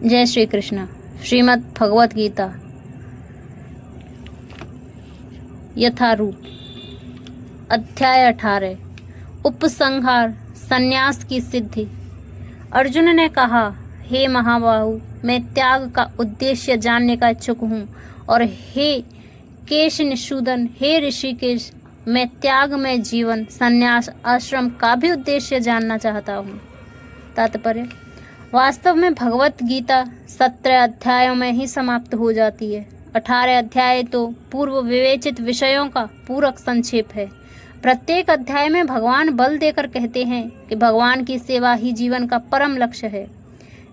जय श्री कृष्ण। श्रीमद् भगवत गीता यथारूप अध्याय 18 उपसंहार संन्यास की सिद्धि। अर्जुन ने कहा, हे महाबाहु, मैं त्याग का उद्देश्य जानने का इच्छुक हूँ, और हे केश निषूदन, हे ऋषिकेश, मैं त्याग में जीवन संन्यास आश्रम का भी उद्देश्य जानना चाहता हूँ। तात्पर्य: वास्तव में भगवत गीता 17 अध्यायों में ही समाप्त हो जाती है। 18 अध्याय तो पूर्व विवेचित विषयों का पूरक संक्षेप है। प्रत्येक अध्याय में भगवान बल देकर कहते हैं कि भगवान की सेवा ही जीवन का परम लक्ष्य है।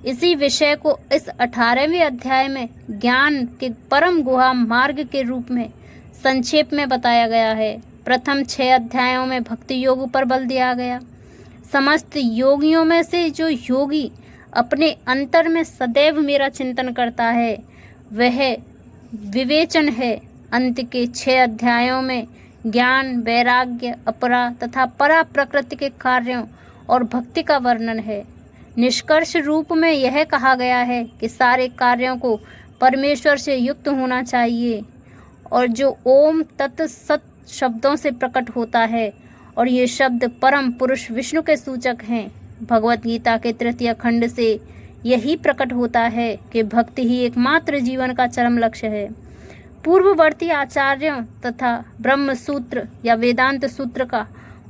इसी विषय को इस 18वें अध्याय में ज्ञान के परम गुहा मार्ग के रूप में संक्षेप में बताया गया है। प्रथम 6 अध्यायों में भक्ति योग पर बल दिया गया। समस्त योगियों में से जो योगी अपने अंतर में सदैव मेरा चिंतन करता है, वह विवेचन है। अंत के 6 अध्यायों में ज्ञान, वैराग्य, अपरा तथा परा प्रकृति के कार्यों और भक्ति का वर्णन है। निष्कर्ष रूप में यह कहा गया है कि सारे कार्यों को परमेश्वर से युक्त होना चाहिए, और जो ओम तत् सत शब्दों से प्रकट होता है, और ये शब्द परम पुरुष विष्णु के सूचक हैं। भगवत गीता के 3 खंड से यही प्रकट होता है कि भक्ति ही एकमात्र जीवन का चरम लक्ष्य है। पूर्ववर्ती आचार्यों तथा ब्रह्म सूत्र या वेदांत सूत्र का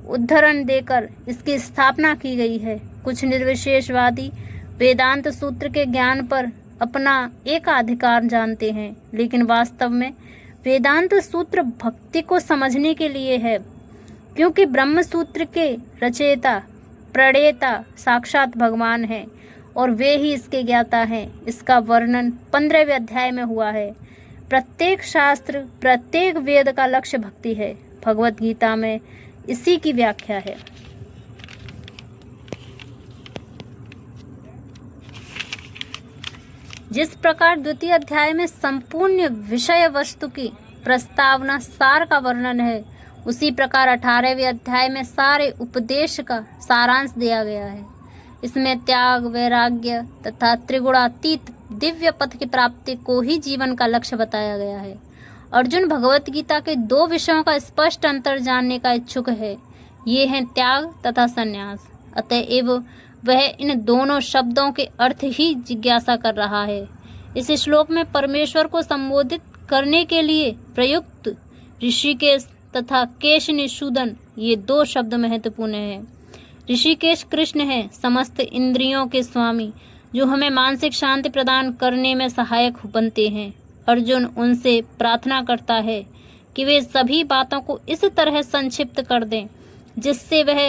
उद्धरण देकर इसकी स्थापना की गई है। कुछ निर्विशेषवादी वेदांत सूत्र के ज्ञान पर अपना एकाधिकार जानते हैं, लेकिन वास्तव में वेदांत सूत्र भक्ति को समझने के लिए है, क्योंकि ब्रह्म सूत्र के रचयिता प्रणेता साक्षात भगवान हैं, और वे ही इसके ज्ञाता हैं। इसका वर्णन 15वें अध्याय में हुआ है। प्रत्येक शास्त्र, प्रत्येक वेद का लक्ष्य भक्ति है। भगवत गीता में इसी की व्याख्या है। जिस प्रकार द्वितीय अध्याय में संपूर्ण विषय वस्तु की प्रस्तावना सार का वर्णन है, उसी प्रकार 18वें अध्याय में सारे उपदेश का सारांश दिया गया है। इसमें त्याग, वैराग्य तथा त्रिगुणातीत दिव्य पथ की प्राप्ति को ही जीवन का लक्ष्य बताया गया है। अर्जुन भगवत गीता के 2 विषयों का स्पष्ट अंतर जानने का इच्छुक है। ये हैं त्याग तथा संन्यास। अतएव वह इन दोनों शब्दों के अर्थ ही जिज्ञासा कर रहा है। इस श्लोक में परमेश्वर को संबोधित करने के लिए प्रयुक्त ऋषिकेश तथा केश निषूदन, ये 2 शब्द महत्वपूर्ण हैं। ऋषिकेश कृष्ण है, समस्त इंद्रियों के स्वामी, जो हमें मानसिक शांति प्रदान करने में सहायक बनते हैं। अर्जुन उनसे प्रार्थना करता है कि वे सभी बातों को इस तरह संक्षिप्त कर दें जिससे वह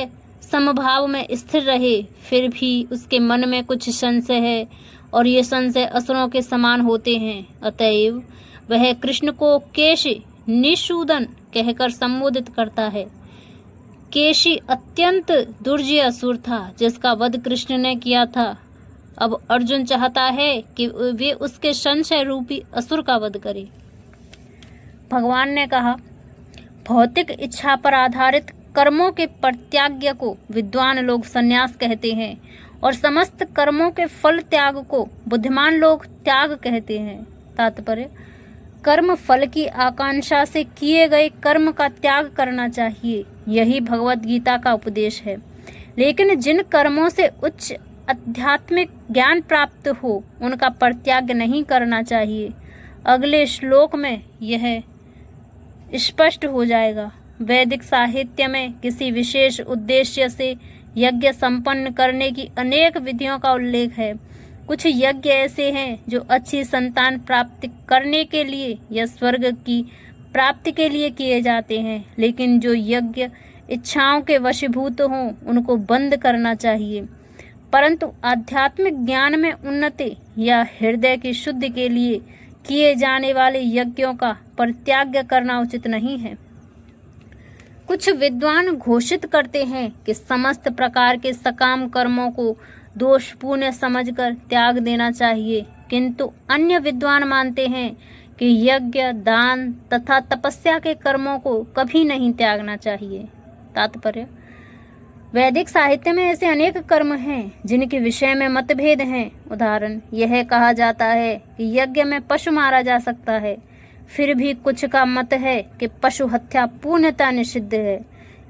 समभाव में स्थिर रहे। फिर भी उसके मन में कुछ संशय है, और ये संशय असुरों के समान होते हैं। अतएव वह कृष्ण को केश निषूदन कहकर संबोधित करता है। केशी अत्यंत दुर्जय असुर था, जिसका वध कृष्ण ने किया था। अब अर्जुन चाहता है कि वे उसके संशय रूपी असुर का वध करें। भगवान ने कहा, भौतिक इच्छा पर आधारित कर्मों के परित्याग को विद्वान लोग संन्यास कहते हैं, और समस्त कर्मों के फल त्याग को बुद्धिमान लोग त्याग कहते हैं। तात्पर्य: कर्म फल की आकांक्षा से किए गए कर्म का त्याग करना चाहिए, यही भगवत गीता का उपदेश है। लेकिन जिन कर्मों से उच्च आध्यात्मिक ज्ञान प्राप्त हो, उनका परित्याग नहीं करना चाहिए। अगले श्लोक में यह स्पष्ट हो जाएगा। वैदिक साहित्य में किसी विशेष उद्देश्य से यज्ञ संपन्न करने की अनेक विधियों का उल्लेख है। कुछ यज्ञ ऐसे हैं जो अच्छी संतान प्राप्ति करने के लिए या स्वर्ग की प्राप्ति के लिए किए जाते हैं, लेकिन जो यज्ञ इच्छाओं के वशीभूत हों, उनको बंद करना चाहिए। परंतु आध्यात्मिक ज्ञान में उन्नति या हृदय की शुद्धि के लिए किए जाने वाले यज्ञों का परित्याग करना उचित नहीं है। कुछ विद्वान घोषित करते हैं कि समस्त प्रकार के सकाम कर्मों को दोषपूर्ण समझकर त्याग देना चाहिए, किंतु अन्य विद्वान मानते हैं कि यज्ञ, दान तथा तपस्या के कर्मों को कभी नहीं त्यागना चाहिए। तात्पर्य: वैदिक साहित्य में ऐसे अनेक कर्म हैं जिनके विषय में मतभेद हैं। उदाहरण, यह कहा जाता है कि यज्ञ में पशु मारा जा सकता है, फिर भी कुछ का मत है कि पशु हत्या पूर्णतः निषिद्ध है।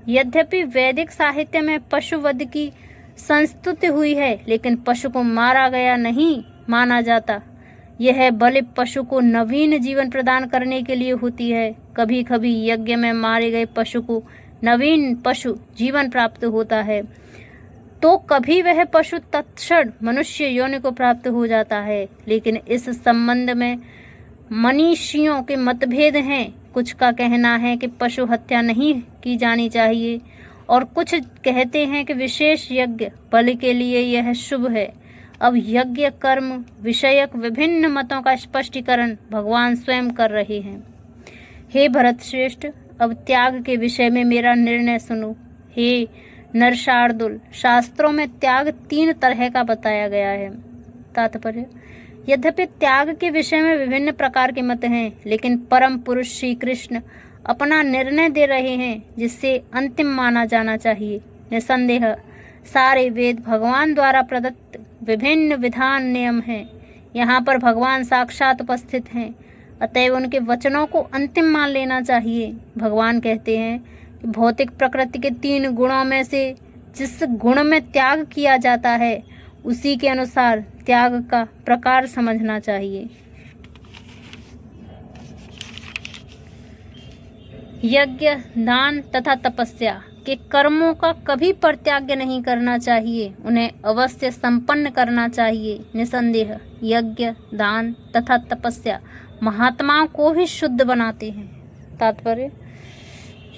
यद्यपि वैदिक साहित्य में पशुवध की संस्तुति हुई है, लेकिन पशु को मारा गया नहीं माना जाता। यह बलि पशु को नवीन जीवन प्रदान करने के लिए होती है। कभी कभी यज्ञ में मारे गए पशु को नवीन पशु जीवन प्राप्त होता है, तो कभी वह पशु तत्क्षण मनुष्य योनि को प्राप्त हो जाता है। लेकिन इस संबंध में मनीषियों के मतभेद हैं। कुछ का कहना है कि पशु हत्या नहीं की जानी चाहिए और कुछ कहते हैं कि विशेष यज्ञ बलि के लिए यह शुभ है। अब यज्ञ कर्म विषयक विभिन्न मतों का स्पष्टीकरण भगवान स्वयं कर रहे हैं। हे भरत श्रेष्ठ, अब त्याग के विषय में मेरा निर्णय सुनो। हे नरशार्दुल, शास्त्रों में त्याग 3 तरह का बताया गया है। तात्पर्य, यद्यपि त्याग के विषय में विभिन्न प्रकार के मत हैं, लेकिन परम पुरुष श्री कृष्ण अपना निर्णय दे रहे हैं जिससे अंतिम माना जाना चाहिए। निसंदेह सारे वेद भगवान द्वारा प्रदत्त विभिन्न विधान नियम हैं। यहाँ पर भगवान साक्षात उपस्थित हैं, अतएव उनके वचनों को अंतिम मान लेना चाहिए। भगवान कहते हैं कि भौतिक प्रकृति के 3 गुणों में से जिस गुण में त्याग किया जाता है, उसी के अनुसार त्याग का प्रकार समझना चाहिए। यज्ञ, दान तथा तपस्या के कर्मों का कभी परित्याग नहीं करना चाहिए, उन्हें अवश्य संपन्न करना चाहिए। निसंदेह यज्ञ, दान तथा तपस्या महात्माओं को भी शुद्ध बनाते हैं। तात्पर्य,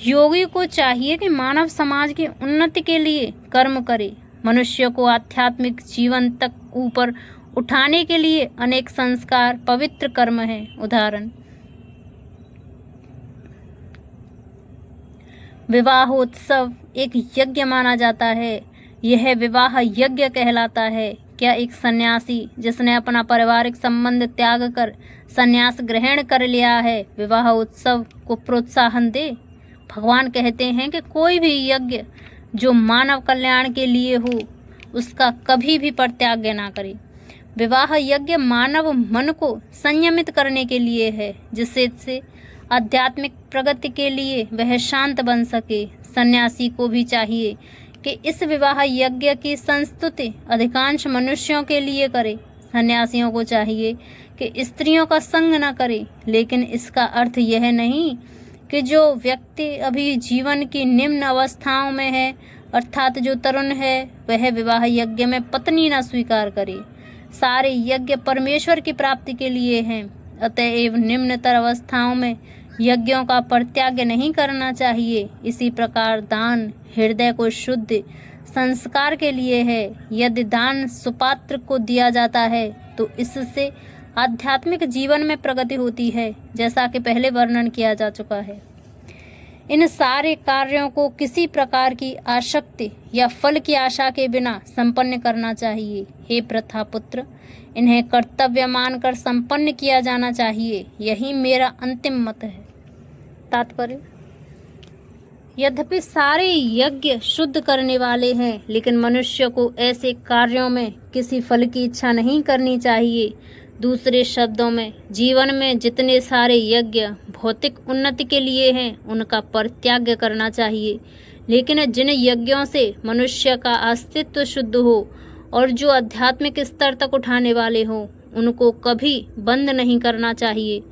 योगी को चाहिए कि मानव समाज की उन्नति के लिए कर्म करे। मनुष्य को आध्यात्मिक जीवन तक ऊपर उठाने के लिए अनेक संस्कार पवित्र कर्म हैं। उदाहरण, विवाहोत्सव एक यज्ञ माना जाता है। यह विवाह यज्ञ कहलाता है। क्या एक सन्यासी जिसने अपना पारिवारिक संबंध त्याग कर सन्यास ग्रहण कर लिया है विवाह उत्सव को प्रोत्साहन दे? भगवान कहते हैं कि कोई भी यज्ञ जो मानव कल्याण के लिए हो उसका कभी भी परित्याग ना करे। विवाह यज्ञ मानव मन को संयमित करने के लिए है, जिससे आध्यात्मिक प्रगति के लिए वह शांत बन सके। सन्यासी को भी चाहिए कि इस विवाह यज्ञ की संस्तुति अधिकांश मनुष्यों के लिए करे। सन्यासियों को चाहिए कि स्त्रियों का संग न करे, लेकिन इसका अर्थ यह नहीं कि जो व्यक्ति अभी जीवन की निम्न अवस्थाओं में है, अर्थात जो तरुण है, वह विवाह यज्ञ में पत्नी न स्वीकार करे। सारे यज्ञ परमेश्वर की प्राप्ति के लिए हैं, अतएव निम्नतर अवस्थाओं में यज्ञों का परित्याग नहीं करना चाहिए। इसी प्रकार दान हृदय को शुद्ध संस्कार के लिए है। यदि दान सुपात्र को दिया जाता है तो इससे आध्यात्मिक जीवन में प्रगति होती है, जैसा कि पहले वर्णन किया जा चुका है। इन सारे कार्यों को किसी प्रकार की आसक्ति या फल की आशा के बिना संपन्न करना चाहिए। हे प्रथापुत्र, इन्हें कर्तव्य मानकर संपन्न किया जाना चाहिए। यही मेरा अंतिम मत है। तात्पर्य, यद्यपि सारे यज्ञ शुद्ध करने वाले हैं, लेकिन मनुष्य को ऐसे कार्यों में किसी फल की इच्छा नहीं करनी चाहिए। दूसरे शब्दों में, जीवन में जितने सारे यज्ञ भौतिक उन्नति के लिए हैं, उनका परित्याग करना चाहिए। लेकिन जिन यज्ञों से मनुष्य का अस्तित्व शुद्ध हो और जो आध्यात्मिक स्तर तक उठाने वाले हों, उनको कभी बंद नहीं करना चाहिए।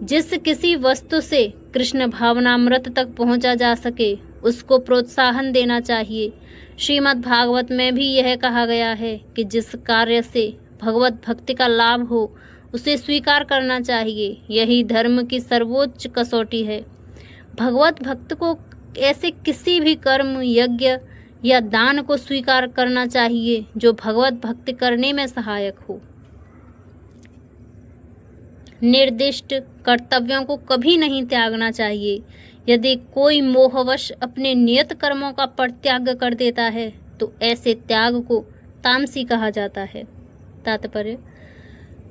जिस किसी वस्तु से कृष्ण भावनामृत तक पहुंचा जा सके, उसको प्रोत्साहन देना चाहिए। श्रीमद् भागवत में भी यह कहा गया है कि जिस कार्य से भगवत भक्ति का लाभ हो, उसे स्वीकार करना चाहिए। यही धर्म की सर्वोच्च कसौटी है। भगवत भक्त को ऐसे किसी भी कर्म, यज्ञ या दान को स्वीकार करना चाहिए जो भगवत भक्ति करने में सहायक हो। निर्दिष्ट कर्तव्यों को कभी नहीं त्यागना चाहिए। यदि कोई मोहवश अपने नियत कर्मों का परित्याग कर देता है तो ऐसे त्याग को तामसी कहा जाता है। तात्पर्य,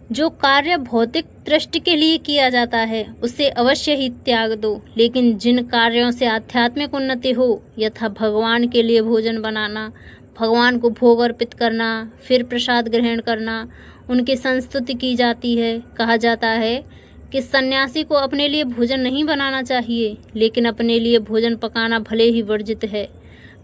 जो कार्य भौतिक दृष्टि के लिए किया जाता है उसे अवश्य ही त्याग दो, लेकिन जिन कार्यों से आध्यात्मिक उन्नति हो, यथा भगवान के लिए भोजन बनाना, भगवान को भोग अर्पित करना, फिर प्रसाद ग्रहण करना, उनकी संस्तुति की जाती है। कहा जाता है कि सन्यासी को अपने लिए भोजन नहीं बनाना चाहिए, लेकिन अपने लिए भोजन पकाना भले ही वर्जित है,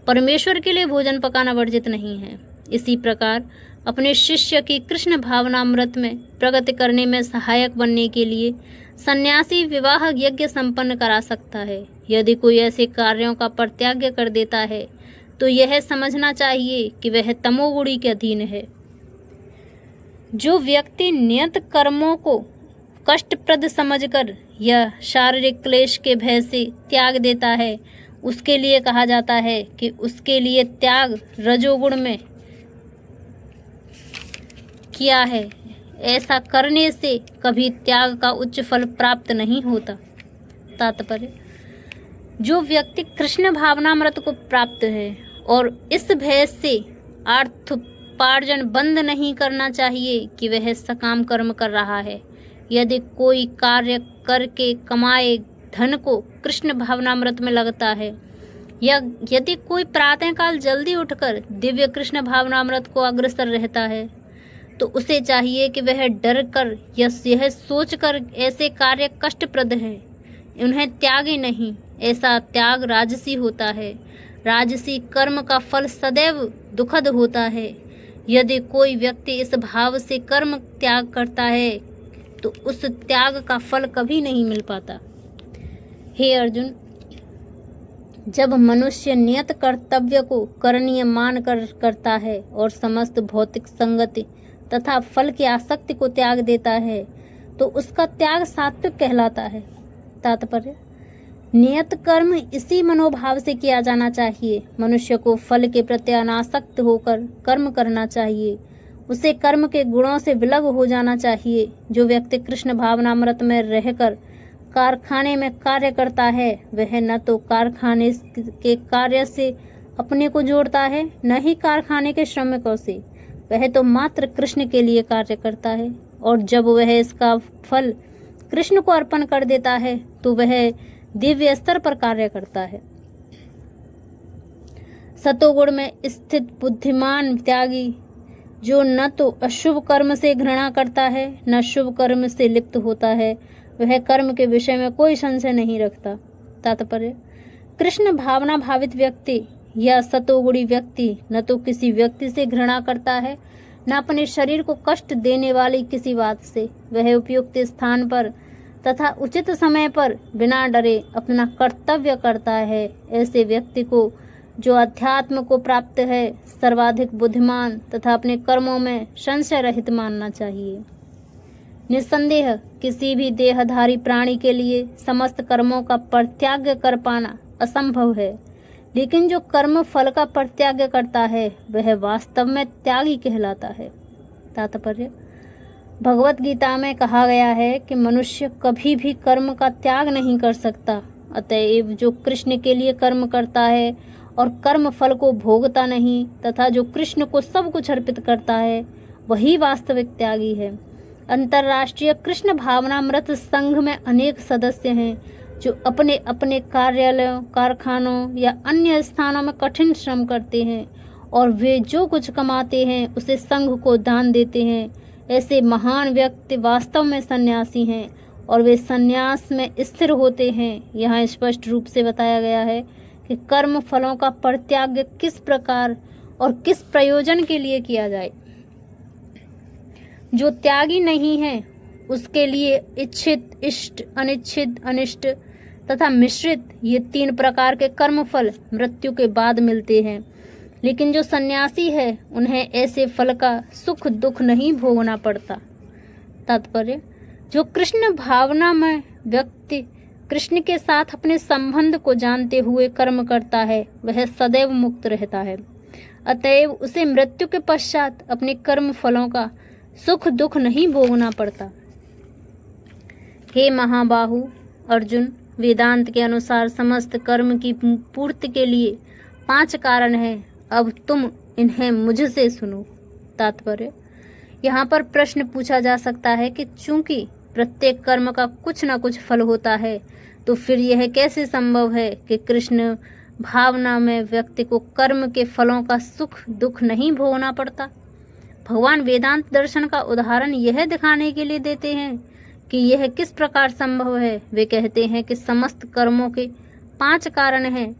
परमेश्वर के लिए भोजन पकाना वर्जित नहीं है। इसी प्रकार अपने शिष्य की कृष्ण भावनामृत में प्रगति करने में सहायक बनने के लिए सन्यासी विवाह यज्ञ संपन्न करा सकता है। यदि कोई ऐसे कार्यों का परित्याग कर देता है तो यह समझना चाहिए कि वह तमोगुणी के अधीन है। जो व्यक्ति नियत कर्मों को कष्टप्रद समझकर या शारीरिक क्लेश के भय से त्याग देता है, उसके लिए कहा जाता है कि उसके लिए त्याग रजोगुण में किया है। ऐसा करने से कभी त्याग का उच्च फल प्राप्त नहीं होता। तात्पर्य, जो व्यक्ति कृष्ण भावनामृत को प्राप्त है और इस भय से अर्थोपार्जन बंद नहीं करना चाहिए कि वह सकाम कर्म कर रहा है। यदि कोई कार्य करके कमाए धन को कृष्ण भावनामृत में लगता है, या यदि कोई प्रातःकाल जल्दी उठकर दिव्य कृष्ण भावनामृत को अग्रसर रहता है, तो उसे चाहिए कि वह डर कर या यह सोचकर ऐसे कार्य कष्टप्रद हैं, उन्हें त्यागे नहीं। ऐसा त्याग राजसी होता है। राजसी कर्म का फल सदैव दुखद होता है। यदि कोई व्यक्ति इस भाव से कर्म त्याग करता है तो उस त्याग का फल कभी नहीं मिल पाता। हे अर्जुन, जब मनुष्य नियत कर्तव्य को करणीय मान कर करता है और समस्त भौतिक संगति तथा फल की आसक्ति को त्याग देता है, तो उसका त्याग सात्विक कहलाता है। तात्पर्य, नियत कर्म इसी मनोभाव से किया जाना चाहिए। मनुष्य को फल के प्रति अनासक्त होकर कर्म करना चाहिए। उसे कर्म के गुणों से विलग हो जाना चाहिए। जो व्यक्ति कृष्ण भावनामृत में रहकर कारखाने में कार्य करता है, वह न तो कारखाने के कार्य से अपने को जोड़ता है, न ही कारखाने के श्रमिकों से। वह तो मात्र कृष्ण के लिए कार्य करता है, और जब वह इसका फल कृष्ण को अर्पण कर देता है तो वह दिव्य स्तर पर कार्य करता है। सतोगुण में स्थित बुद्धिमान त्यागी, जो न तो अशुभ कर्म से घृणा करता है न शुभ कर्म से लिप्त होता है, वह कर्म के विषय में कोई संशय नहीं रखता। तात्पर्य, कृष्ण भावना भावित व्यक्ति या सतोगुणी व्यक्ति न तो किसी व्यक्ति से घृणा करता है, न अपने शरीर को कष्ट देने वाली किसी बात से। वह उपयुक्त स्थान पर तथा उचित समय पर बिना डरे अपना कर्तव्य करता है। ऐसे व्यक्ति को, जो अध्यात्म को प्राप्त है, सर्वाधिक बुद्धिमान तथा अपने कर्मों में संशय रहित मानना चाहिए। निस्संदेह किसी भी देहधारी प्राणी के लिए समस्त कर्मों का परित्याग कर पाना असंभव है, लेकिन जो कर्म फल का परित्याग करता है वह वास्तव में त्यागी कहलाता है। तात्पर्य, भगवत गीता में कहा गया है कि मनुष्य कभी भी कर्म का त्याग नहीं कर सकता। अतएव जो कृष्ण के लिए कर्म करता है और कर्म फल को भोगता नहीं तथा जो कृष्ण को सब कुछ अर्पित करता है, वही वास्तविक त्यागी है। अंतर्राष्ट्रीय कृष्ण भावनामृत संघ में अनेक सदस्य हैं जो अपने अपने कार्यालयों, कारखानों या अन्य स्थानों में कठिन श्रम करते हैं, और वे जो कुछ कमाते हैं उसे संघ को दान देते हैं। ऐसे महान व्यक्ति वास्तव में सन्यासी हैं और वे सन्यास में स्थिर होते हैं। यहाँ स्पष्ट रूप से बताया गया है कि कर्म फलों का परित्याग किस प्रकार और किस प्रयोजन के लिए किया जाए। जो त्यागी नहीं है उसके लिए इच्छित, इष्ट, अनिच्छित, अनिष्ट तथा मिश्रित, ये 3 प्रकार के कर्म फल मृत्यु के बाद मिलते हैं। लेकिन जो सन्यासी है उन्हें ऐसे फल का सुख दुख नहीं भोगना पड़ता। तात्पर्य, जो कृष्ण भावना में व्यक्ति कृष्ण के साथ अपने संबंध को जानते हुए कर्म करता है, वह सदैव मुक्त रहता है। अतएव उसे मृत्यु के पश्चात अपने कर्म फलों का सुख दुख नहीं भोगना पड़ता। हे महाबाहु अर्जुन, वेदांत के अनुसार समस्त कर्म की पूर्ति के लिए 5 कारण हैं। अब तुम इन्हें मुझसे सुनो। तात्पर्य, यहाँ पर प्रश्न पूछा जा सकता है कि चूंकि प्रत्येक कर्म का कुछ न कुछ फल होता है, तो फिर यह कैसे संभव है कि कृष्ण भावना में व्यक्ति को कर्म के फलों का सुख दुख नहीं भोगना पड़ता। भगवान वेदांत दर्शन का उदाहरण यह दिखाने के लिए देते हैं कि यह किस प्रकार संभव है। वे कहते हैं कि समस्त कर्मों के 5 कारण हैं,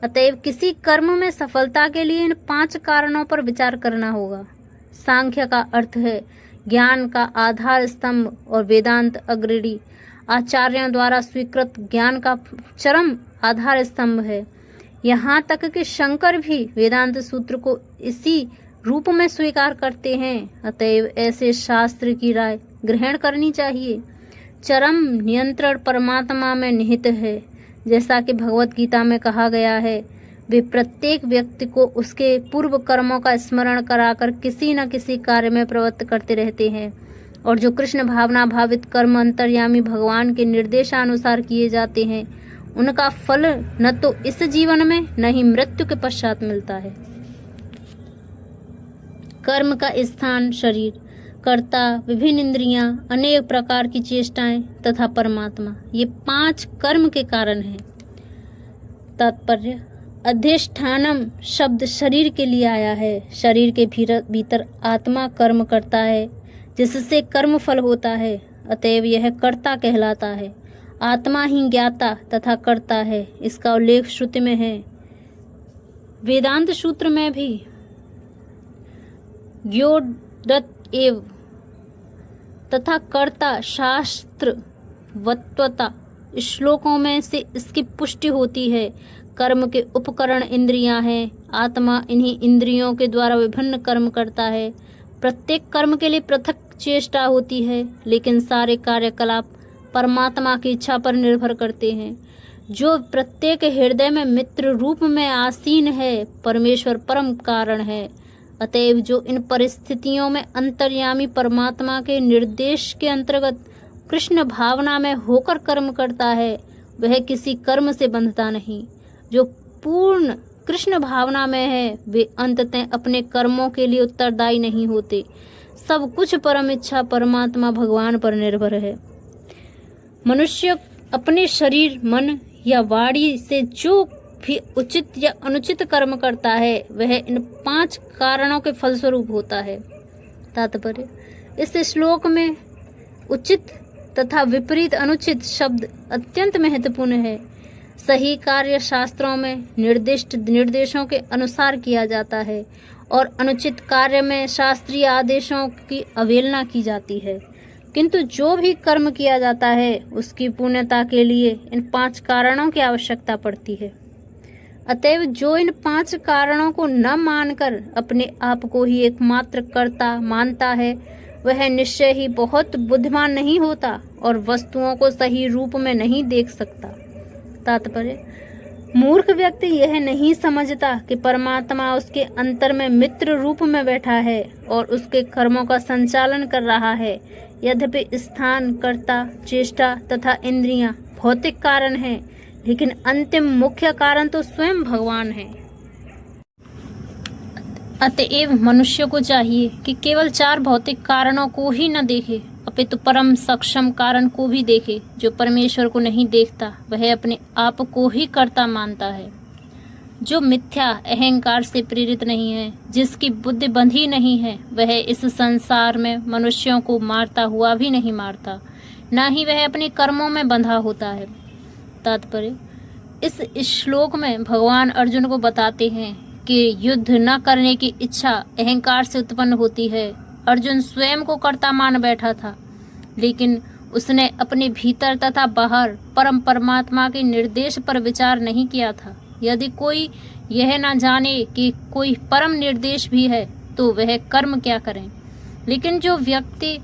अतएव किसी कर्म में सफलता के लिए इन 5 कारणों पर विचार करना होगा। सांख्य का अर्थ है ज्ञान का आधार स्तंभ और वेदांत अग्रणी आचार्यों द्वारा स्वीकृत ज्ञान का चरम आधार स्तंभ है। यहाँ तक कि शंकर भी वेदांत सूत्र को इसी रूप में स्वीकार करते हैं, अतएव ऐसे शास्त्र की राय ग्रहण करनी चाहिए। चरम नियंत्रण परमात्मा में निहित है, जैसा कि भगवत गीता में कहा गया है। वे प्रत्येक व्यक्ति को उसके पूर्व कर्मों का स्मरण कराकर किसी न किसी कार्य में प्रवृत्त करते रहते हैं, और जो कृष्ण भावना भावित कर्म अंतर्यामी भगवान के निर्देशानुसार किए जाते हैं, उनका फल न तो इस जीवन में न ही मृत्यु के पश्चात मिलता है। कर्म का स्थान शरीर, कर्ता, विभिन्न इंद्रियां, अनेक प्रकार की चेष्टाएं तथा परमात्मा, ये 5 कर्म के कारण हैं। तात्पर्य, अधिष्ठानम शब्द शरीर के लिए आया है। शरीर के भीतर आत्मा कर्म करता है, जिससे कर्म फल होता है, अतएव यह कर्ता कहलाता है। आत्मा ही ज्ञाता तथा कर्ता है, इसका उल्लेख श्रुति में है। वेदांत सूत्र में भी ज्ञोदत एव तथा कर्ता शास्त्र वत्वता श्लोकों में से इसकी पुष्टि होती है। कर्म के उपकरण इंद्रियां हैं। आत्मा इन्हीं इंद्रियों के द्वारा विभिन्न कर्म करता है। प्रत्येक कर्म के लिए पृथक चेष्टा होती है, लेकिन सारे कार्यकलाप परमात्मा की इच्छा पर निर्भर करते हैं, जो प्रत्येक हृदय में मित्र रूप में आसीन है। परमेश्वर परम कारण है, अतएव जो इन परिस्थितियों में अंतर्यामी परमात्मा के निर्देश के अंतर्गत कृष्ण भावना में होकर कर्म करता है, वह किसी कर्म से बंधता नहीं। जो पूर्ण कृष्ण भावना में है, वे अंततः अपने कर्मों के लिए उत्तरदायी नहीं होते। सब कुछ परम इच्छा परमात्मा भगवान पर निर्भर है। मनुष्य अपने शरीर, मन या वाणी से जो भी उचित या अनुचित कर्म करता है, वह इन 5 कारणों के फलस्वरूप होता है। तात्पर्य, इस श्लोक में उचित तथा विपरीत अनुचित शब्द अत्यंत महत्वपूर्ण है। सही कार्य शास्त्रों में निर्दिष्ट निर्देशों के अनुसार किया जाता है, और अनुचित कार्य में शास्त्रीय आदेशों की अवहेलना की जाती है। किंतु जो भी कर्म किया जाता है, उसकी पूर्णता के लिए इन 5 कारणों की आवश्यकता पड़ती है। अतएव जो इन 5 कारणों को न मानकर अपने आप को ही एकमात्र कर्ता मानता है, वह निश्चय ही बहुत बुद्धिमान नहीं होता और वस्तुओं को सही रूप में नहीं देख सकता। तात्पर्य, मूर्ख व्यक्ति यह नहीं समझता कि परमात्मा उसके अंतर में मित्र रूप में बैठा है और उसके कर्मों का संचालन कर रहा है। यद्यपि स्थान, कर्ता, चेष्टा तथा इंद्रियां भौतिक कारण हैं, लेकिन अंतिम मुख्य कारण तो स्वयं भगवान है। अतएव मनुष्य को चाहिए कि केवल 4 भौतिक कारणों को ही न देखे, अपितु परम सक्षम कारण को भी देखे। जो परमेश्वर को नहीं देखता, वह अपने आप को ही कर्ता मानता है। जो मिथ्या अहंकार से प्रेरित नहीं है, जिसकी बुद्धि बंधी नहीं है, वह इस संसार में मनुष्यों को मारता हुआ भी नहीं मारता, न ही वह अपने कर्मों में बंधा होता है। तात्पर्य, इस श्लोक में भगवान अर्जुन को बताते हैं कि युद्ध न करने की इच्छा अहंकार से उत्पन्न होती है। अर्जुन स्वयं को कर्ता मान बैठा था, लेकिन उसने अपने भीतर तथा बाहर परम परमात्मा के निर्देश पर विचार नहीं किया था। यदि कोई यह न जाने कि कोई परम निर्देश भी है, तो वह कर्म क्या करें। लेकिन जो व्यक्ति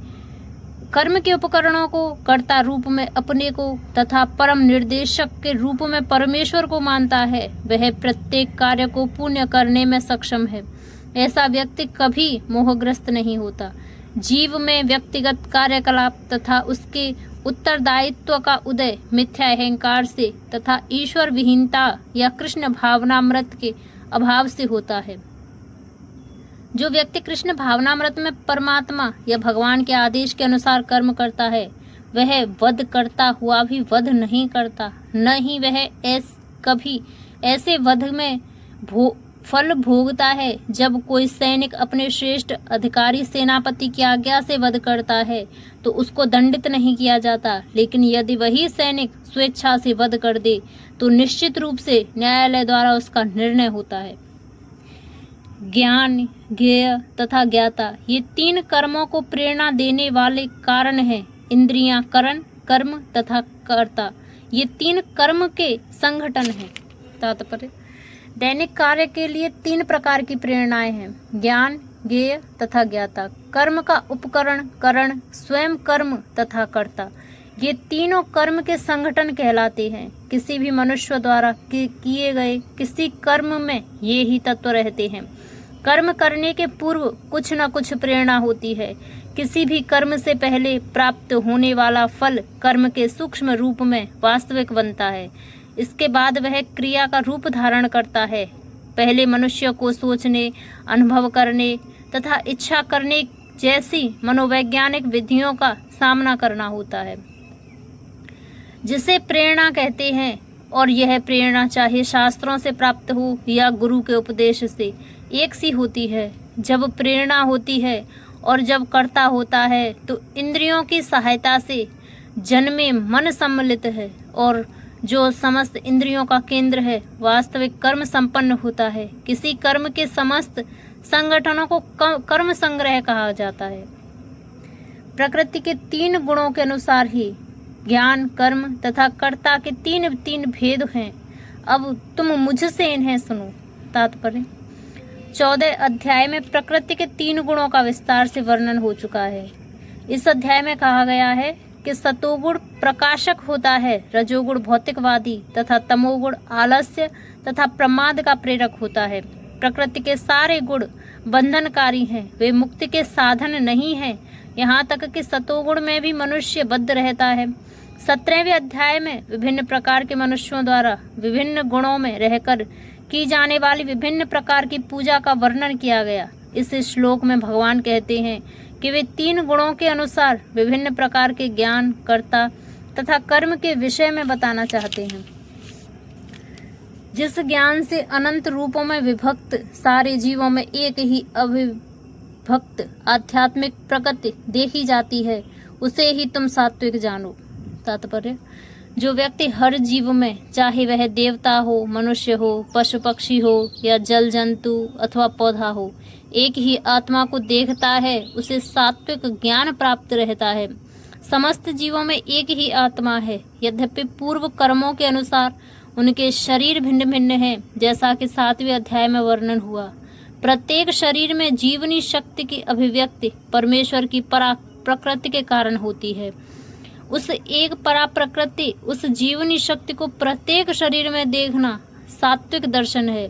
कर्म के उपकरणों को कर्ता रूप में अपने को तथा परम निर्देशक के रूप में परमेश्वर को मानता है, वह प्रत्येक कार्य को पूर्ण करने में सक्षम है। ऐसा व्यक्ति कभी मोहग्रस्त नहीं होता। जीव में व्यक्तिगत कार्यकलाप तथा उसके उत्तरदायित्व का उदय मिथ्या अहंकार से तथा ईश्वर विहीनता या कृष्ण भावनामृत के अभाव से होता है। जो व्यक्ति कृष्ण भावनामृत में परमात्मा या भगवान के आदेश के अनुसार कर्म करता है, वह वध करता हुआ भी वध नहीं करता, न ही वह कभी ऐसे वध में फल भोगता है। जब कोई सैनिक अपने श्रेष्ठ अधिकारी सेनापति की आज्ञा से वध करता है तो उसको दंडित नहीं किया जाता, लेकिन यदि वही सैनिक स्वेच्छा से वध कर दे तो निश्चित रूप से न्यायालय द्वारा उसका निर्णय होता है। ज्ञान, ज्ञेय तथा ज्ञाता ये तीन कर्मों को प्रेरणा देने वाले कारण हैं। इंद्रियां, करण, कर्म तथा कर्ता ये तीन कर्म के संगठन हैं। तात्पर्य, दैनिक कार्य के लिए तीन प्रकार की प्रेरणाएं हैं, ज्ञान, ज्ञेय तथा ज्ञाता। कर्म का उपकरण, करण, स्वयं कर्म तथा कर्ता, ये तीनों कर्म के संगठन कहलाते हैं। किसी भी मनुष्य द्वारा किए गए किसी कर्म में ये ही तत्व रहते हैं। कर्म करने के पूर्व कुछ न कुछ प्रेरणा होती है। किसी भी कर्म से पहले प्राप्त होने वाला फल कर्म के सूक्ष्म रूप में वास्तविक बनता है। इसके बाद वह क्रिया का रूप धारण करता है। पहले मनुष्य को सोचने, अनुभव करने तथा इच्छा करने जैसी मनोवैज्ञानिक विधियों का सामना करना होता है, जिसे प्रेरणा कहते हैं। और यह प्रेरणा चाहे शास्त्रों से प्राप्त हो या गुरु के उपदेश से, एक सी होती है। जब प्रेरणा होती है और जब कर्ता होता है तो इंद्रियों की सहायता से जन्मे मन सम्मिलित है और जो समस्त इंद्रियों का केंद्र है वास्तविक कर्म संपन्न होता है। किसी कर्म के समस्त संगठनों को कर्म संग्रह कहा जाता है। प्रकृति के तीन गुणों के अनुसार ही ज्ञान, कर्म तथा कर्ता के तीन भेद हैं। अब तुम मुझसे इन्हें सुनो। तात्पर्य, 14 अध्याय में प्रकृति के तीन गुणों का विस्तार से वर्णन हो चुका है। इस अध्याय में कहा गया है कि सतोगुण प्रकाशक होता है, रजोगुण भौतिकवादी तथा तमोगुण आलस्य तथा प्रमाद का प्रेरक होता है। प्रकृति के सारे गुण बंधनकारी हैं, वे मुक्ति के साधन नहीं हैं। यहाँ तक कि सतोगुण में भी मनुष्य बद्ध रहता है। 17वें अध्याय में विभिन्न प्रकार के मनुष्यों द्वारा विभिन्न गुणों में रहकर की जाने वाली विभिन्न प्रकार की पूजा का वर्णन किया गया। इस श्लोक में भगवान कहते हैं कि वे तीन गुणों के अनुसार विभिन्न प्रकार के ज्ञान, कर्ता तथा कर्म के विषय में बताना चाहते हैं। जिस ज्ञान से अनंत रूपों में विभक्त सारे जीवों में एक ही अविभक्त आध्यात्मिक प्रकृति देखी जाती है, उसे ही तुम सात्विक जानो। तात्पर्य, जो व्यक्ति हर जीव में, चाहे वह देवता हो, मनुष्य हो, पशु पक्षी हो या जल जंतु अथवा पौधा हो, एक ही आत्मा को देखता है, उसे सात्विक ज्ञान प्राप्त रहता है। समस्त जीवों में एक ही आत्मा है। यद्यपि पूर्व कर्मों के अनुसार उनके शरीर भिन्न भिन्न हैं, जैसा कि 7वें अध्याय में वर्णन हुआ। प्रत्येक शरीर में जीवनी शक्ति की अभिव्यक्ति परमेश्वर की परा प्रकृति के कारण होती है। उस एक परा प्रकृति, उस जीवनी शक्ति को प्रत्येक शरीर में देखना सात्विक दर्शन है।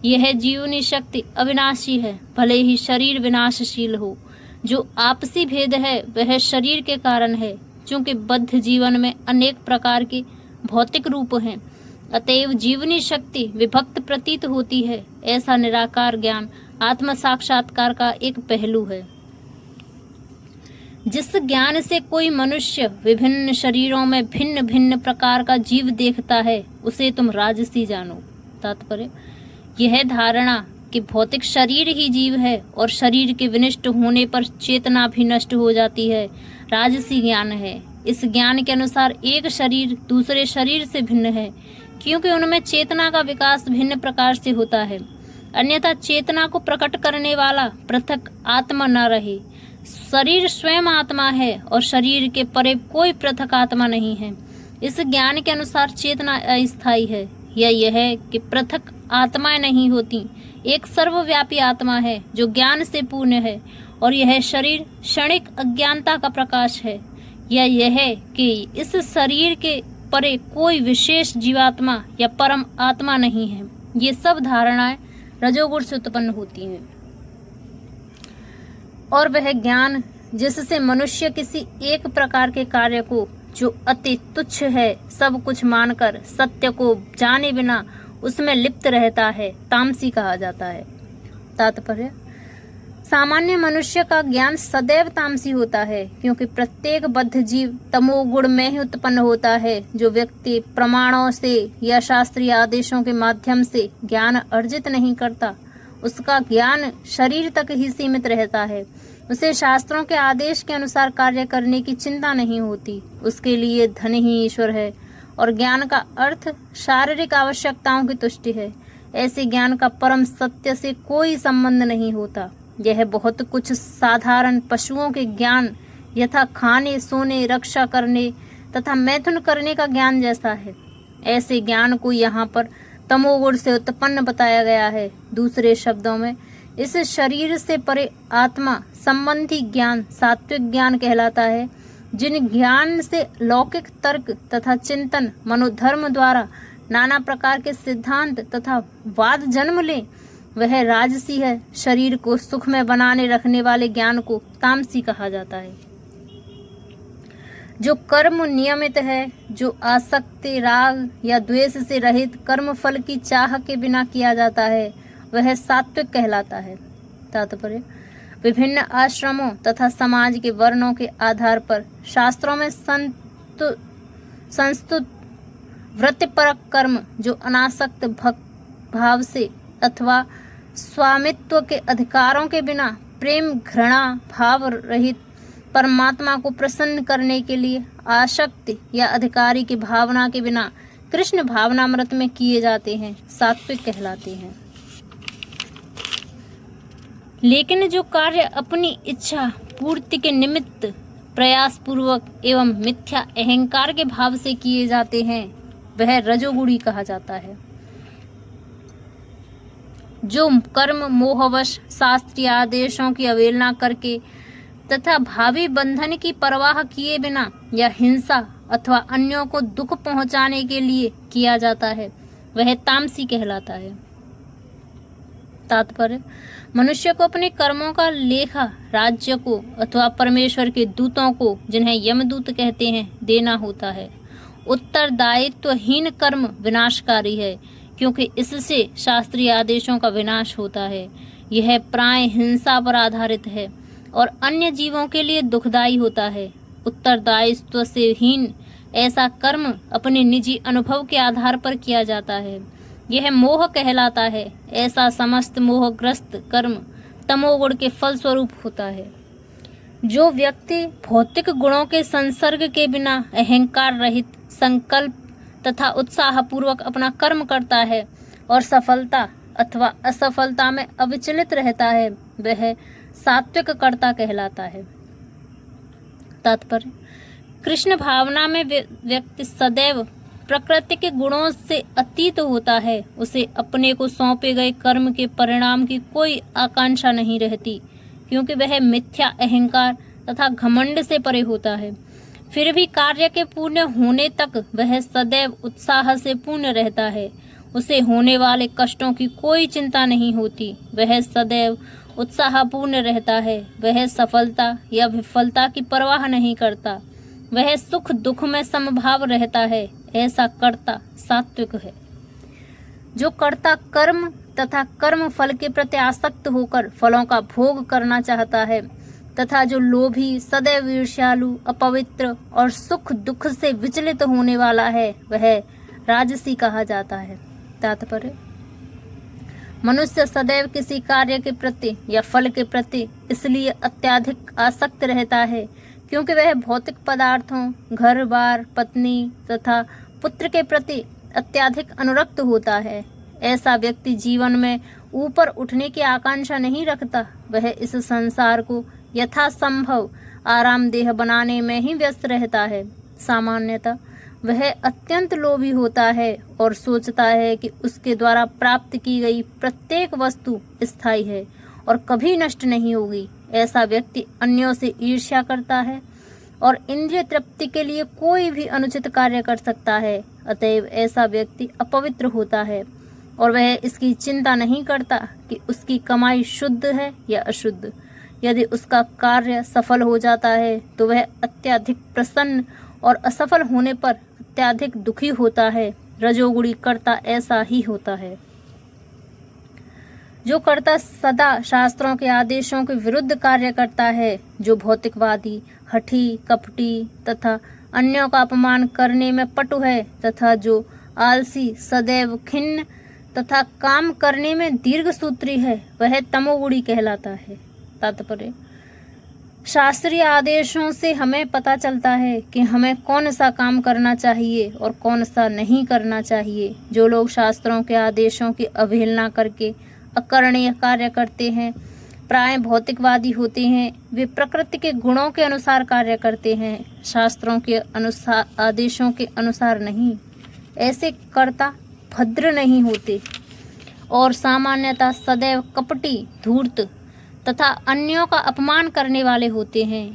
यह जीवनी शक्ति अविनाशी है, भले ही शरीर विनाशशील हो। जो आपसी भेद है वह शरीर के कारण है, क्योंकि बद्ध जीवन में अनेक प्रकार के भौतिक रूप हैं। अतएव जीवनी शक्ति विभक्त प्रतीत होती है। ऐसा निराकार ज्ञान आत्म साक्षात्कार का एक पहलू है। जिस ज्ञान से कोई मनुष्य विभिन्न शरीरों में भिन्न भिन्न प्रकार का जीव देखता है, उसे तुम राजसी जानो। तात्पर्य, यह धारणा कि भौतिक शरीर ही जीव है और शरीर के विनष्ट होने पर चेतना भी नष्ट हो जाती है, राजसी ज्ञान है। इस ज्ञान के अनुसार एक शरीर दूसरे शरीर से भिन्न है, क्योंकि उनमें चेतना का विकास भिन्न प्रकार से होता है। अन्यथा चेतना को प्रकट करने वाला पृथक आत्मा न रहे। शरीर स्वयं आत्मा है और शरीर के परे कोई पृथक आत्मा नहीं है। इस ज्ञान के अनुसार चेतना अस्थायी है। यह है कि पृथक आत्माएं नहीं होती, एक सर्वव्यापी आत्मा है जो ज्ञान से पूर्ण है, और यह शरीर क्षणिक अज्ञानता का प्रकाश है। यह है कि इस शरीर के परे कोई विशेष जीवात्मा या परम आत्मा नहीं है। ये सब धारणाएं रजोगुण से उत्पन्न होती हैं, और वह ज्ञान जिससे मनुष्य किसी एक प्रकार के कार्य को, जो अति तुच्छ है, सब कुछ मानकर सत्य को जाने बिना उसमें लिप्त रहता है, तामसी कहा जाता है। तात्पर्य, सामान्य मनुष्य का ज्ञान सदैव तामसी होता है, क्योंकि प्रत्येक बद्ध जीव तमोगुण में ही उत्पन्न होता है। जो व्यक्ति प्रमाणों से या शास्त्रीय आदेशों के माध्यम से ज्ञान अर्जित नहीं करता, उसका ज्ञान शरीर तक ही सीमित रहता है। उसे शास्त्रों के आदेश के अनुसार कार्य करने की चिंता नहीं होती। उसके लिए धन ही ईश्वर है और ज्ञान का अर्थ शारीरिक आवश्यकताओं की तुष्टि है। ऐसे ज्ञान का परम सत्य से कोई संबंध नहीं होता। यह बहुत कुछ साधारण पशुओं के ज्ञान यथा खाने, सोने, रक्षा करने तथा मैथुन करने का ज्ञान जैसा है। ऐसे ज्ञान को यहाँ पर तमोगुण से उत्पन्न बताया गया है। दूसरे शब्दों में इस शरीर से परे आत्मा संबंधी ज्ञान सात्विक ज्ञान कहलाता है। जिन ज्ञान से लौकिक तर्क तथा चिंतन मनोधर्म द्वारा नाना प्रकार के सिद्धांत तथा वाद जन्म ले, वह राजसी है। शरीर को सुख में बनाने रखने वाले ज्ञान को तामसी कहा जाता है। जो कर्म नियमित है, जो आसक्ति, राग या द्वेष से रहित कर्म फल की चाह के बिना किया जाता है, वह सात्विक कहलाता है। तात्पर्य: विभिन्न आश्रमों तथा समाज के वर्णों के आधार पर शास्त्रों में संस्तुत वृत्तिपरक कर्म जो अनासक्त भाव से अथवा स्वामित्व के अधिकारों के बिना प्रेम घृणा भाव रहित परमात्मा को प्रसन्न करने के लिए आसक्ति या अधिकारी की भावना के बिना कृष्ण भावनामृत में किए जाते हैं, सात्विक कहलाते हैं। लेकिन जो कार्य अपनी इच्छा पूर्ति के निमित्त प्रयास पूर्वक एवं मिथ्या अहंकार के भाव से किए जाते हैं, वह रजोगुणी कहा जाता है। जो कर्म मोहवश शास्त्रीय आदेशों की अवहेलना करके तथा भावी बंधन की परवाह किए बिना या हिंसा अथवा अन्यों को दुख पहुंचाने के लिए किया जाता है, वह तामसी कहलाता है। तात्पर्य: मनुष्य को अपने कर्मों का लेखा राज्य को अथवा परमेश्वर के दूतों को, जिन्हें यमदूत कहते हैं, देना होता है। उत्तरदायित्वहीन कर्म विनाशकारी है, क्योंकि इससे शास्त्रीय आदेशों का विनाश होता है। यह प्राय हिंसा पर आधारित है और अन्य जीवों के लिए दुखदायी होता है। उत्तरदायित्व से हीन ऐसा कर्म अपने निजी अनुभव के आधार पर किया जाता है। यह मोह कहलाता है। ऐसा समस्त मोहग्रस्त कर्म तमोगुण के फल स्वरूप होता है। जो व्यक्ति भौतिक गुणों के संसर्ग के बिना अहंकार रहित संकल्प तथा उत्साह पूर्वक अपना कर्म करता है और सफलता अथवा असफलता में अविचलित रहता है, वह सात्विक कर्ता कहलाता है। तात्पर्य: कृष्ण भावना में व्यक्ति सदैव प्रकृति के गुणों से अतीत होता है। उसे अपने को सौंपे गए कर्म के परिणाम की कोई आकांक्षा नहीं रहती, क्योंकि वह मिथ्या अहंकार तथा घमंड से परे होता है। फिर भी कार्य के पूर्ण होने तक वह सदैव उत्साह से पूर्ण रहता है। उसे होने वाले कष्टों की कोई चिंता नहीं होती। वह सदैव उत्साहपूर्ण रहता है। वह सफलता या विफलता की परवाह नहीं करता। वह सुख दुख में समभाव रहता है। ऐसा कर्ता सात्विक है। जो कर्ता कर्म तथा कर्म फल के प्रति आसक्त होकर फलों का भोग करना चाहता है तथा जो लोभी, सदैव ईर्ष्यालु, अपवित्र और सुख दुख से विचलित होने वाला है, वह राजसी कहा जाता है। तात्पर्य: मनुष्य सदैव किसी कार्य के प्रति या फल के प्रति इसलिए अत्यधिक आसक्त रहता है क्योंकि वह भौतिक पदार्थों, घर बार, पत्नी तथा पुत्र के प्रति अत्यधिक अनुरक्त होता है। ऐसा व्यक्ति जीवन में ऊपर उठने की आकांक्षा नहीं रखता। वह इस संसार को यथासंभव आरामदेह बनाने में ही व्यस्त रहता है। सामान्यतः वह अत्यंत लोभी होता है और सोचता है कि उसके द्वारा प्राप्त की गई प्रत्येक वस्तु स्थायी है और कभी नष्ट नहीं होगी। ऐसा व्यक्ति अन्यों से ईर्ष्या करता है और इंद्रिय तृप्ति के लिए कोई भी अनुचित कार्य कर सकता है। अतएव ऐसा व्यक्ति अपवित्र होता है और वह इसकी चिंता नहीं करता कि उसकी कमाई शुद्ध है या अशुद्ध। यदि उसका कार्य सफल हो जाता है तो वह अत्यधिक प्रसन्न और असफल होने पर अत्यधिक दुखी होता है। रजोगुणी कर्ता ऐसा ही होता है। जो कर्ता सदा शास्त्रों के आदेशों के विरुद्ध कार्य करता है, जो भौतिकवादी, हठी, कपटी तथा अन्यों का अपमान करने में पटु है तथा जो आलसी, सदैव खिन्न तथा काम करने में दीर्घसूत्री है, वह तमोगुणी कहलाता है। तात्पर्य: शास्त्रीय आदेशों से हमें पता चलता है कि हमें कौन सा काम करना चाहिए और कौन सा नहीं करना चाहिए। जो लोग शास्त्रों के आदेशों की अवहेलना करके अकरणीय कार्य करते हैं, प्राय भौतिकवादी होते हैं। वे प्रकृति के गुणों के अनुसार कार्य करते हैं, शास्त्रों के अनुसार, आदेशों के अनुसार नहीं। ऐसे कर्ता भद्र नहीं होते और सामान्यतः सदैव कपटी, धूर्त तथा अन्यों का अपमान करने वाले होते हैं।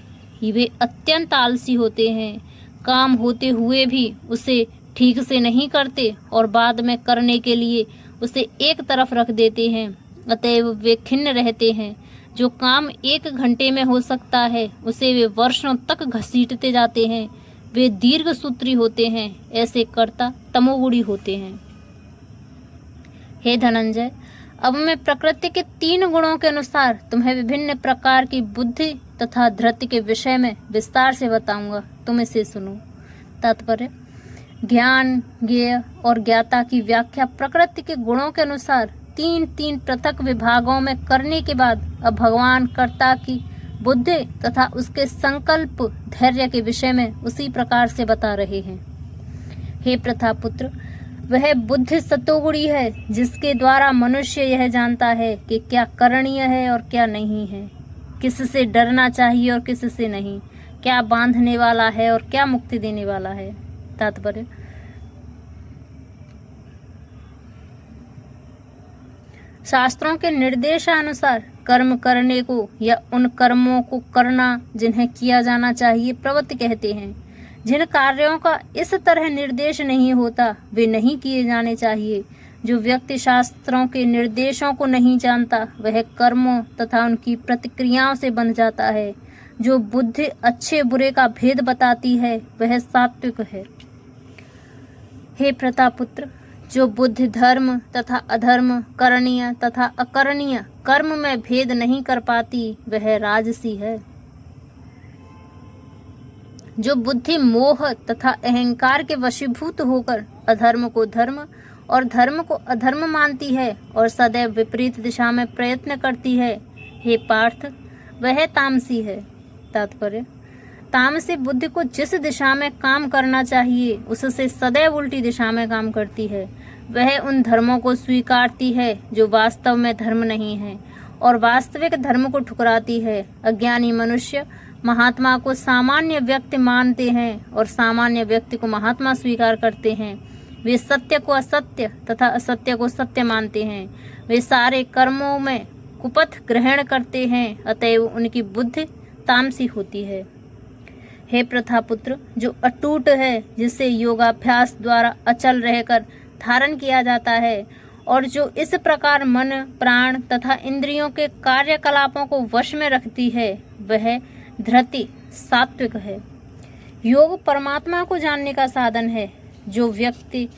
वे अत्यंत आलसी होते हैं, काम होते हुए भी उसे ठीक से नहीं करते और बाद में करने के लिए उसे एक तरफ रख देते हैं। अतएव वे खिन्न रहते हैं। जो काम 1 घंटे में हो सकता है, उसे वे वर्षों तक घसीटते जाते हैं। वे दीर्घसूत्री होते हैं। ऐसे कर्ता तमोगुणी होते हैं। हे धनंजय, अब मैं प्रकृति के 3 गुणों के अनुसार तुम्हें विभिन्न प्रकार की बुद्धि तथा धृति के विषय में विस्तार से बताऊंगा। तुम इसे सुनो। तात्पर्य: ज्ञान, ज्ञेय और ज्ञाता की व्याख्या प्रकृति के गुणों के अनुसार 3 पृथक विभागों में करने के बाद अब भगवान कर्ता की बुद्धि तथा उसके संकल्प धैर्य के विषय में उसी प्रकार से बता रहे हैं। हे प्रथापुत्र, वह बुद्धि सतोगुणी है, जिसके द्वारा मनुष्य यह जानता है कि क्या करणीय है और क्या नहीं है, किससे डरना चाहिए और किससे नहीं, क्या बांधने वाला है और क्या मुक्ति देने वाला है। तात्पर्य: शास्त्रों के निर्देशानुसार कर्म करने को या उन कर्मों को करना जिन्हें किया जाना चाहिए प्रवृत्ति कहते हैं। जिन कार्यों का इस तरह निर्देश नहीं होता, वे नहीं किए जाने चाहिए। जो व्यक्ति शास्त्रों के निर्देशों को नहीं जानता, वह कर्मों तथा उनकी प्रतिक्रियाओं से बंध जाता है। जो बुद्धि अच्छे बुरे का भेद बताती है, वह सात्विक है। हे प्रतापुत्र, जो बुद्धि धर्म तथा अधर्म, करणीय तथा अकरणीय कर्म में भेद नहीं कर पाती, वह राजसी है। जो बुद्धि मोह तथा अहंकार के वशीभूत होकर अधर्म को धर्म और धर्म को अधर्म मानती है और सदैव विपरीत दिशा में प्रयत्न करती है, हे पार्थ, वह तामसी है। तात्पर्य: तामसी बुद्धि को जिस दिशा में काम करना चाहिए, उससे सदैव उल्टी दिशा में काम करती है। वह उन धर्मों को स्वीकारती है जो वास्तव में धर्म नहीं है और वास्तविक धर्म को ठुकराती है। अज्ञानी मनुष्य महात्मा को सामान्य व्यक्ति मानते हैं और सामान्य व्यक्ति को महात्मा स्वीकार करते हैं। वे सत्य को असत्य तथा असत्य को सत्य मानते हैं। वे सारे कर्मों में कुपथ ग्रहण करते हैं, अतएव उनकी बुद्धि तामसी होती है। हे प्रथापुत्र, जो अटूट है, जिसे योगाभ्यास द्वारा अचल रहकर धारण किया जाता है और जो इस प्रकार मन, प्राण तथा इंद्रियों के कार्यकलापों को वश में रखती है, वह धृति सात्विक है। योग परमात्मा को जानने का साधन है। जो व्यक्ति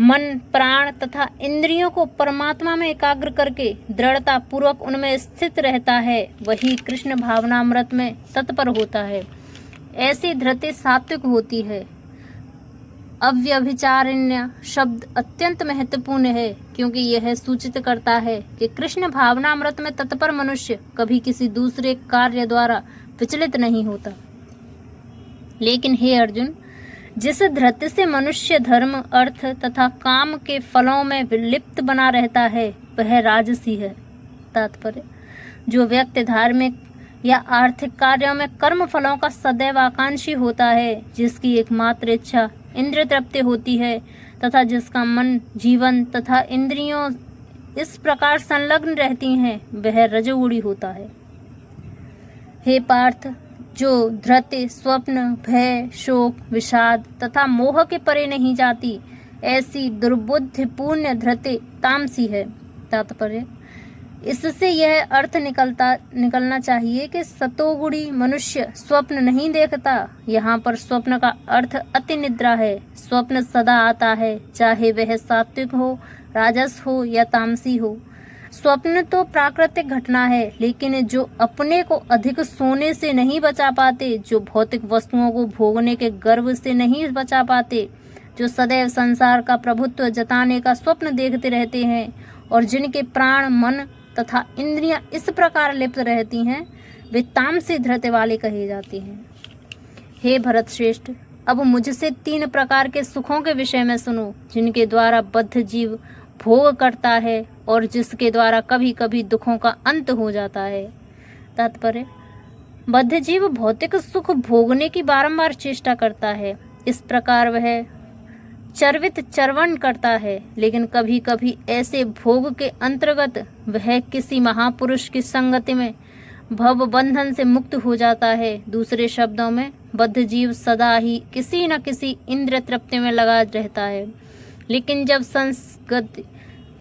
मन, प्राण तथा इंद्रियों को परमात्मा में एकाग्र करके दृढ़ता पूर्वक उनमें स्थित रहता है, वही कृष्ण भावनामृत में तत्पर होता है। ऐसी धृति सात्विक होती है। अव्यभिचारिण्य शब्द अत्यंत महत्वपूर्ण है, क्योंकि यह सूचित करता है कि कृष्ण भावनामृत में तत्पर मनुष्य कभी किसी दूसरे कार्य द्वारा विचलित नहीं होता। लेकिन हे अर्जुन, जिस धृति से मनुष्य धर्म, अर्थ तथा काम के फलों में विलिप्त बना रहता है, वह राजसी है। तात्पर्य: जो व्यक्ति धार्मिक या आर्थिक कार्यों में कर्म फलों का सदैव आकांक्षी होता है, जिसकी एकमात्र इच्छा इंद्रिय तृप्ति होती है तथा जिसका मन, जीवन तथा इंद्रियों इस प्रकार संलग्न रहती हैं, वह रजोगुणी होता है। हे पार्थ, जो धृति, स्वप्न, भय, शोक, विषाद तथा मोह के परे नहीं जाती, ऐसी दुर्बुद्धिपूर्ण धृति तामसी है। तात्पर्य: इससे यह अर्थ निकलना चाहिए कि सतोगुणी मनुष्य स्वप्न नहीं देखता। यहाँ पर स्वप्न का अर्थ अति निद्रा है। स्वप्न सदा आता है, चाहे वह सात्विक हो, राजस हो या तामसी हो। स्वप्न तो प्राकृतिक घटना है, लेकिन जो अपने को अधिक सोने से नहीं बचा पाते, जो भौतिक वस्तुओं को भोगने के गर्व से नहीं बचा पाते, जो सदैव संसार का प्रभुत्व जताने का स्वप्न देखते रहते हैं और जिनके प्राण, मन तथा इंद्रियां इस प्रकार लिप्त रहती हैं, वे तामसी धृति वाले कहे जाते हैं। हे भरत श्रेष्ठ, अब मुझसे 3 प्रकार के सुखों के विषय में सुनो, जिनके द्वारा बद्ध जीव भोग करता है और जिसके द्वारा कभी कभी दुखों का अंत हो जाता है। तात्पर्य: बद्ध जीव भौतिक सुख भोगने की बारंबार चेष्टा करता है। इस प्रकार वह चरवित चरवण करता है, लेकिन कभी कभी ऐसे भोग के अंतर्गत वह किसी महापुरुष की संगति में भव बंधन से मुक्त हो जाता है। दूसरे शब्दों में, बद्ध जीव सदा ही किसी न किसी इंद्रिय तृप्ति में लगा रहता है, लेकिन जब संगति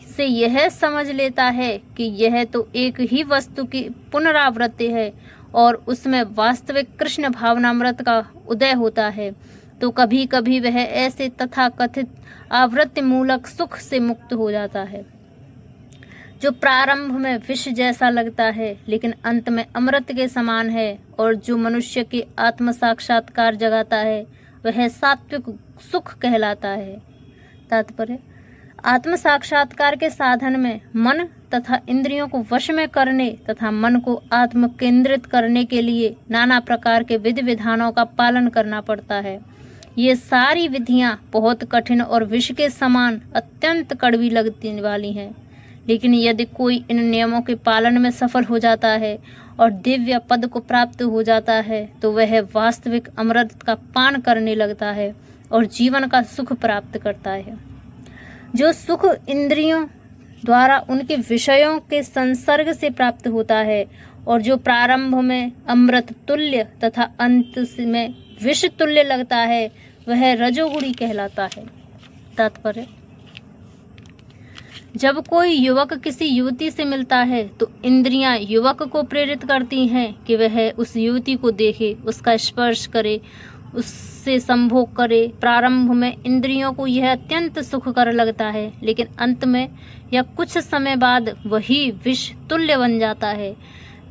से यह समझ लेता है कि यह तो एक ही वस्तु की पुनरावृत्ति है और उसमें वास्तविक कृष्ण भावनामृत का उदय होता है, तो कभी कभी वह ऐसे तथाकथित आवृत्ति मूलक सुख से मुक्त हो जाता है, जो प्रारंभ में विष जैसा लगता है लेकिन अंत में अमृत के समान है, और जो मनुष्य के आत्म साक्षात्कार जगाता है, वह सात्विक सुख कहलाता है। तात्पर्य: आत्म साक्षात्कार के साधन में मन तथा इंद्रियों को वश में करने तथा मन को आत्म केंद्रित करने के लिए नाना प्रकार के विधि विधानों का पालन करना पड़ता है। ये सारी विधियां बहुत कठिन और विष के समान अत्यंत कड़वी लगने वाली हैं, लेकिन यदि कोई इन नियमों के पालन में सफल हो जाता है और दिव्य पद को प्राप्त हो जाता है, तो वह वास्तविक अमृत का पान करने लगता है और जीवन का सुख प्राप्त करता है। जो सुख इंद्रियों द्वारा उनके विषयों के संसर्ग से प्राप्त होता है और जो प्रारंभ में अमृत तुल्य तथा अंत में विष तुल्य लगता है, वह रजोगुणी कहलाता है। तात्पर्य: जब कोई युवक किसी युवती से मिलता है तो इंद्रियां युवक को प्रेरित करती हैं कि वह उस युवती को देखे, उसका स्पर्श करे, उससे संभोग करे। प्रारंभ में इंद्रियों को यह अत्यंत सुखकर लगता है, लेकिन अंत में या कुछ समय बाद वही विष तुल्य बन जाता है।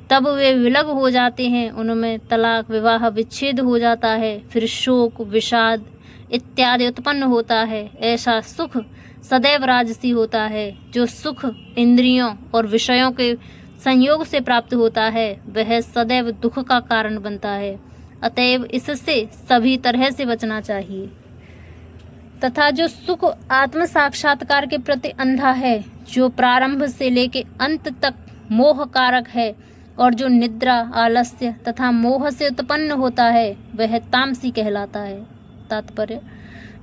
तब वे विलग हो जाते हैं, उनमें तलाक, विवाह, विच्छेद हो जाता है, फिर शोक, विषाद इत्यादि उत्पन्न होता है। ऐसा सुख सदैव राजसी होता है। जो सुख इंद्रियों और विषयों के संयोग से प्राप्त होता है, वह सदैव दुख का कारण बनता है। अतएव इससे सभी तरह से बचना चाहिए। तथा जो सुख आत्म साक्षात्कार के प्रति अंधा है, जो प्रारंभ से लेके अंत तक मोह कारक है और जो निद्रा, आलस्य तथा मोह से उत्पन्न होता है, वह तामसी कहलाता है। तात्पर्य: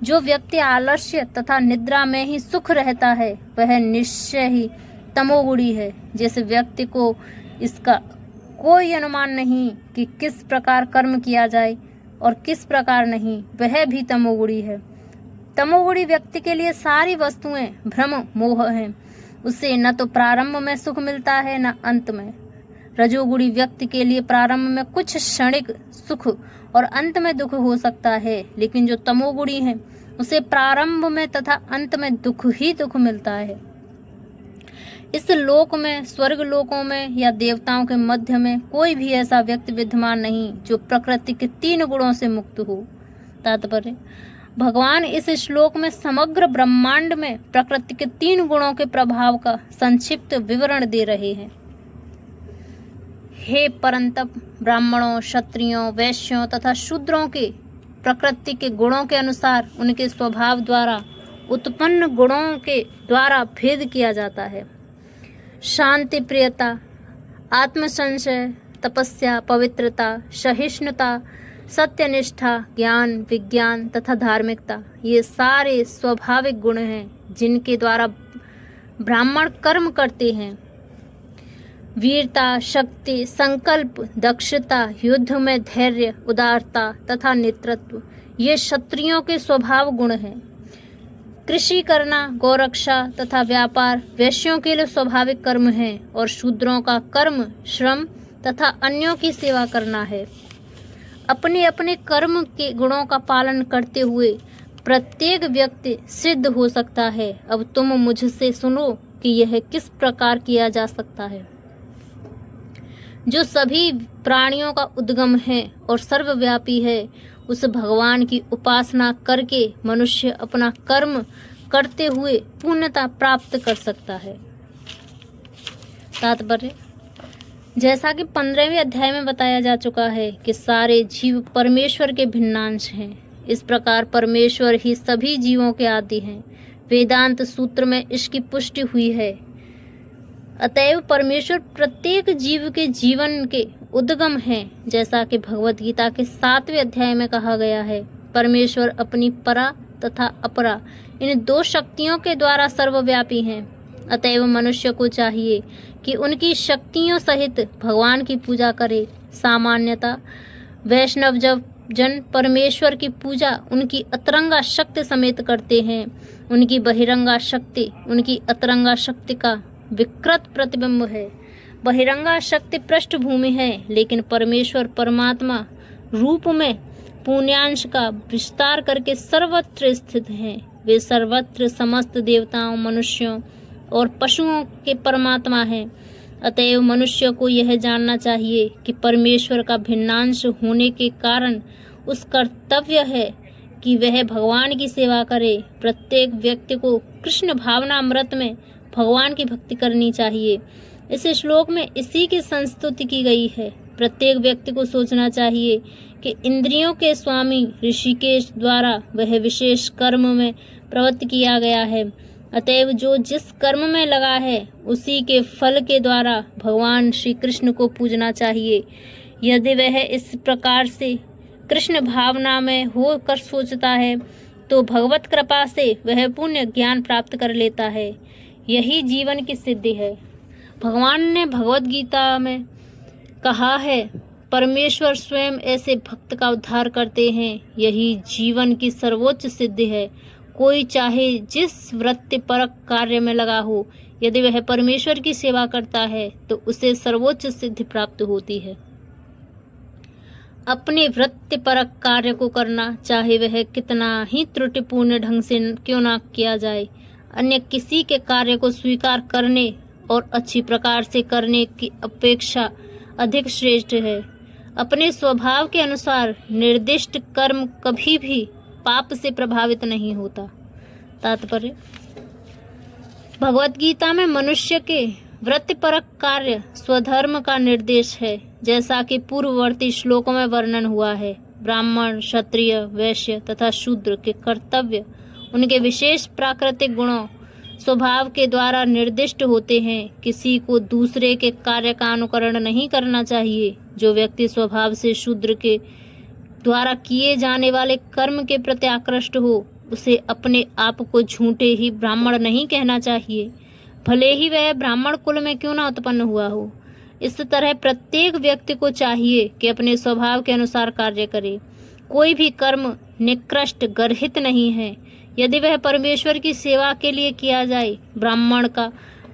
जो व्यक्ति आलस्य तथा निद्रा में ही सुख रहता है, वह निश्चय ही तमोगुणी है। जिस व्यक्ति को इसका कोई अनुमान नहीं कि किस प्रकार कर्म किया जाए और किस प्रकार नहीं, वह भी तमोगुणी है। तमोगुणी व्यक्ति के लिए सारी वस्तुएं भ्रम मोह हैं। उसे न तो प्रारंभ में सुख मिलता है न अंत में। रजोगुणी व्यक्ति के लिए प्रारंभ में कुछ क्षणिक सुख और अंत में दुख हो सकता है, लेकिन जो तमोगुणी है उसे प्रारंभ में तथा अंत में दुख ही दुख मिलता है। इस लोक में, स्वर्ग लोकों में या देवताओं के मध्य में कोई भी ऐसा व्यक्ति विद्यमान नहीं जो प्रकृति के 3 गुणों से मुक्त हो। तात्पर्य: भगवान इस श्लोक में समग्र ब्रह्मांड में प्रकृति के 3 गुणों के प्रभाव का संक्षिप्त विवरण दे रहे हैं। हे परंतप, ब्राह्मणों, क्षत्रियों, वैश्यों तथा शूद्रों के प्रकृति के गुणों के अनुसार उनके स्वभाव द्वारा उत्पन्न गुणों के द्वारा भेद किया जाता है। शांति, प्रियता, आत्मसंशय, तपस्या, पवित्रता, सहिष्णुता, सत्यनिष्ठा, ज्ञान, विज्ञान तथा धार्मिकता, ये सारे स्वाभाविक गुण हैं जिनके द्वारा ब्राह्मण कर्म करते हैं। वीरता, शक्ति, संकल्प, दक्षता, युद्ध में धैर्य, उदारता तथा नेतृत्व, ये क्षत्रियों के स्वभाव गुण हैं। कृषि करना, गौरक्षा तथा व्यापार वैश्यों के लिए स्वाभाविक कर्म है और शूद्रों का कर्म श्रम तथा अन्यों की सेवा करना है। अपने अपने कर्म के गुणों का पालन करते हुए प्रत्येक व्यक्ति सिद्ध हो सकता है। अब तुम मुझसे सुनो कि यह किस प्रकार किया जा सकता है। जो सभी प्राणियों का उद्गम है और सर्वव्यापी है, उस भगवान की उपासना करके मनुष्य अपना कर्म करते हुए पूर्णता प्राप्त कर सकता है। तात्पर्य, जैसा कि 15वें अध्याय में बताया जा चुका है कि सारे जीव परमेश्वर के भिन्नांश हैं। इस प्रकार परमेश्वर ही सभी जीवों के आदि हैं। वेदांत सूत्र में इसकी पुष्टि हुई है। अतएव परमेश्वर प्रत्येक जीव के जीवन के उद्गम है। जैसा कि भगवत गीता के 7वें अध्याय में कहा गया है, परमेश्वर अपनी परा तथा अपरा इन दो शक्तियों के द्वारा सर्वव्यापी हैं। अतएव मनुष्य को चाहिए कि उनकी शक्तियों सहित भगवान की पूजा करे। सामान्यतः वैष्णव जन परमेश्वर की पूजा उनकी अतरंगा शक्ति समेत करते हैं। उनकी बहिरंगा शक्ति उनकी अतरंगा शक्ति का विकृत प्रतिबिंब है। बहिरंगा शक्ति पृष्ठभूमि है, लेकिन परमेश्वर परमात्मा रूप में पुण्यांश का विस्तार करके सर्वत्र स्थित हैं। वे सर्वत्र समस्त देवताओं, मनुष्यों और पशुओं के परमात्मा हैं। अतएव मनुष्य को यह जानना चाहिए कि परमेश्वर का भिन्नांश होने के कारण उस कर्तव्य है कि वह भगवान की सेवा करे। प्रत्येक व्यक्ति को कृष्ण भावनामृत में भगवान की भक्ति करनी चाहिए। इस श्लोक में इसी की संस्तुति की गई है। प्रत्येक व्यक्ति को सोचना चाहिए कि इंद्रियों के स्वामी ऋषिकेश द्वारा वह विशेष कर्म में प्रवृत्त किया गया है। अतएव जो जिस कर्म में लगा है उसी के फल के द्वारा भगवान श्री कृष्ण को पूजना चाहिए। यदि वह इस प्रकार से कृष्ण भावना में होकर सोचता है तो भगवत कृपा से वह पुण्य ज्ञान प्राप्त कर लेता है। यही जीवन की सिद्धि है। भगवान ने भगवत गीता में कहा है, परमेश्वर स्वयं ऐसे भक्त का उद्धार करते हैं। यही जीवन की सर्वोच्च सिद्धि है। कोई चाहे जिस वृत्तिपरक कार्य में लगा हो, यदि वह परमेश्वर की सेवा करता है तो उसे सर्वोच्च सिद्धि प्राप्त होती है। अपने वृत्तिपरक कार्य को करना, चाहे वह कितना ही त्रुटिपूर्ण ढंग से क्यों ना किया जाए, अन्य किसी के कार्य को स्वीकार करने और अच्छी प्रकार से करने की अपेक्षा अधिक श्रेष्ठ है। अपने स्वभाव के अनुसार निर्दिष्ट कर्म कभी भी पाप से प्रभावित नहीं होता। तात्पर्य, भगवत गीता में मनुष्य के वृत्तिपरक कार्य स्वधर्म का निर्देश है। जैसा कि पूर्ववर्ती श्लोकों में वर्णन हुआ है, ब्राह्मण, क्षत्रिय, वैश्य तथा शूद्र के कर्तव्य उनके विशेष प्राकृतिक गुणों स्वभाव के द्वारा निर्दिष्ट होते हैं। किसी को दूसरे के कार्य का अनुकरण नहीं करना चाहिए। जो व्यक्ति स्वभाव से शूद्र के द्वारा किए जाने वाले कर्म के प्रति आकृष्ट हो, उसे अपने आप को झूठे ही ब्राह्मण नहीं कहना चाहिए, भले ही वह ब्राह्मण कुल में क्यों न उत्पन्न हुआ हो। इस तरह प्रत्येक व्यक्ति को चाहिए कि अपने स्वभाव के अनुसार कार्य करे। कोई भी कर्म निकृष्ट गर्हित नहीं है यदि वह परमेश्वर की सेवा के लिए किया जाए। ब्राह्मण का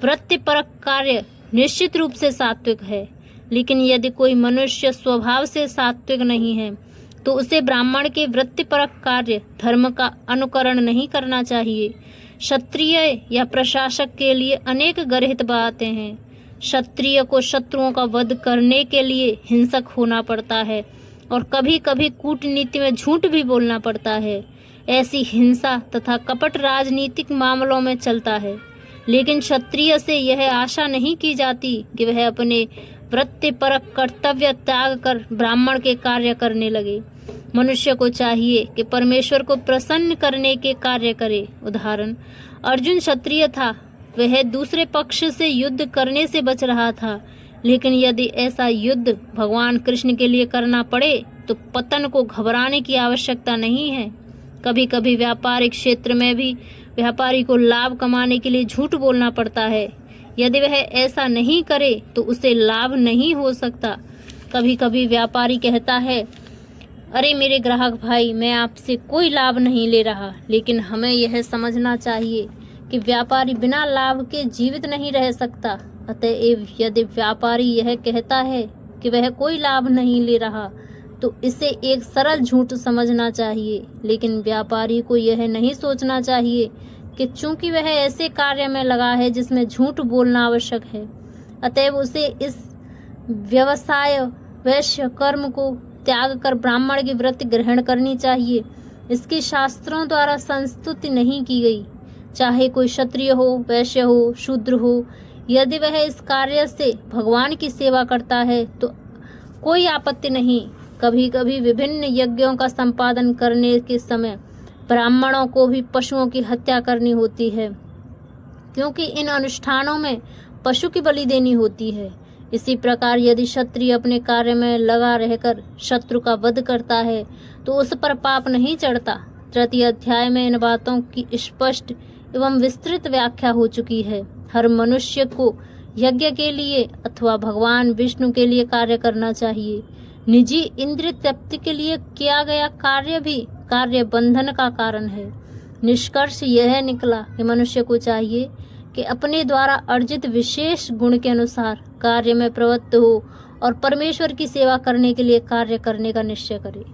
वृत्तिपरक कार्य निश्चित रूप से सात्विक है, लेकिन यदि कोई मनुष्य स्वभाव से सात्विक नहीं है तो उसे ब्राह्मण के वृत्तिपरक कार्य धर्म का अनुकरण नहीं करना चाहिए। क्षत्रिय या प्रशासक के लिए अनेक गर्हित बातें हैं। क्षत्रिय को शत्रुओं का वध करने के लिए हिंसक होना पड़ता है और कभी कभी कूटनीति में झूठ भी बोलना पड़ता है। ऐसी हिंसा तथा कपट राजनीतिक मामलों में चलता है, लेकिन क्षत्रिय से यह आशा नहीं की जाती कि वह अपने वृत्तिपरक कर्तव्य त्याग कर ब्राह्मण के कार्य करने लगे। मनुष्य को चाहिए कि परमेश्वर को प्रसन्न करने के कार्य करे। उदाहरण, अर्जुन क्षत्रिय था, वह दूसरे पक्ष से युद्ध करने से बच रहा था, लेकिन यदि ऐसा युद्ध भगवान कृष्ण के लिए करना पड़े तो पतन को घबराने की आवश्यकता नहीं है। कभी कभी व्यापारिक क्षेत्र में भी व्यापारी को लाभ कमाने के लिए झूठ बोलना पड़ता है। यदि वह ऐसा नहीं करे तो उसे लाभ नहीं हो सकता। कभी कभी व्यापारी कहता है, अरे मेरे ग्राहक भाई, मैं आपसे कोई लाभ नहीं ले रहा, लेकिन हमें यह समझना चाहिए कि व्यापारी बिना लाभ के जीवित नहीं रह सकता। अतएव यदि व्यापारी यह कहता है कि वह कोई लाभ नहीं ले रहा तो इसे एक सरल झूठ समझना चाहिए, लेकिन व्यापारी को यह नहीं सोचना चाहिए कि चूंकि वह ऐसे कार्य में लगा है जिसमें झूठ बोलना आवश्यक है, अतएव उसे इस व्यवसाय वैश्य कर्म को त्याग कर ब्राह्मण की वृत्ति ग्रहण करनी चाहिए। इसकी शास्त्रों द्वारा संस्तुति नहीं की गई। चाहे कोई क्षत्रिय हो, वैश्य हो, शूद्र हो, यदि वह इस कार्य से भगवान की सेवा करता है तो कोई आपत्ति नहीं। कभी कभी विभिन्न यज्ञों का संपादन करने के समय ब्राह्मणों को भी पशुओं की हत्या करनी होती है, क्योंकि इन अनुष्ठानों में पशु की बलि देनी होती है। इसी प्रकार यदि क्षत्रिय अपने कार्य में लगा रहकर शत्रु का वध करता है तो उस पर पाप नहीं चढ़ता। तृतीय अध्याय में इन बातों की स्पष्ट एवं विस्तृत व्याख्या हो चुकी है। हर मनुष्य को यज्ञ के लिए अथवा भगवान विष्णु के लिए कार्य करना चाहिए। निजी इंद्रिय तृप्ति के लिए किया गया कार्य भी कार्य बंधन का कारण है। निष्कर्ष यह निकला कि मनुष्य को चाहिए कि अपने द्वारा अर्जित विशेष गुण के अनुसार कार्य में प्रवृत्त हो और परमेश्वर की सेवा करने के लिए कार्य करने का निश्चय करे।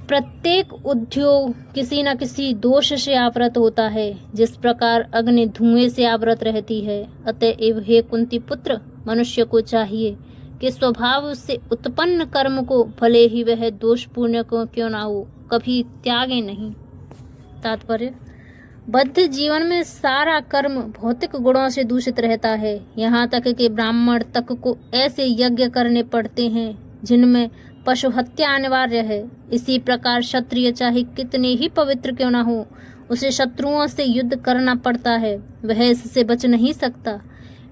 प्रत्येक उद्योग किसी न किसी दोष से आवृत होता है, जिस प्रकार अग्नि धुएं से आवृत रहती है। अतएव हे कुंती पुत्र, मनुष्य को चाहिए कि स्वभाव से उत्पन्न कर्म को भले ही वह दोषपूर्ण क्यों ना हो, कभी त्यागे नहीं। तात्पर्य: बद्ध जीवन में सारा कर्म भौतिक गुणों से दूषित रहता है। यहाँ तक कि ब्राह्मण तक को ऐसे यज्ञ करने पड़ते हैं जिनमें पशु हत्या अनिवार्य है। इसी प्रकार क्षत्रिय चाहे कितने ही पवित्र क्यों ना हो, उसे शत्रुओं से युद्ध करना पड़ता है, वह इससे बच नहीं सकता।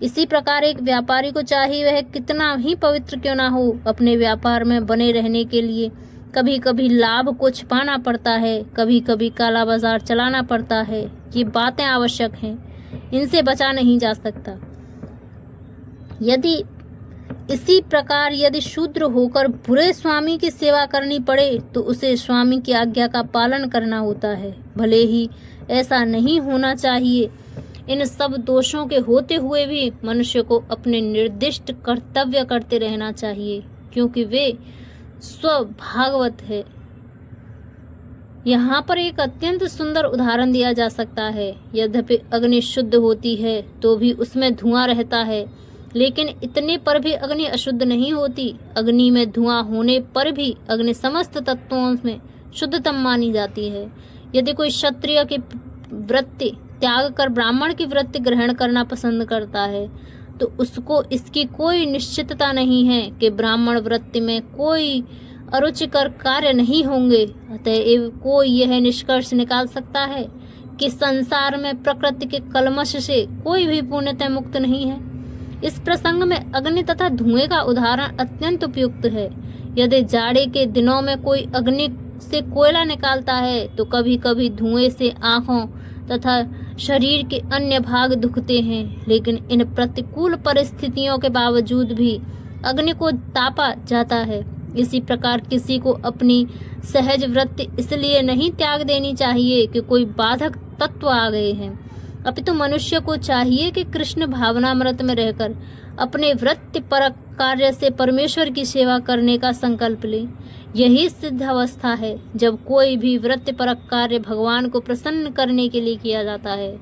इसी प्रकार एक व्यापारी को चाहिए वह कितना ही पवित्र क्यों ना हो, अपने व्यापार में बने रहने के लिए कभी कभी लाभ को छिपाना पड़ता है, कभी कभी काला बाजार चलाना पड़ता है। ये बातें आवश्यक हैं, इनसे बचा नहीं जा सकता। यदि इसी प्रकार यदि शूद्र होकर बुरे स्वामी की सेवा करनी पड़े तो उसे स्वामी की आज्ञा का पालन करना होता है। भले ही ऐसा नहीं होना चाहिए। इन सब दोषों के होते हुए भी मनुष्य को अपने निर्दिष्ट कर्तव्य करते रहना चाहिए, क्योंकि वे स्वभागवत है। यहाँ पर एक अत्यंत सुंदर उदाहरण दिया जा सकता है। यद्यपि अग्नि शुद्ध होती है तो भी उसमें धुआं रहता है, लेकिन इतने पर भी अग्नि अशुद्ध नहीं होती। अग्नि में धुआं होने पर भी अग्नि समस्त तत्वों में शुद्धतम मानी जाती है। यदि कोई क्षत्रिय की वृत्ति त्याग कर ब्राह्मण की वृत्ति ग्रहण करना पसंद करता है तो उसको इसकी कोई निश्चितता नहीं है कि ब्राह्मण वृत्ति में कोई अरुचिकर कार्य नहीं होंगे। अतएव कोई यह निष्कर्ष निकाल सकता है कि संसार में प्रकृति के कलमश से कोई भी पूर्णतः मुक्त नहीं है। इस प्रसंग में अग्नि तथा धुएं का उदाहरण अत्यंत उपयुक्त है। यदि जाड़े के दिनों में कोई अग्नि से कोयला निकालता है तो कभी कभी धुएं से आंखों तथा शरीर के अन्य भाग दुखते हैं, लेकिन इन प्रतिकूल परिस्थितियों के बावजूद भी अग्नि को तापा जाता है। इसी प्रकार किसी को अपनी सहज वृत्ति इसलिए नहीं त्याग देनी चाहिए कि कोई बाधक तत्व आ गए हैं, अपितु मनुष्य को चाहिए कि कृष्ण भावनामृत में रहकर अपने वृत्ति परक कार्य से परमेश्वर की सेवा करने का संकल्प ले। यही सिद्ध अवस्था है जब कोई भी वृत्ति परक कार्य भगवान को प्रसन्न करने के लिए किया जाता है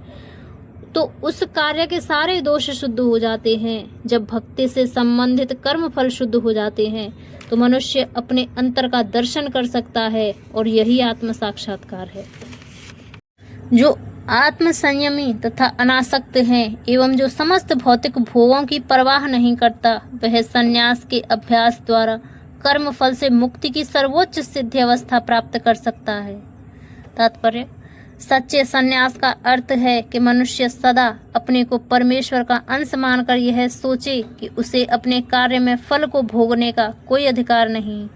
तो उस कार्य के सारे दोष शुद्ध हो जाते हैं। जब भक्ति से संबंधित कर्म फल शुद्ध हो जाते हैं तो मनुष्य अपने अंतर का दर्शन कर सकता है, और यही आत्म साक्षात्कार है। जो आत्म संयमी तथा अनासक्त है एवं जो समस्त भौतिक भोगों की परवाह नहीं करता, वह संन्यास के अभ्यास द्वारा कर्म फल से मुक्ति की सर्वोच्च सिद्धि अवस्था प्राप्त कर सकता है। तात्पर्य: सच्चे संन्यास का अर्थ है कि मनुष्य सदा अपने को परमेश्वर का अंश मानकर यह सोचे कि उसे अपने कार्य में फल को भोगने का कोई अधिकार नहीं।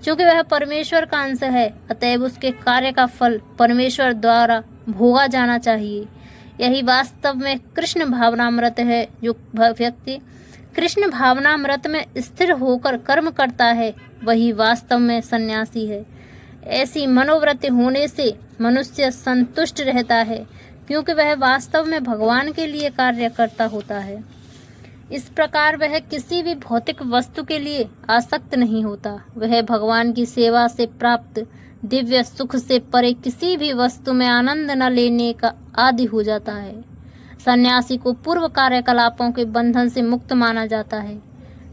चूँकि वह परमेश्वर का अंश है, अतएव उसके कार्य का फल परमेश्वर द्वारा भोगा जाना चाहिए। यही वास्तव में कृष्ण भावनामृत है। जो व्यक्ति कृष्ण भावनामृत में स्थिर होकर कर्म करता है वही वास्तव में सन्यासी है। ऐसी मनोवृत्ति होने से मनुष्य संतुष्ट रहता है, क्योंकि वह वास्तव में भगवान के लिए कार्य करता होता है। इस प्रकार वह किसी भी भौतिक वस्तु के लिए आसक्त नहीं होता। वह भगवान की सेवा से प्राप्त दिव्य सुख से परे किसी भी वस्तु में आनंद न लेने का आदी हो जाता है। सन्यासी को पूर्व कार्यकलापों के बंधन से मुक्त माना जाता है,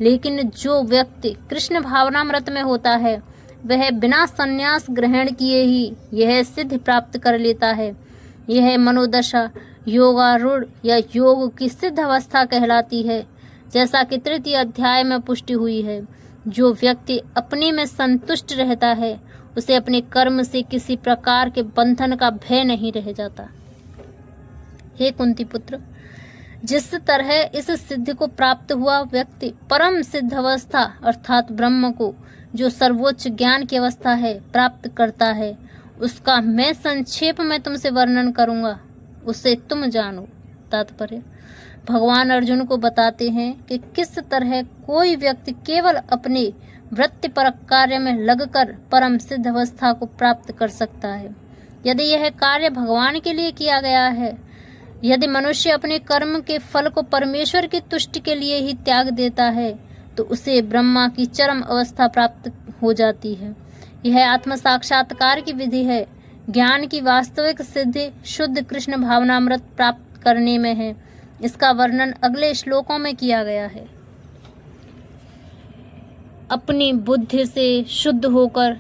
लेकिन जो व्यक्ति कृष्ण भावनामृत में होता है वह बिना संन्यास ग्रहण किए ही यह सिद्धि प्राप्त कर लेता है। यह मनोदशा योगारूढ़ या योग की सिद्ध अवस्था कहलाती है, जैसा कि तृतीय अध्याय में पुष्टि हुई है। जो व्यक्ति अपने में संतुष्ट रहता है उसे अपने कर्म से किसी प्रकार के बंधन का भय नहीं रह जाता। हे कुंती पुत्र, जिस तरह इस सिद्धि को प्राप्त हुआ व्यक्ति परम सिद्ध अवस्था अर्थात ब्रह्म को, जो सर्वोच्च ज्ञान की अवस्था है, प्राप्त करता है, उसका मैं संक्षेप में तुमसे वर्णन करूंगा, उसे तुम जानो। तात्पर्य: भगवान अर्जुन को बताते हैं कि किस तरह कोई व्यक्ति केवल अपने वृत्तिपरक कार्य में लगकर परम सिद्ध अवस्था को प्राप्त कर सकता है। यदि यह कार्य भगवान के लिए किया गया है, यदि मनुष्य अपने कर्म के फल को परमेश्वर की तुष्टि के लिए ही त्याग देता है, तो उसे ब्रह्मा की चरम अवस्था प्राप्त हो जाती है। यह आत्म साक्षात्कार की विधि है। ज्ञान की वास्तविक सिद्धि शुद्ध कृष्ण भावनामृत प्राप्त करने में है। इसका वर्णन अगले श्लोकों में किया गया है। अपनी बुद्धि से शुद्ध होकर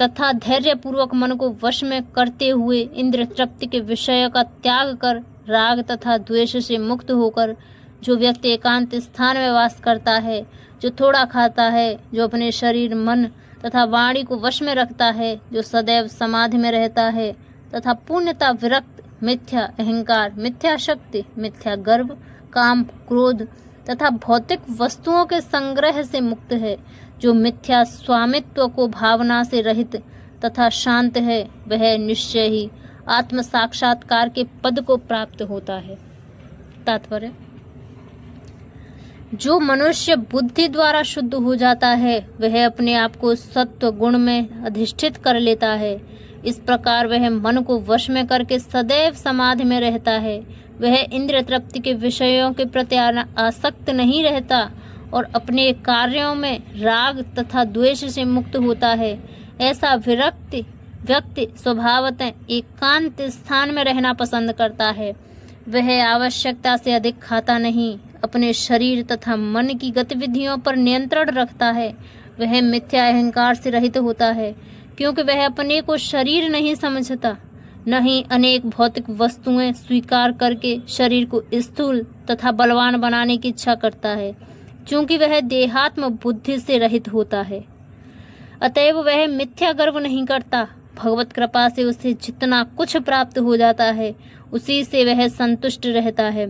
तथा धैर्यपूर्वक मन को वश में करते हुए इंद्र तृप्ति के विषय का त्याग कर राग तथा द्वेष से मुक्त होकर जो व्यक्ति एकांत स्थान में वास करता है, जो थोड़ा खाता है, जो अपने शरीर मन तथा वाणी को वश में रखता है, जो सदैव समाधि में रहता है तथा पूर्णतः विरक्त, मिथ्या अहंकार, मिथ्या शक्ति, मिथ्या गर्व, काम, क्रोध तथा भौतिक वस्तुओं के संग्रह से मुक्त है, जो मिथ्या स्वामित्व को भावना से रहित तथा शांत है, वह निश्चय ही आत्म साक्षात्कार के पद को प्राप्त होता है। तात्पर्य: जो मनुष्य बुद्धि द्वारा शुद्ध हो जाता है वह अपने आप को सत्व गुण में अधिष्ठित कर लेता है। इस प्रकार वह मन को वश में करके सदैव समाधि में रहता है। वह इंद्रिय तृप्ति के विषयों के प्रति आसक्त नहीं रहता और अपने कार्यों में राग तथा द्वेष से मुक्त होता है। ऐसा विरक्त व्यक्ति स्वभावतः एकांत स्थान में रहना पसंद करता है। वह आवश्यकता से अधिक खाता नहीं, अपने शरीर तथा मन की गतिविधियों पर नियंत्रण रखता है। वह मिथ्या अहंकार से रहित होता है, क्योंकि वह अपने को शरीर नहीं समझता, न ही अनेक भौतिक वस्तुएं स्वीकार करके शरीर को स्थूल तथा बलवान बनाने की इच्छा करता है, क्योंकि वह देहात्म बुद्धि से रहित होता है। अतएव वह मिथ्या गर्व नहीं करता। भगवत कृपा से उसे जितना कुछ प्राप्त हो जाता है उसी से वह संतुष्ट रहता है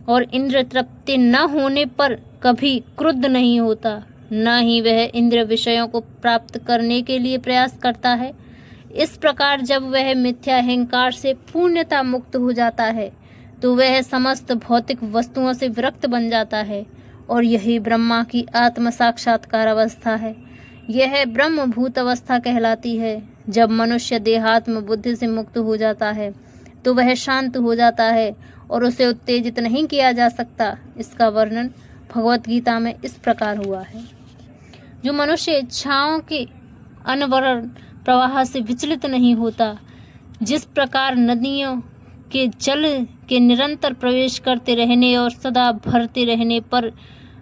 और इंद्र तृप्ति न होने पर कभी क्रुद्ध नहीं होता, न ही वह इंद्र विषयों को प्राप्त करने के लिए प्रयास करता है। इस प्रकार जब वह मिथ्या अहंकार से पूर्णतः मुक्त हो जाता है तो वह समस्त भौतिक वस्तुओं से विरक्त बन जाता है और यही ब्रह्मा की आत्म साक्षात्कार अवस्था है। यह ब्रह्मभूत अवस्था कहलाती है। जब मनुष्य देहात्म बुद्धि से मुक्त हो जाता है तो वह शांत हो जाता है और उसे उत्तेजित नहीं किया जा सकता। इसका वर्णन भगवत गीता में इस प्रकार हुआ है: जो मनुष्य इच्छाओं के अनवरत प्रवाह से विचलित नहीं होता, जिस प्रकार नदियों के जल के निरंतर प्रवेश करते रहने और सदा भरते रहने पर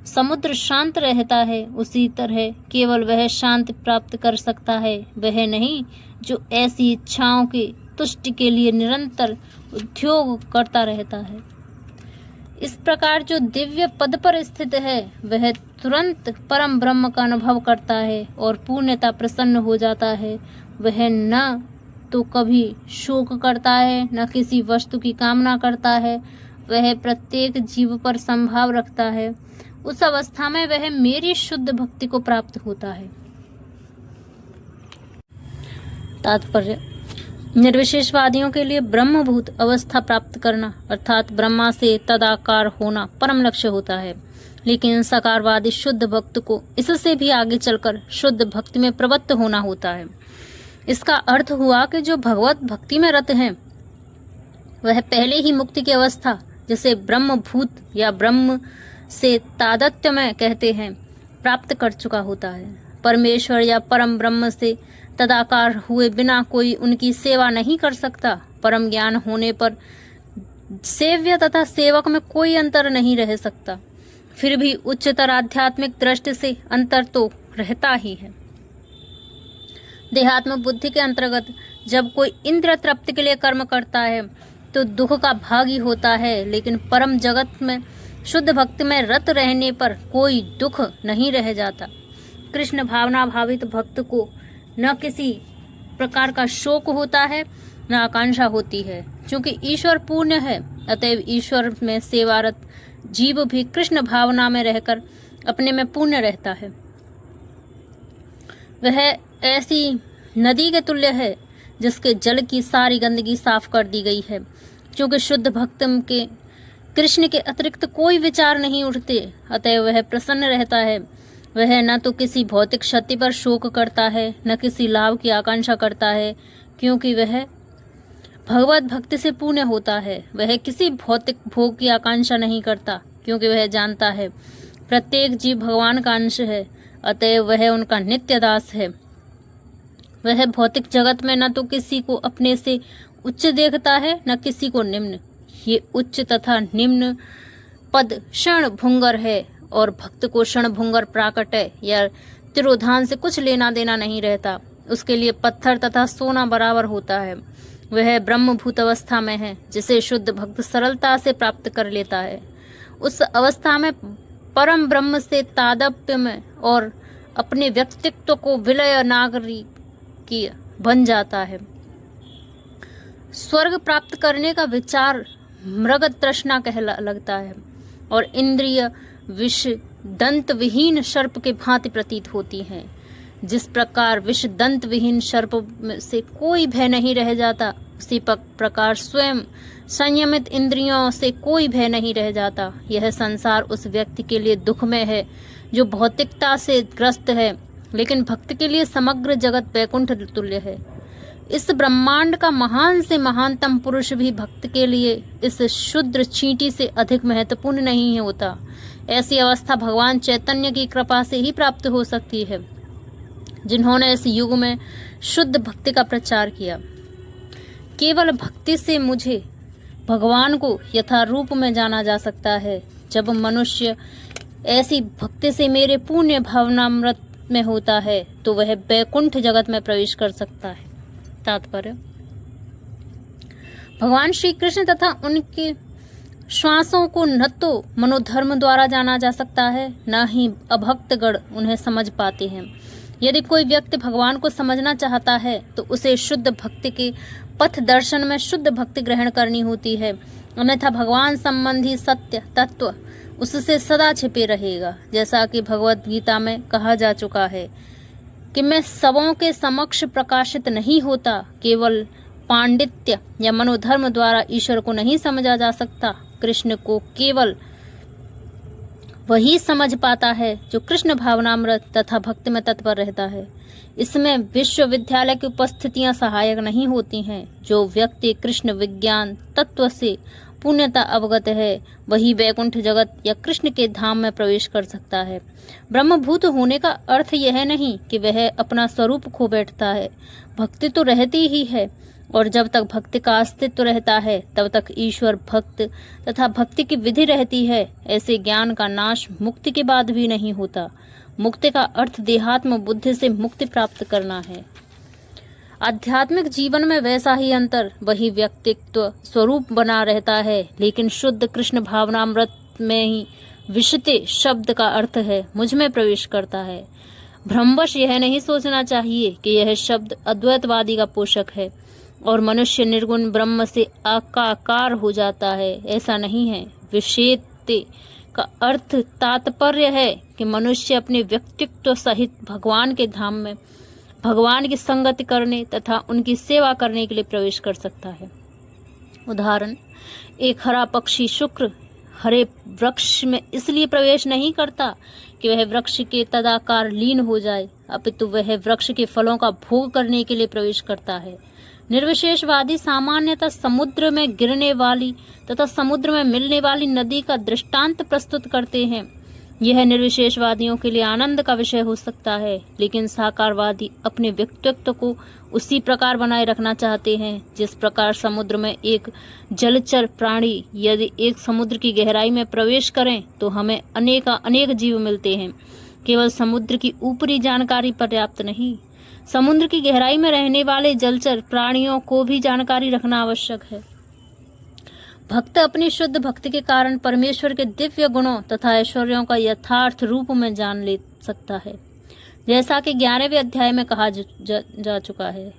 समुद्र शांत रहता है, उसी तरह केवल वह शांति प्राप्त कर सकता है, वह नहीं जो ऐसी इच्छाओं की तुष्टि के लिए निरंतर उद्योग करता रहता है। इस प्रकार जो दिव्य पद पर स्थित है वह तुरंत परम ब्रह्म का अनुभव करता है और पूर्णतः प्रसन्न हो जाता है। वह न तो कभी शोक करता है, न किसी वस्तु की कामना करता है। वह प्रत्येक जीव पर संभाव रखता है। उस अवस्था में वह मेरी शुद्ध भक्ति को प्राप्त होता है। तात्पर्य: निर्विशेषवादियों के लिए ब्रह्मभूत अवस्था प्राप्त करना अर्थात ब्रह्मा से तदाकार होना परम लक्ष्य होता है, लेकिन साकारवादी शुद्ध भक्त को इससे भी आगे चलकर शुद्ध भक्ति में प्रवृत्त होना होता है। इसका अर्थ हुआ कि जो भगवत भक्ति में रत हैं वह पहले ही मुक्ति की अवस्था, जैसे ब्रह्मभूत या ब्रह्म से तादात्म्य में कहते हैं प्राप्त कर चुका होता है। परमेश्वर या परम ब्रह्म से तदाकार हुए बिना कोई उनकी सेवा नहीं कर सकता। परम ज्ञान होने पर सेव्य तथा सेवक में कोई अंतर नहीं रह सकता। फिर भी उच्चतर आध्यात्मिक दृष्टि से अंतर तो रहता ही है। देहात्म बुद्धि के अंतर्गत जब कोई इंद्रिय तृप्ति के लिए कर्म करता है तो दुख का भागी होता है, लेकिन परम जगत में शुद्ध भक्ति में रत रहने पर कोई दुख नहीं रह जाता। कृष्ण भावना भावित भक्त को न किसी प्रकार का शोक होता है न आकांक्षा होती है। क्योंकि ईश्वर पूर्ण है, अतएव ईश्वर में सेवारत जीव भी कृष्ण भावना में रहकर अपने में पूर्ण रहता है। वह ऐसी नदी के तुल्य है जिसके जल की सारी गंदगी साफ कर दी गई है। क्योंकि शुद्ध भक्त के कृष्ण के अतिरिक्त कोई विचार नहीं उठते, अतएव वह प्रसन्न रहता है। वह न तो किसी भौतिक क्षति पर शोक करता है न किसी लाभ की आकांक्षा करता है, क्योंकि वह भगवत भक्ति से पूर्ण होता है। वह किसी भौतिक भोग की आकांक्षा नहीं करता, क्योंकि वह जानता है प्रत्येक जीव भगवान का अंश है, अतएव वह उनका नित्य दास है। वह भौतिक जगत में न तो किसी को अपने से उच्च देखता है न किसी को निम्न। ये उच्च तथा निम्न पद क्षण भुंगर है और भक्त को क्षण भुंगर प्राकट्य या तिरोधान से कुछ लेना देना नहीं रहता। उसके लिए पत्थर तथा सोना बराबर होता है। वह ब्रह्मभूत अवस्था में है जिसे शुद्ध भक्त सरलता से प्राप्त कर लेता है। उस अवस्था में परम ब्रह्म से तादात्म्य में और अपने व्यक्तित्व को विलय नागरिक बन जाता है। स्वर्ग प्राप्त करने का विचार मृग तृष्णा लगता है और इंद्रिय विष दंत विहीन सर्प के भांति प्रतीत होती हैं। जिस प्रकार विष दंत विहीन सर्प से कोई भय नहीं रह जाता, उसी प्रकार स्वयं संयमित इंद्रियों से कोई भय नहीं रह जाता। यह संसार उस व्यक्ति के लिए दुखमय है जो भौतिकता से ग्रस्त है, लेकिन भक्त के लिए समग्र जगत वैकुंठ तुल्य है। इस ब्रह्मांड का महान से महानतम पुरुष भी भक्त के लिए इस शुद्र चींटी से अधिक महत्वपूर्ण नहीं होता। ऐसी अवस्था भगवान चैतन्य की कृपा से ही प्राप्त हो सकती है, जिन्होंने इस युग में शुद्ध भक्ति का प्रचार किया। केवल भक्ति से मुझे भगवान को यथारूप में जाना जा सकता है। जब मनुष्य ऐसी भक्ति से मेरे पुण्य भावनामृत में होता है तो वह वैकुंठ जगत में प्रवेश कर सकता है। तात्पर्य: भगवान श्री कृष्ण तथा उनके श्वासों को न तो मनोधर्म द्वारा जाना जा सकता है, न ही अभक्तगण उन्हें समझ पाते हैं। यदि कोई व्यक्ति भगवान को समझना चाहता है तो उसे शुद्ध भक्ति के पथ दर्शन में शुद्ध भक्ति ग्रहण करनी होती है, अन्यथा भगवान संबंधी सत्य तत्व उससे सदा छिपे रहेगा। जैसा कि भगवत गीता में कहा जा चुका है कि मैं सबों के समक्ष प्रकाशित नहीं होता। केवल पांडित्य या मनोधर्म द्वारा ईश्वर को नहीं समझा जा सकता। कृष्ण को केवल वही समझ पाता है जो कृष्ण भावनामृत तथा भक्ति में तत्पर रहता है। इसमें विश्वविद्यालय की उपस्थितियां सहायक नहीं होती हैं। जो व्यक्ति कृष्ण विज्ञान तत्व से पूर्णतः अवगत है, वही वैकुंठ जगत या कृष्ण के धाम में प्रवेश कर सकता है। ब्रह्मभूत होने का अर्थ यह नहीं कि वह अपना स्वरूप खो बैठता है। भक्ति तो रहती ही है, और जब तक भक्ति का अस्तित्व रहता है तब तक ईश्वर भक्त तथा भक्ति की विधि रहती है। ऐसे ज्ञान का नाश मुक्ति के बाद भी नहीं होता। मुक्ति का अर्थ देहात्म बुद्धि से मुक्ति प्राप्त करना है। आध्यात्मिक जीवन में वैसा ही अंतर वही व्यक्तित्व स्वरूप बना रहता है, लेकिन शुद्ध कृष्ण भावनामृत में ही विशते शब्द का अर्थ है मुझ में प्रवेश करता है। भ्रमवश यह नहीं सोचना चाहिए कि यह शब्द अद्वैतवादी का पोषक है और मनुष्य निर्गुण ब्रह्म से आकाकार हो जाता है। ऐसा नहीं है। विषेते का अर्थ तात्पर्य है कि मनुष्य अपने व्यक्तित्व सहित भगवान के धाम में भगवान की संगति करने तथा उनकी सेवा करने के लिए प्रवेश कर सकता है। उदाहरण: एक हरा पक्षी शुक्र हरे वृक्ष में इसलिए प्रवेश नहीं करता कि वह वृक्ष के तदाकार लीन हो जाए, अपितु वह वृक्ष के फलों का भोग करने के लिए प्रवेश करता है। निर्विशेषवादी सामान्यतः समुद्र में गिरने वाली तथा समुद्र में मिलने वाली नदी का दृष्टांत प्रस्तुत करते हैं। यह निर्विशेषवादियों के लिए आनंद का विषय हो सकता है, लेकिन साकारवादी अपने व्यक्तित्व को उसी प्रकार बनाए रखना चाहते हैं जिस प्रकार समुद्र में एक जलचर प्राणी यदि एक समुद्र की गहराई में प्रवेश करें तो हमें अनेक जीव मिलते हैं। केवल समुद्र की ऊपरी जानकारी पर्याप्त नहीं, समुद्र की गहराई में रहने वाले जलचर प्राणियों को भी जानकारी रखना आवश्यक है। भक्त अपनी शुद्ध भक्ति के कारण परमेश्वर के दिव्य गुणों तथा ऐश्वर्यों का यथार्थ रूप में जान ले सकता है। जैसा कि 11वें अध्याय में कहा जा चुका है,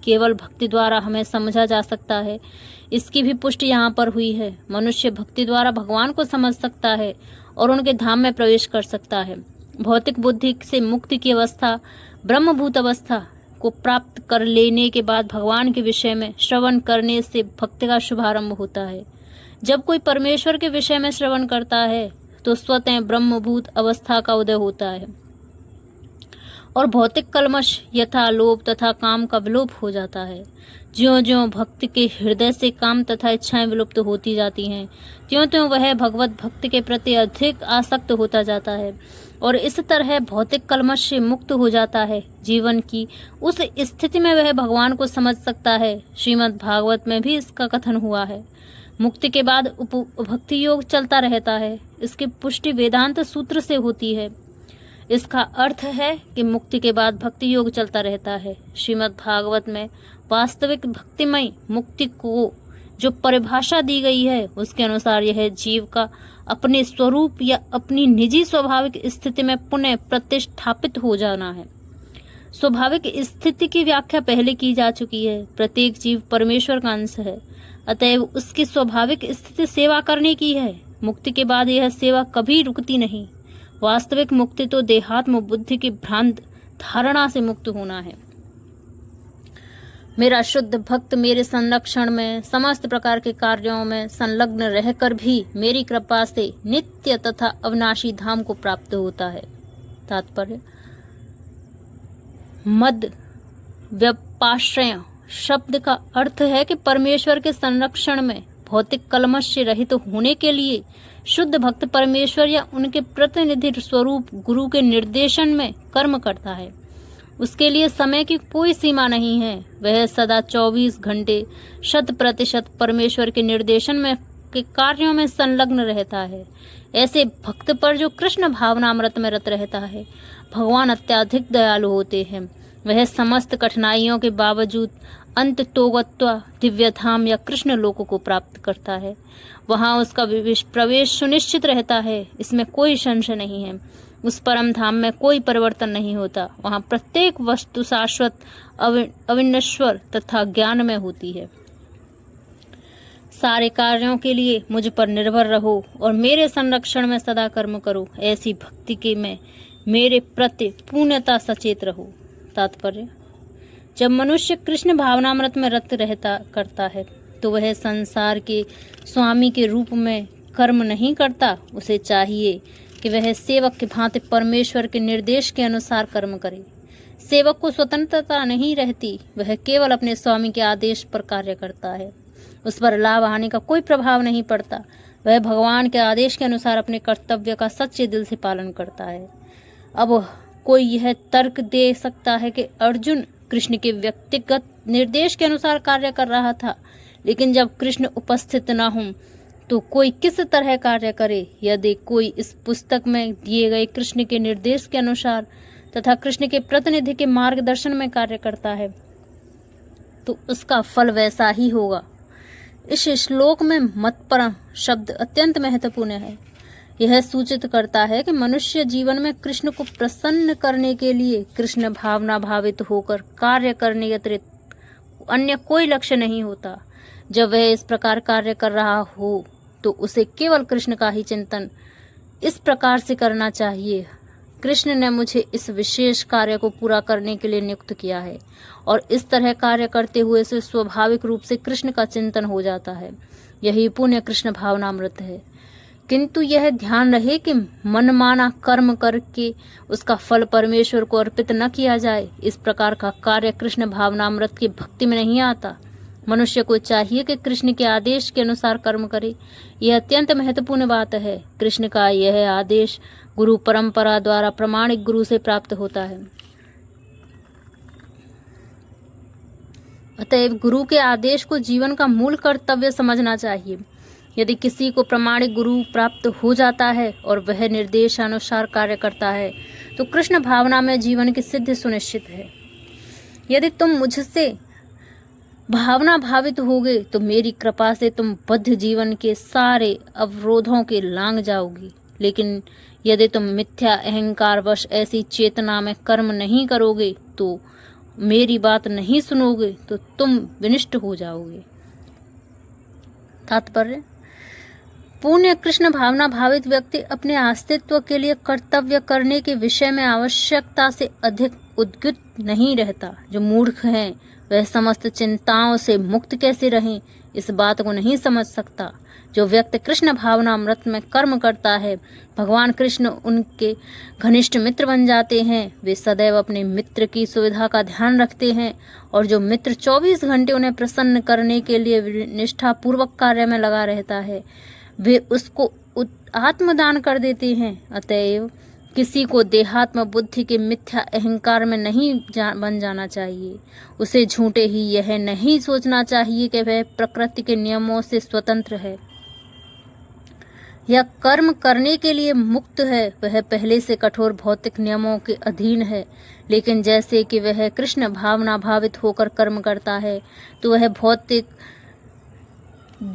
केवल भक्ति द्वारा हमें समझा जा सकता है। इसकी भी पुष्टि यहाँ पर हुई है। मनुष्य भक्ति द्वारा भगवान को समझ सकता है और उनके धाम में प्रवेश कर सकता है। भौतिक बुद्धि से मुक्ति की अवस्था, ब्रह्मभूत अवस्था को प्राप्त कर लेने के बाद भगवान के विषय में श्रवण करने से भक्ति का शुभारंभ होता है। जब कोई परमेश्वर के विषय में श्रवण करता है तो स्वतः ब्रह्मभूत अवस्था का उदय होता है और भौतिक कल्मश यथा लोभ तथा काम का विलोप हो जाता है। ज्यों-ज्यों भक्त के हृदय से काम तथा इच्छाएं विलुप्त होती जाती हैं, त्यों-त्यों वह भगवत भक्ति के प्रति अधिक आसक्त होता जाता है और इस तरह भौतिक कल्मश से मुक्त हो जाता है। जीवन की उस स्थिति में वह भगवान को समझ सकता है। श्रीमद् भागवत में भी इसका कथन हुआ है। मुक्ति के बाद भक्ति योग चलता रहता है। इसकी पुष्टि वेदांत सूत्र से होती है। इसका अर्थ है कि मुक्ति के बाद भक्ति योग चलता रहता है। श्रीमद् भागवत में वास्तविक भक्तिमय मुक्ति को जो परिभाषा दी गई है उसके अनुसार यह जीव का अपने स्वरूप या अपनी निजी स्वाभाविक स्थिति में पुनः प्रतिष्ठापित हो जाना है। स्वाभाविक स्थिति की व्याख्या पहले की जा चुकी है। प्रत्येक जीव परमेश्वर का अंश है, अतएव उसकी स्वाभाविक स्थिति सेवा करने की है। मुक्ति के बाद यह सेवा कभी रुकती नहीं। वास्तविक मुक्ति तो देहात्म बुद्धि की भ्रांत धारणा से मुक्त होना है। मेरा शुद्ध भक्त मेरे संरक्षण में समस्त प्रकार के कार्यों में संलग्न रहकर भी मेरी कृपा से नित्य तथा अविनाशी धाम को प्राप्त होता है। तात्पर्य, मद व्यपाश्रय शब्द का अर्थ है कि परमेश्वर के संरक्षण में भौतिक कल्मश से रहित होने के लिए शुद्ध भक्त परमेश्वर या उनके प्रतिनिधि स्वरूप गुरु के निर्देशन में कर्म करता है। उसके लिए समय की कोई सीमा नहीं है। वह सदा 24 घंटे 100% परमेश्वर के निर्देशन में के कार्यों में संलग्न रहता है। ऐसे भक्त पर जो कृष्ण भावनामृत में रत रहता है, भगवान अत्यधिक दयालु होते हैं। वह समस्त कठिनाइयों के बावजूद अंत तोगत्वा दिव्यधाम या कृष्ण लोक को प्राप्त करता है। वहां उसका प्रवेश सुनिश्चित रहता है, इसमें कोई संशय नहीं है। उस परम धाम में कोई परिवर्तन नहीं होता। वहां प्रत्येक वस्तु शाश्वत, अविनश्वर तथा ज्ञान में होती है। सारे कार्यों के लिए मुझ पर निर्भर रहो और मेरे संरक्षण में सदा कर्म करो। ऐसी भक्ति के में मेरे प्रति पूर्णतः सचेत रहो। तात्पर्य, जब मनुष्य कृष्ण भावनामृत में रत करता है तो वह संसार के स्वामी के रूप में कर्म नहीं करता। उसे चाहिए कि वह सेवक के भांति परमेश्वर के निर्देश के अनुसार कर्म करे। सेवक को स्वतंत्रता नहीं रहती, वह केवल अपने स्वामी के आदेश पर कार्य करता है। उस पर लाभ हानि का कोई प्रभाव नहीं पड़ता। वह भगवान के आदेश के अनुसार अपने कर्तव्य का सच्चे दिल से पालन करता है। अब कोई यह तर्क दे सकता है कि अर्जुन कृष्ण के व्यक्तिगत निर्देश के अनुसार कार्य कर रहा था, लेकिन जब कृष्ण उपस्थित न हों तो कोई किस तरह कार्य करे। यदि कोई इस पुस्तक में दिए गए कृष्ण के निर्देश के अनुसार तथा कृष्ण के प्रतिनिधि के मार्गदर्शन में कार्य करता है तो उसका फल वैसा ही होगा। इस श्लोक में मतपर शब्द अत्यंत महत्वपूर्ण है। यह सूचित करता है कि मनुष्य जीवन में कृष्ण को प्रसन्न करने के लिए कृष्ण भावना भावित होकर कार्य करने अतिरिक्त अन्य कोई लक्ष्य नहीं होता। जब वह इस प्रकार कार्य कर रहा हो तो उसे केवल कृष्ण का ही चिंतन इस प्रकार से करना चाहिए। कृष्ण ने मुझे इस विशेष कार्य को पूरा करने के लिए नियुक्त किया है और इस तरह कार्य करते हुए से स्वाभाविक रूप से कृष्ण का चिंतन हो जाता है। यही पुण्य कृष्ण भावनामृत है। किंतु यह ध्यान रहे कि मनमाना कर्म करके उसका फल परमेश्वर को अर्पित न किया जाए। इस प्रकार का कार्य कृष्ण भावनामृत की भक्ति में नहीं आता। मनुष्य को चाहिए कि कृष्ण के आदेश के अनुसार कर्म करे। यह अत्यंत महत्वपूर्ण बात है। कृष्ण का यह आदेश गुरु परंपरा द्वारा प्रामाणिक गुरु से प्राप्त होता है। अतएव गुरु के आदेश को जीवन का मूल कर्तव्य समझना चाहिए। यदि किसी को प्रामाणिक गुरु प्राप्त हो जाता है और वह निर्देशानुसार कार्य करता है तो कृष्ण भावना में जीवन की सिद्धि सुनिश्चित है। यदि तुम मुझसे भावना भावित होगे तो मेरी कृपा से तुम बद्ध जीवन के सारे अवरोधों के लांग जाओगी। लेकिन यदि तुम मिथ्या अहंकारवश ऐसी चेतना में कर्म नहीं करोगे तो मेरी बात नहीं सुनोगे तो तुम विनिष्ट हो जाओगे। तात्पर्य: पुण्य कृष्ण भावना भावित व्यक्ति अपने अस्तित्व के लिए कर्तव्य करने के विषय में आवश्यकता से अधिक उद्युक्त नहीं रहता। जो मूर्ख हैं वह समस्त चिंताओं से मुक्त कैसे रहें, इस बात को नहीं समझ सकता। जो व्यक्ति कृष्ण भावनामृत में कर्म करता है, भगवान कृष्ण उनके घनिष्ठ मित्र बन जाते हैं। वे सदैव अपने मित्र की सुविधा का ध्यान रखते हैं और जो मित्र 24 घंटे उन्हें प्रसन्न करने के लिए निष्ठापूर्वक कार्य में लगा रहता है, वे उसको आत्मदान कर देते हैं। अतएव किसी को देहात्म बुद्धि के मिथ्या अहंकार में नहीं बन जाना चाहिए। उसे झूठे ही यह नहीं सोचना चाहिए कि वह प्रकृति के नियमों से स्वतंत्र है या कर्म करने के लिए मुक्त है। वह पहले से कठोर भौतिक नियमों के अधीन है, लेकिन जैसे कि वह कृष्ण भावना भावित होकर कर्म करता है तो वह भौतिक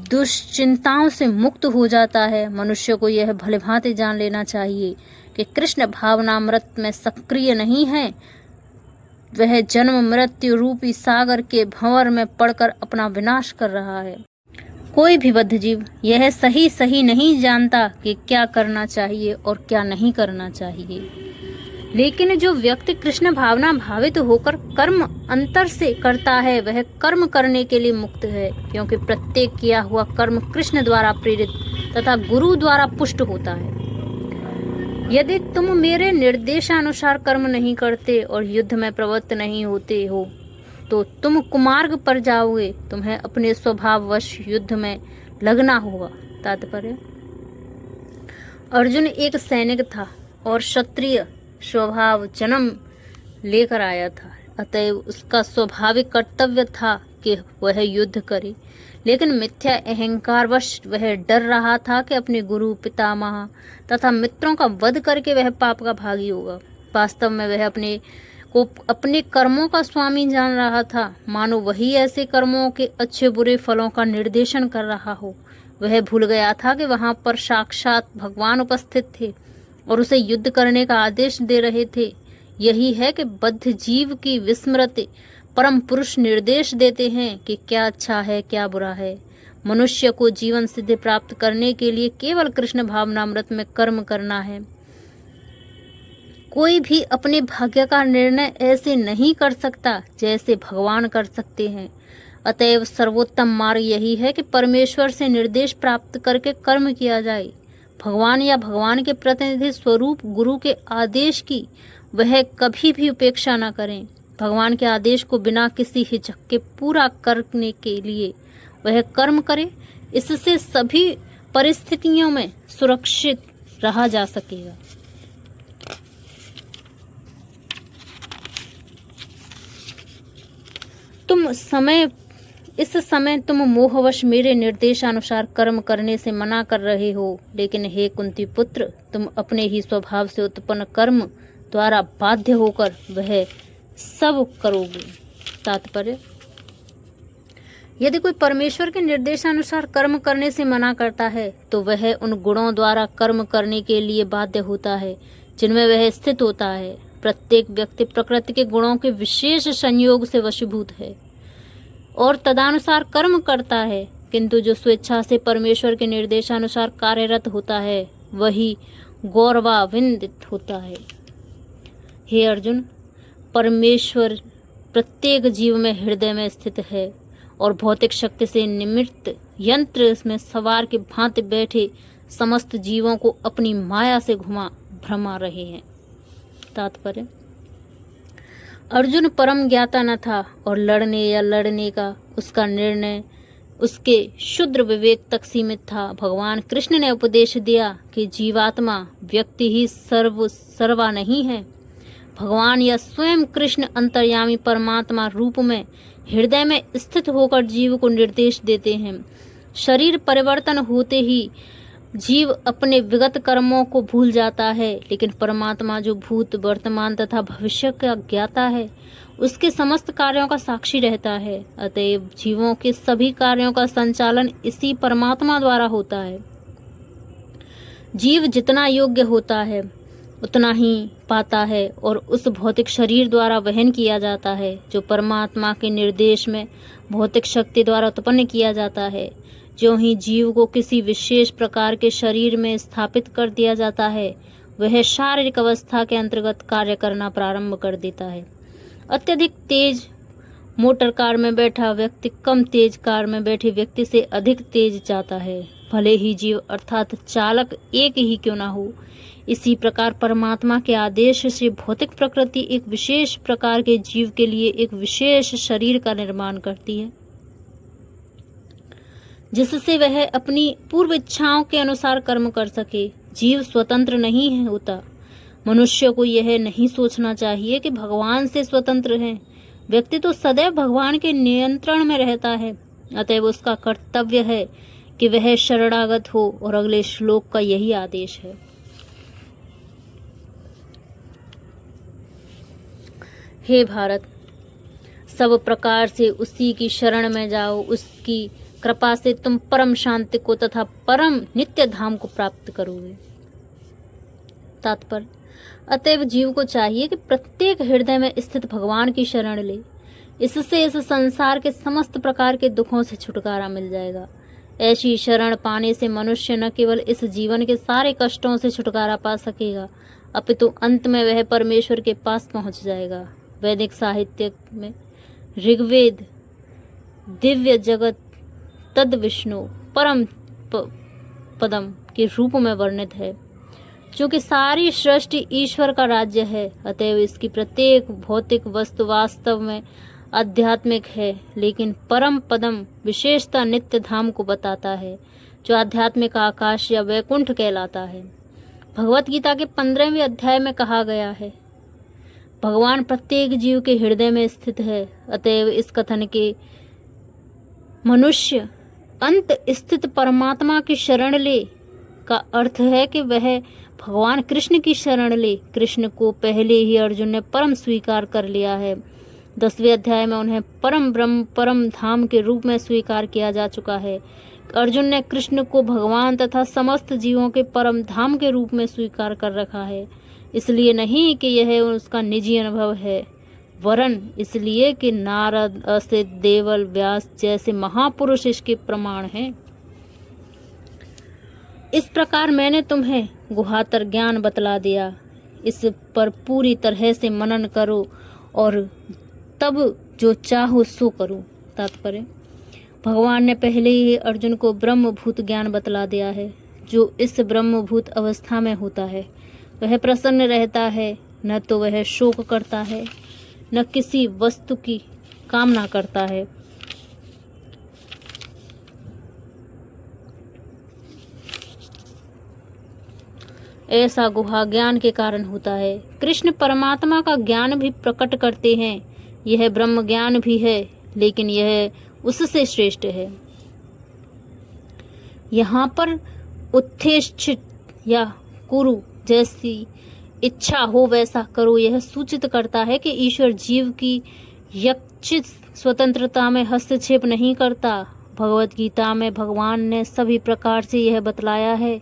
दुश्चिंताओं से मुक्त हो जाता है। मनुष्य को यह भलीभांति जान लेना चाहिए कि कृष्ण भावनामृत में सक्रिय नहीं है। वह जन्म मृत्यु रूपी सागर के भंवर में पड़कर अपना विनाश कर रहा है। कोई भी बद्ध जीव यह सही नहीं जानता कि क्या करना चाहिए और क्या नहीं करना चाहिए। लेकिन जो व्यक्ति कृष्ण भावना भावित होकर कर्म अंतर से करता है वह कर्म करने के लिए मुक्त है, क्योंकि प्रत्येक किया हुआ कर्म कृष्ण द्वारा प्रेरित तथा गुरु द्वारा पुष्ट होता है। यदि तुम मेरे निर्देशानुसार कर्म नहीं करते और युद्ध में प्रवृत्त नहीं होते हो तो तुम कुमार्ग पर जाओगे। तुम्हें अपने स्वभाववश युद्ध में लगना होगा। तात्पर्य: अर्जुन एक सैनिक था और क्षत्रिय स्वभाव जन्म लेकर आया था। अतएव उसका स्वाभाविक कर्तव्य था कि वह युद्ध करे, लेकिन मिथ्या अहंकारवश वह डर रहा था कि अपने गुरु पितामह तथा मित्रों का वध करके वह पाप का भागी होगा। वास्तव में वह अपने कर्मों का स्वामी जान रहा था, मानो वही ऐसे कर्मों के अच्छे बुरे फलों का निर्देशन कर रहा हो। वह भूल गया था कि वहां पर साक्षात भगवान उपस्थित थे और उसे युद्ध करने का आदेश दे रहे थे। यही है कि बद्ध जीव की विस्मृति परम पुरुष निर्देश देते हैं कि क्या अच्छा है क्या बुरा है। मनुष्य को जीवन सिद्धि प्राप्त करने के लिए केवल कृष्ण भावनामृत में कर्म करना है। कोई भी अपने भाग्य का निर्णय ऐसे नहीं कर सकता जैसे भगवान कर सकते हैं। अतएव सर्वोत्तम मार्ग यही है कि परमेश्वर से निर्देश प्राप्त करके कर्म किया जाए। भगवान या भगवान के प्रतिनिधि स्वरूप गुरु के आदेश की वह कभी भी उपेक्षा न करें। भगवान के आदेश को बिना किसी हिचक के पूरा करने के लिए वह कर्म करे। इससे सभी परिस्थितियों में सुरक्षित रहा जा सकेगा। इस समय तुम मोहवश मेरे निर्देशानुसार कर्म करने से मना कर रहे हो, लेकिन हे कुंती पुत्र, तुम अपने ही स्वभाव से उत्पन्न कर्म द्वारा बाध्य होकर वह सब करोगे। तात्पर्य: यदि कोई परमेश्वर के निर्देशानुसार कर्म करने से मना करता है तो वह उन गुणों द्वारा कर्म करने के लिए बाध्य होता है जिनमें वह स्थित होता है। प्रत्येक व्यक्ति प्रकृति के गुणों के विशेष संयोग से वशीभूत है और तदनुसार कर्म करता है, किंतु जो स्वेच्छा से परमेश्वर के निर्देशानुसार कार्यरत होता है वही गौरवान्वित होता है। हे अर्जुन, परमेश्वर प्रत्येक जीव में हृदय में स्थित है और भौतिक शक्ति से निमित्त यंत्र इसमें सवार के भांति बैठे समस्त जीवों को अपनी माया से भरमा रहे हैं। तात्पर्य: अर्जुन परम ज्ञाता न था और लड़ने या लड़ने का उसका निर्णय उसके शुद्र विवेक तक सीमित था। भगवान कृष्ण ने उपदेश दिया कि जीवात्मा व्यक्ति ही सर्वा नहीं है। भगवान या स्वयं कृष्ण अंतर्यामी परमात्मा रूप में हृदय में स्थित होकर जीव को निर्देश देते हैं। शरीर परिवर्तन होते ही जीव अपने विगत कर्मों को भूल जाता है, लेकिन परमात्मा जो भूत, वर्तमान तथा भविष्य का ज्ञाता है, उसके समस्त कार्यों का साक्षी रहता है। अतएव जीवों के सभी कार्यों का संचालन इसी परमात्मा द्वारा होता है। जीव जितना योग्य होता है उतना ही पाता है और उस भौतिक शरीर द्वारा वहन किया जाता है, जो परमात्मा के निर्देश में भौतिक शक्ति द्वारा उत्पन्न किया जाता है। जो ही जीव को किसी विशेष प्रकार के शरीर में स्थापित कर दिया जाता है, वह शारीरिक अवस्था के अंतर्गत कार्य करना प्रारंभ कर देता है। अत्यधिक तेज मोटर कार में बैठा व्यक्ति कम तेज कार में बैठे व्यक्ति से अधिक तेज जाता है, भले ही जीव अर्थात चालक एक ही क्यों ना हो। इसी प्रकार परमात्मा के आदेश से भौतिक प्रकृति एक विशेष प्रकार के जीव के लिए एक विशेष शरीर का निर्माण करती है, जिससे वह अपनी पूर्व इच्छाओं के अनुसार कर्म कर सके। जीव स्वतंत्र नहीं होता। मनुष्य को यह नहीं सोचना चाहिए कि भगवान से स्वतंत्र है। व्यक्ति तो सदैव भगवान के नियंत्रण में रहता है। अतएव उसका कर्तव्य है कि वह शरणागत हो, और अगले श्लोक का यही आदेश है। हे भारत, सब प्रकार से उसी की शरण में जाओ। उसकी कृपा से तुम परम शांति को तथा परम नित्य धाम को प्राप्त करोगे। तात्पर्य: अतएव जीव को चाहिए कि प्रत्येक हृदय में स्थित भगवान की शरण ले। इससे इस संसार के समस्त प्रकार के दुखों से छुटकारा मिल जाएगा। ऐसी शरण पाने से मनुष्य न केवल इस जीवन के सारे कष्टों से छुटकारा पा सकेगा, अपितु अंत में वह परमेश्वर के पास पहुंच जाएगा। वैदिक साहित्य में ऋग्वेद दिव्य जगत तद विष्णु परम पदम के रूप में वर्णित है, जो कि सारी सृष्टि ईश्वर का राज्य है। अतएव इसकी प्रत्येक भौतिक वस्तु वास्तव में आध्यात्मिक है, लेकिन परम पदम विशेषता नित्य धाम को बताता है, जो आध्यात्मिक आकाश या वैकुंठ कहलाता है। भगवत गीता के 15वें अध्याय में कहा गया है, भगवान प्रत्येक जीव के हृदय में स्थित है। अतएव इस कथन के मनुष्य अंत स्थित परमात्मा की शरण ले का अर्थ है कि वह भगवान कृष्ण की शरण ले। कृष्ण को पहले ही अर्जुन ने परम स्वीकार कर लिया है। 10वें अध्याय में उन्हें परम ब्रह्म परम धाम के रूप में स्वीकार किया जा चुका है। अर्जुन ने कृष्ण को भगवान तथा समस्त जीवों के परम धाम के रूप में स्वीकार कर रखा है, इसलिए नहीं कि यह उसका निजी अनुभव है, वरन इसलिए कि नारद, असित, देवल, व्यास जैसे महापुरुष इसके प्रमाण हैं। इस प्रकार मैंने तुम्हें गुहातर ज्ञान बतला दिया। इस पर पूरी तरह से मनन करो और तब जो चाहो सो करो। तात्पर्य: भगवान ने पहले ही अर्जुन को ब्रह्मभूत ज्ञान बतला दिया है। जो इस ब्रह्मभूत अवस्था में होता है वह प्रसन्न रहता है, न तो वह शोक करता है, न किसी वस्तु की कामना करता है। ऐसा गुहा ज्ञान के कारण होता है। कृष्ण परमात्मा का ज्ञान भी प्रकट करते हैं। यह ब्रह्म ज्ञान भी है, लेकिन यह उससे श्रेष्ठ है। यहाँ पर उत्थेष्ठित या कुरु जैसी इच्छा हो वैसा करो, यह सूचित करता है कि ईश्वर जीव की यच्छित स्वतंत्रता में हस्तक्षेप नहीं करता। भगवत गीता में भगवान ने सभी प्रकार से यह बतलाया है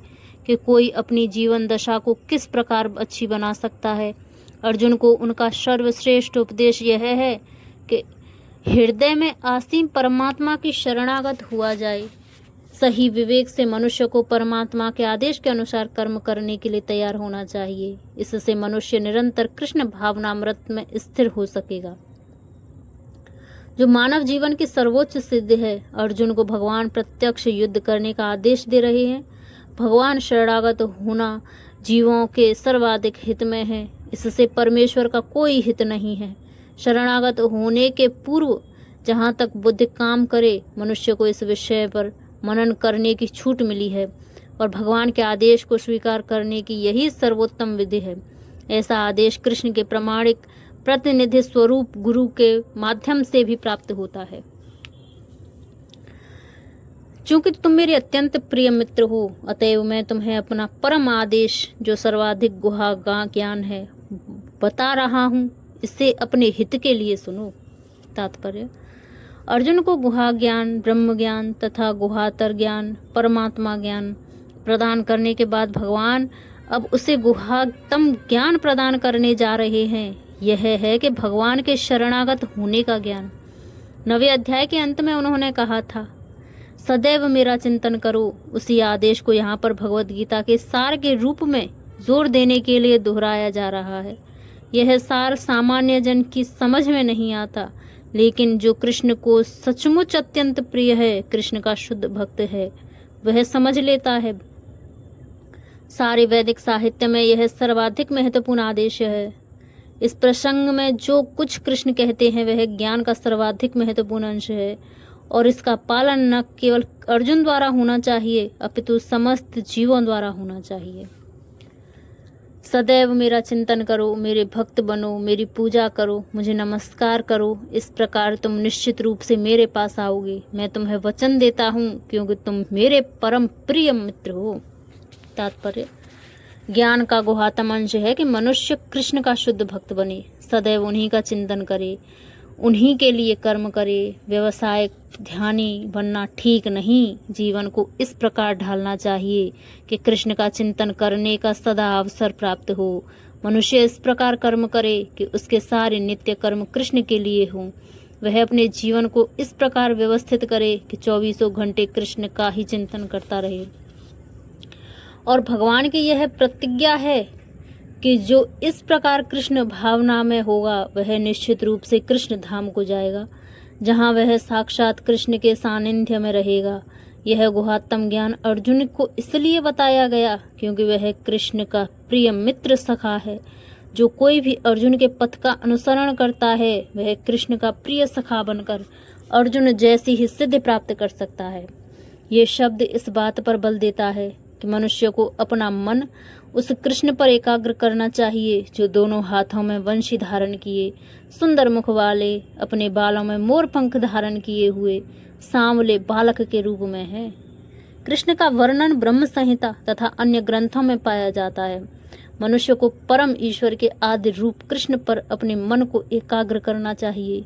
कि कोई अपनी जीवन दशा को किस प्रकार अच्छी बना सकता है। अर्जुन को उनका सर्वश्रेष्ठ उपदेश यह है कि हृदय में आसीन परमात्मा की शरणागत हुआ जाए। सही विवेक से मनुष्य को परमात्मा के आदेश के अनुसार कर्म करने के लिए तैयार होना चाहिए। इससे मनुष्य निरंतर कृष्ण भावनामृत में स्थिर हो सकेगा, जो मानव जीवन की सर्वोच्च सिद्धि है। अर्जुन को भगवान प्रत्यक्ष युद्ध करने का आदेश दे रहे हैं। भगवान शरणागत होना जीवों के सर्वाधिक हित में है, इससे परमेश्वर का कोई हित नहीं है। शरणागत होने के पूर्व जहाँ तक बुद्धि काम करे, मनुष्य को इस विषय पर मनन करने की छूट मिली है और भगवान के आदेश को स्वीकार करने की यही सर्वोत्तम विधि है। ऐसा आदेश कृष्ण के प्रामाणिक प्रतिनिधि स्वरूप गुरु के माध्यम से भी प्राप्त होता है। चूंकि तुम मेरे अत्यंत प्रिय मित्र हो, अतएव मैं तुम्हें अपना परम आदेश जो सर्वाधिक गुहा ज्ञान है बता रहा हूँ, इसे अपने हित के लिए सुनो। तात्पर्य: अर्जुन को गुहा ज्ञान, ब्रह्म ज्ञान तथा गुहातर ज्ञान, परमात्मा ज्ञान प्रदान करने के बाद भगवान अब उसे गुहातम ज्ञान प्रदान करने जा रहे हैं। यह है कि भगवान के शरणागत होने का ज्ञान। 9वें अध्याय के अंत में उन्होंने कहा था, सदैव मेरा चिंतन करो। उसी आदेश को यहाँ पर भगवत गीता के सार के रूप में जोर देने के लिए दोहराया जा रहा है। यह सार सामान्य जन की समझ में नहीं आता, लेकिन जो कृष्ण को सचमुच अत्यंत प्रिय है, कृष्ण का शुद्ध भक्त है, वह समझ लेता है। सारे वैदिक साहित्य में यह सर्वाधिक महत्वपूर्ण आदेश है। इस प्रसंग में जो कुछ कृष्ण कहते हैं वह ज्ञान का सर्वाधिक महत्वपूर्ण अंश है और इसका पालन न केवल अर्जुन द्वारा होना चाहिए अपितु समस्त जीवों द्वारा होना चाहिए। सदैव मेरा चिंतन करो, मेरे भक्त बनो, मेरी पूजा करो, मुझे नमस्कार करो। इस प्रकार तुम निश्चित रूप से मेरे पास आओगे। मैं तुम्हें वचन देता हूँ क्योंकि तुम मेरे परम प्रिय मित्र हो। तात्पर्य: ज्ञान का गुहातम अंश है कि मनुष्य कृष्ण का शुद्ध भक्त बने, सदैव उन्हीं का चिंतन करे, उन्हीं के लिए कर्म करे। व्यवसायिक ध्यानी बनना ठीक नहीं। जीवन को इस प्रकार ढालना चाहिए कि कृष्ण का चिंतन करने का सदा अवसर प्राप्त हो। मनुष्य इस प्रकार कर्म करे कि उसके सारे नित्य कर्म कृष्ण के लिए हों। वह अपने जीवन को इस प्रकार व्यवस्थित करे कि 24 घंटे कृष्ण का ही चिंतन करता रहे। और भगवान की यह प्रतिज्ञा है कि जो इस प्रकार कृष्ण भावना में होगा वह निश्चित रूप से कृष्ण धाम को जाएगा, जहाँ वह साक्षात कृष्ण के सानिध्य में रहेगा। यह गुहात्म ज्ञान अर्जुन को इसलिए बताया गया क्योंकि वह कृष्ण का प्रिय मित्र सखा है। जो कोई भी अर्जुन के पथ का अनुसरण करता है वह कृष्ण का प्रिय सखा बनकर अर्जुन जैसी ही सिद्धि प्राप्त कर सकता है। ये शब्द इस बात पर बल देता है कि मनुष्य को अपना मन उस कृष्ण पर एकाग्र करना चाहिए जो दोनों हाथों में वंशी धारण किए, सुंदर मुख वाले, अपने बालों में मोर पंख धारण किए हुए सांवले बालक के रूप में है। कृष्ण का वर्णन ब्रह्म संहिता तथा अन्य ग्रंथों में पाया जाता है। मनुष्य को परम ईश्वर के आदि रूप कृष्ण पर अपने मन को एकाग्र करना चाहिए।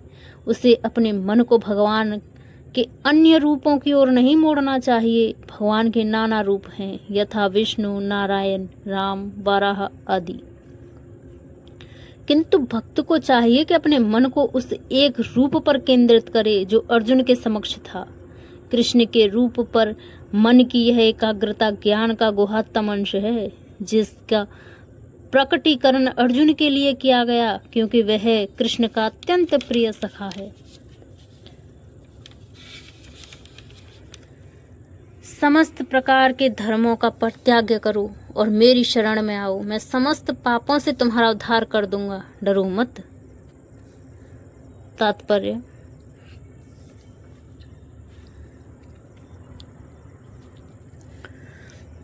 उसे अपने मन को भगवान के अन्य रूपों की ओर नहीं मोड़ना चाहिए। भगवान के नाना रूप हैं, यथा विष्णु, नारायण, राम, वाराह आदि। किंतु भक्त को चाहिए कि अपने मन को उस एक रूप पर केंद्रित करे जो अर्जुन के समक्ष था। कृष्ण के रूप पर मन की यह एकाग्रता ज्ञान का गुहात्म अंश है, जिसका प्रकटीकरण अर्जुन के लिए किया गया क्योंकि वह कृष्ण का अत्यंत प्रिय सखा है। समस्त प्रकार के धर्मों का परित्याग करो और मेरी शरण में आओ। मैं समस्त पापों से तुम्हारा उद्धार कर दूंगा, डरो मत। तात्पर्य: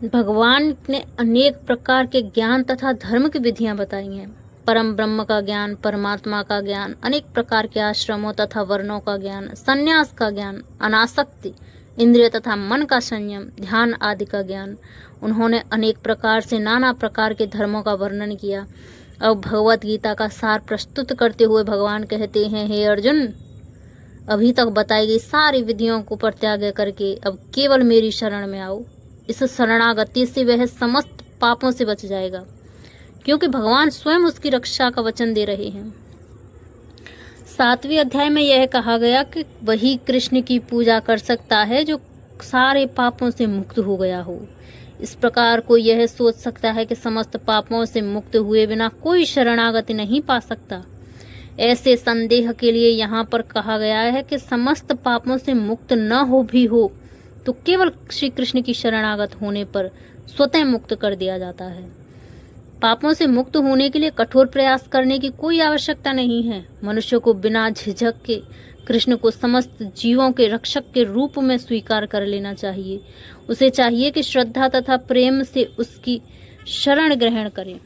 भगवान ने अनेक प्रकार के ज्ञान तथा धर्म की विधियां बताई हैं। परम ब्रह्म का ज्ञान, परमात्मा का ज्ञान, अनेक प्रकार के आश्रमों तथा वर्णों का ज्ञान, संन्यास का ज्ञान, अनासक्ति, इंद्रिय तथा मन का संयम, ध्यान आदि का ज्ञान। उन्होंने अनेक प्रकार से नाना प्रकार के धर्मों का वर्णन किया। अब भगवत गीता का सार प्रस्तुत करते हुए भगवान कहते हैं, हे अर्जुन, अभी तक बताई गई सारी विधियों को परित्याग करके अब केवल मेरी शरण में आओ। इस शरणागति से वह समस्त पापों से बच जाएगा, क्योंकि भगवान स्वयं उसकी रक्षा का वचन दे रहे हैं। 7वें अध्याय में यह कहा गया कि वही कृष्ण की पूजा कर सकता है जो सारे पापों से मुक्त हो गया हो। इस प्रकार कोई यह सोच सकता है कि समस्त पापों से मुक्त हुए बिना कोई शरणागति नहीं पा सकता। ऐसे संदेह के लिए यहाँ पर कहा गया है कि समस्त पापों से मुक्त न हो भी हो तो केवल श्री कृष्ण की शरणागत होने पर स्वतः मुक्त कर दिया जाता है। पापों से मुक्त होने के लिए कठोर प्रयास करने की कोई आवश्यकता नहीं है। मनुष्य को बिना झिझक के कृष्ण को समस्त जीवों के रक्षक के रूप में स्वीकार कर लेना चाहिए। उसे चाहिए कि श्रद्धा तथा प्रेम से उसकी शरण ग्रहण करें।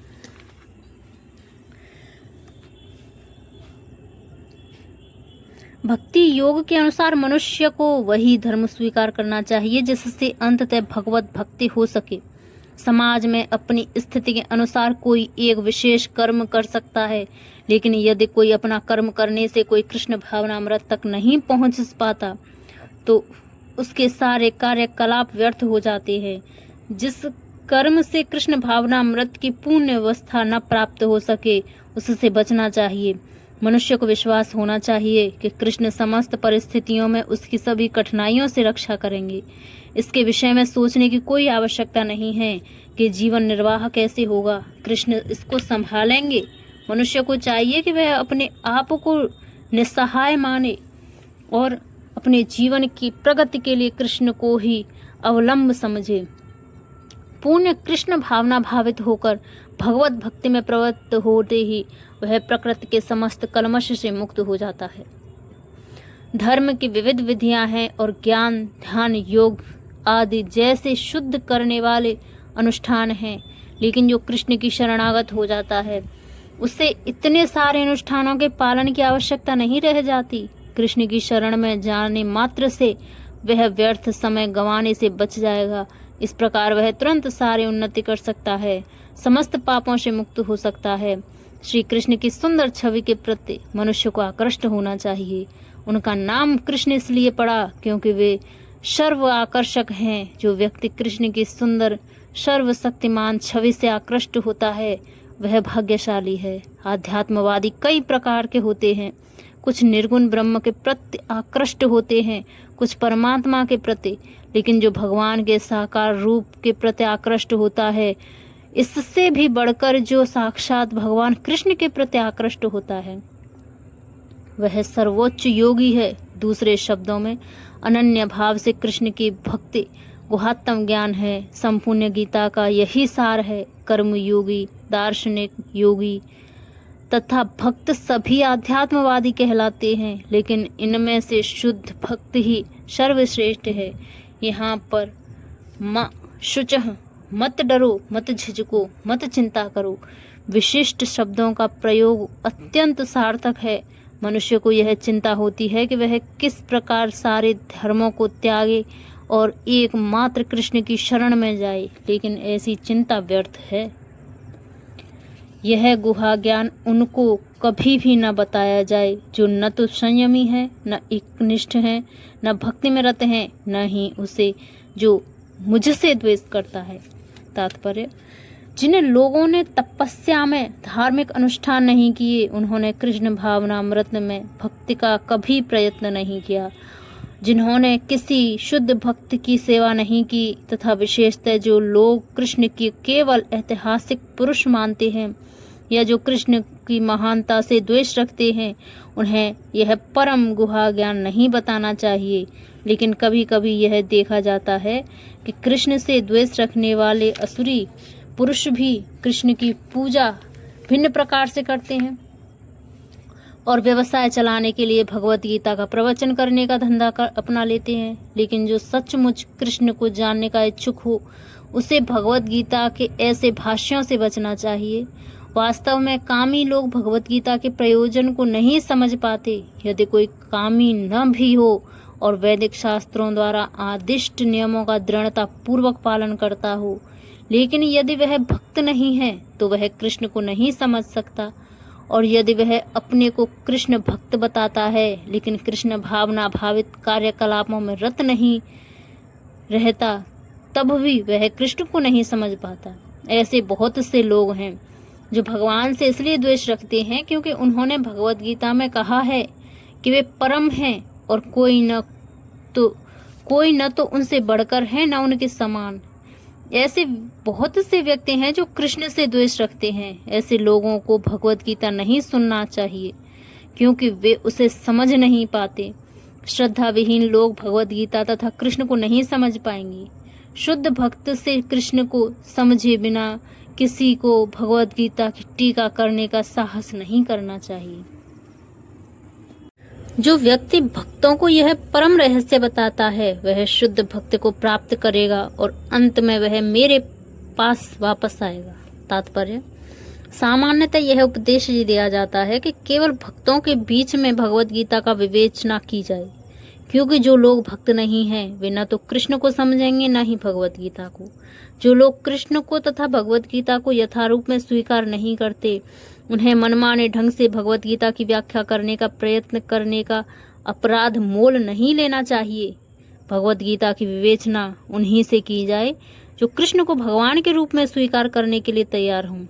भक्ति योग के अनुसार मनुष्य को वही धर्म स्वीकार करना चाहिए जिससे अंततः भगवत भक्ति हो सके। समाज में अपनी स्थिति के अनुसार कोई एक विशेष कर्म कर सकता है, लेकिन यदि कोई अपना कर्म करने से कोई कृष्ण भावनामृत तक नहीं पहुंच पाता तो उसके सारे कार्यकलाप व्यर्थ हो जाते हैं। जिस कर्म से कृष्ण भावनामृत की पूर्ण अवस्था न प्राप्त हो सके उससे बचना चाहिए। मनुष्य को विश्वास होना चाहिए कि कृष्ण समस्त परिस्थितियों में उसकी सभी कठिनाइयों से रक्षा करेंगे। इसके विषय में सोचने की कोई आवश्यकता नहीं है कि जीवन निर्वाह कैसे होगा, कृष्ण इसको संभालेंगे। मनुष्य को चाहिए कि वह अपने आप को निस्सहाय माने और अपने जीवन की प्रगति के लिए कृष्ण को ही अवलंब समझे। पूर्ण कृष्ण भावना भावित होकर भगवत भक्ति में प्रवृत्त होते ही वह प्रकृति के समस्त कलमश से मुक्त हो जाता है। धर्म की विविध विधियां हैं और ज्ञान, ध्यान, योग आदि जैसे शुद्ध करने वाले अनुष्ठान हैं, लेकिन जो कृष्ण की शरणागत हो जाता है उससे इतने सारे अनुष्ठानों के पालन की आवश्यकता नहीं रह जाती। कृष्ण की शरण में जाने मात्र से वह व्यर्थ समय गंवाने से बच जाएगा। इस प्रकार वह तुरंत सारे उन्नति कर सकता है, समस्त पापों से मुक्त हो सकता है। श्री कृष्ण की सुंदर छवि के प्रति मनुष्य को आकृष्ट होना चाहिए। उनका नाम कृष्ण इसलिए पड़ा क्योंकि वे सर्व आकर्षक हैं। जो व्यक्ति कृष्ण की सुंदर सर्वशक्तिमान छवि से आकृष्ट होता है वह भाग्यशाली है। आध्यात्मवादी कई प्रकार के होते हैं। कुछ निर्गुण ब्रह्म के प्रति आकृष्ट होते हैं, कुछ परमात्मा के प्रति, लेकिन जो भगवान के साकार रूप के प्रति आकृष्ट होता है, इससे भी बढ़कर जो साक्षात भगवान कृष्ण के प्रति आकृष्ट होता है वह सर्वोच्च योगी है। दूसरे शब्दों में अनन्य भाव से कृष्ण की भक्ति गुहात्म ज्ञान है। संपूर्ण गीता का यही सार है। कर्म योगी, दार्शनिक योगी तथा भक्त सभी आध्यात्मवादी कहलाते हैं, लेकिन इनमें से शुद्ध भक्त ही सर्वश्रेष्ठ है। यहाँ पर माँ शुचः, मत डरो, मत झिझको, मत चिंता करो विशिष्ट शब्दों का प्रयोग अत्यंत सार्थक है। मनुष्य को यह चिंता होती है कि वह किस प्रकार सारे धर्मों को त्यागे और एकमात्र कृष्ण की शरण में जाए, लेकिन ऐसी चिंता व्यर्थ है। यह गुहा ज्ञान उनको कभी भी न बताया जाए जो न तो संयमी है, न एकनिष्ठ है, न भक्ति में रत है, न ही उसे जो मुझसे द्वेष करता है। तात्पर्य: जिन लोगों ने तपस्या में धार्मिक अनुष्ठान नहीं किए उन्होंने कृष्ण भावनामृत में भक्ति का कभी प्रयत्न नहीं किया। जिन्होंने किसी शुद्ध भक्त की सेवा नहीं की तथा विशेषतः जो लोग कृष्ण की केवल ऐतिहासिक पुरुष मानते हैं या जो कृष्ण की महानता से द्वेष रखते हैं, उन्हें यह परम गुहा ज्ञान नहीं बताना चाहिए। लेकिन कभी कभी यह देखा जाता है कि कृष्ण से द्वेष रखने वाले असुरी पुरुष भी कृष्ण की पूजा भिन्न प्रकार से करते हैं और व्यवसाय चलाने के लिए भगवत गीता का प्रवचन करने का धंधा अपना लेते हैं। लेकिन जो सचमुच कृष्ण को जानने का इच्छुक हो उसे भगवत गीता के ऐसे भाष्यों से बचना चाहिए। वास्तव में कामी लोग भगवत गीता के प्रयोजन को नहीं समझ पाते। यदि कोई कामी न भी हो और वैदिक शास्त्रों द्वारा आदिष्ट नियमों का दृढ़ता पूर्वक पालन करता हो, लेकिन यदि वह भक्त नहीं है तो वह कृष्ण को नहीं समझ सकता। और यदि वह अपने को कृष्ण भक्त बताता है लेकिन कृष्ण भावना भावित कार्यकलापों में रत नहीं रहता, तब भी वह कृष्ण को नहीं समझ पाता। ऐसे बहुत से लोग हैं जो भगवान से इसलिए द्वेष रखते हैं क्योंकि उन्होंने भगवत गीता में कहा है कि वे परम हैं और कोई न तो उनसे बढ़कर है न उनके समान। ऐसे बहुत से व्यक्ति हैं जो कृष्ण से द्वेष रखते हैं। ऐसे लोगों को भगवत गीता नहीं सुनना चाहिए क्योंकि वे उसे समझ नहीं पाते। श्रद्धा विहीन लोग भगवत गीता तथा कृष्ण को नहीं समझ पाएंगे। शुद्ध भक्त से कृष्ण को समझे बिना किसी को भगवत गीता की टीका करने का साहस नहीं करना चाहिए। जो व्यक्ति भक्तों को यह परम रहस्य बताता है वह शुद्ध भक्त को प्राप्त करेगा और अंत में वह मेरे पास वापस आएगा। तात्पर्य, सामान्यतः यह उपदेश दिया जाता है कि केवल भक्तों के बीच में भगवत गीता का विवेचना की जाए, क्योंकि जो लोग भक्त नहीं हैं वे न तो कृष्ण को समझेंगे न ही भगवत गीता को। जो लोग कृष्ण को तथा भगवत गीता को यथारूप में स्वीकार नहीं करते, उन्हें मनमाने ढंग से भगवत गीता की व्याख्या करने का प्रयत्न करने का अपराध मोल नहीं लेना चाहिए। भगवत गीता की विवेचना उन्हीं से की जाए जो कृष्ण को भगवान के रूप में स्वीकार करने के लिए तैयार हों।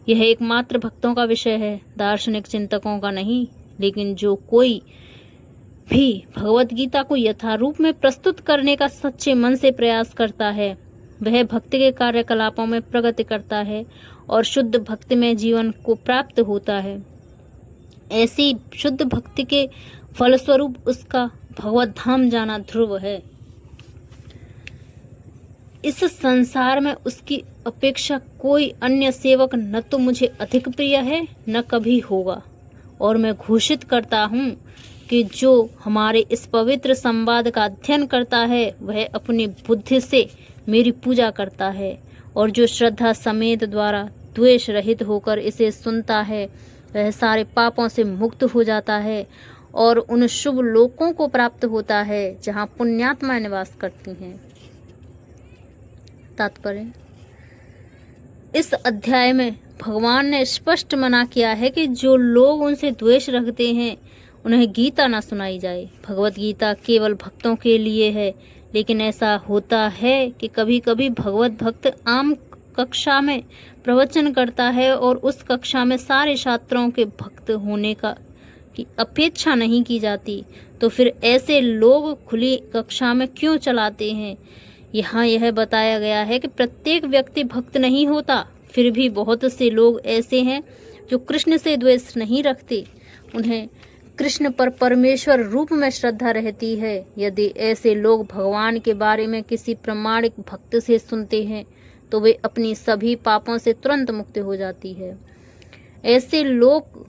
यह एकमात्र भक्तों का विषय है, दार्शनिक चिंतकों का नहीं। लेकिन जो कोई भी भगवत गीता को यथारूप में प्रस्तुत करने का सच्चे मन से प्रयास करता है वह भक्ति के कार्यकलापों में प्रगति करता है और शुद्ध भक्ति में जीवन को प्राप्त होता है। ऐसी शुद्ध भक्ति के फलस्वरूप उसका भगवत धाम जाना ध्रुव है। इस संसार में उसकी अपेक्षा कोई अन्य सेवक न तो मुझे अधिक प्रिय है न कभी होगा। और मैं घोषित करता हूँ कि जो हमारे इस पवित्र संवाद का अध्ययन करता है वह अपनी बुद्धि से मेरी पूजा करता है, और जो श्रद्धा समेत द्वारा द्वेष रहित होकर इसे सुनता है वह सारे पापों से मुक्त हो जाता है और उन शुभ लोकों को प्राप्त होता है जहाँ पुण्यात्मा निवास करती हैं। तात्पर्य, इस अध्याय में भगवान ने स्पष्ट मना किया है कि जो लोग उनसे द्वेष रखते हैं उन्हें गीता न सुनाई जाए। भगवत गीता केवल भक्तों के लिए है, लेकिन ऐसा होता है कि कभी कभी भगवत भक्त आम कक्षा में प्रवचन करता है और उस कक्षा में सारे छात्रों के भक्त होने की अपेक्षा नहीं की जाती, तो फिर ऐसे लोग खुली कक्षा में क्यों चलाते हैं? यहाँ यह बताया गया है कि प्रत्येक व्यक्ति भक्त नहीं होता, फिर भी बहुत से लोग ऐसे हैं जो कृष्ण से द्वेष नहीं रखते। उन्हें कृष्ण पर परमेश्वर रूप में श्रद्धा रहती है। यदि ऐसे लोग भगवान के बारे में किसी प्रामाणिक भक्त से सुनते हैं तो वे अपनी सभी पापों से तुरंत मुक्त हो जाती है। ऐसे लोग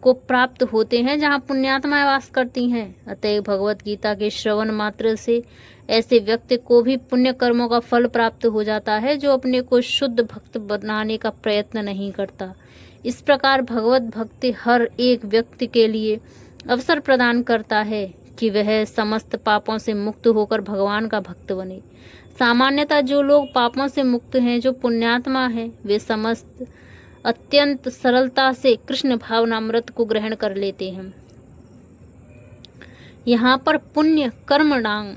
को प्राप्त होते हैं जहाँ पुण्यात्माएं वास करती हैं। अतः भगवत गीता के श्रवण मात्र से ऐसे व्यक्ति को भी पुण्य कर्मों का फल प्राप्त हो जाता है जो अपने को शुद्ध भक्त बनाने का प्रयत्न नहीं करता। इस प्रकार भगवत भक्ति हर एक व्यक्ति के लिए अवसर प्रदान करता है कि वह समस्त पापों से मुक्त होकर भगवान का भक्त बने। सामान्यतः जो लोग पापों से मुक्त हैं, जो पुण्यात्मा हैं, वे समस्त अत्यंत सरलता से कृष्ण भावनामृत को ग्रहण कर लेते हैं। यहाँ पर पुण्य कर्मणां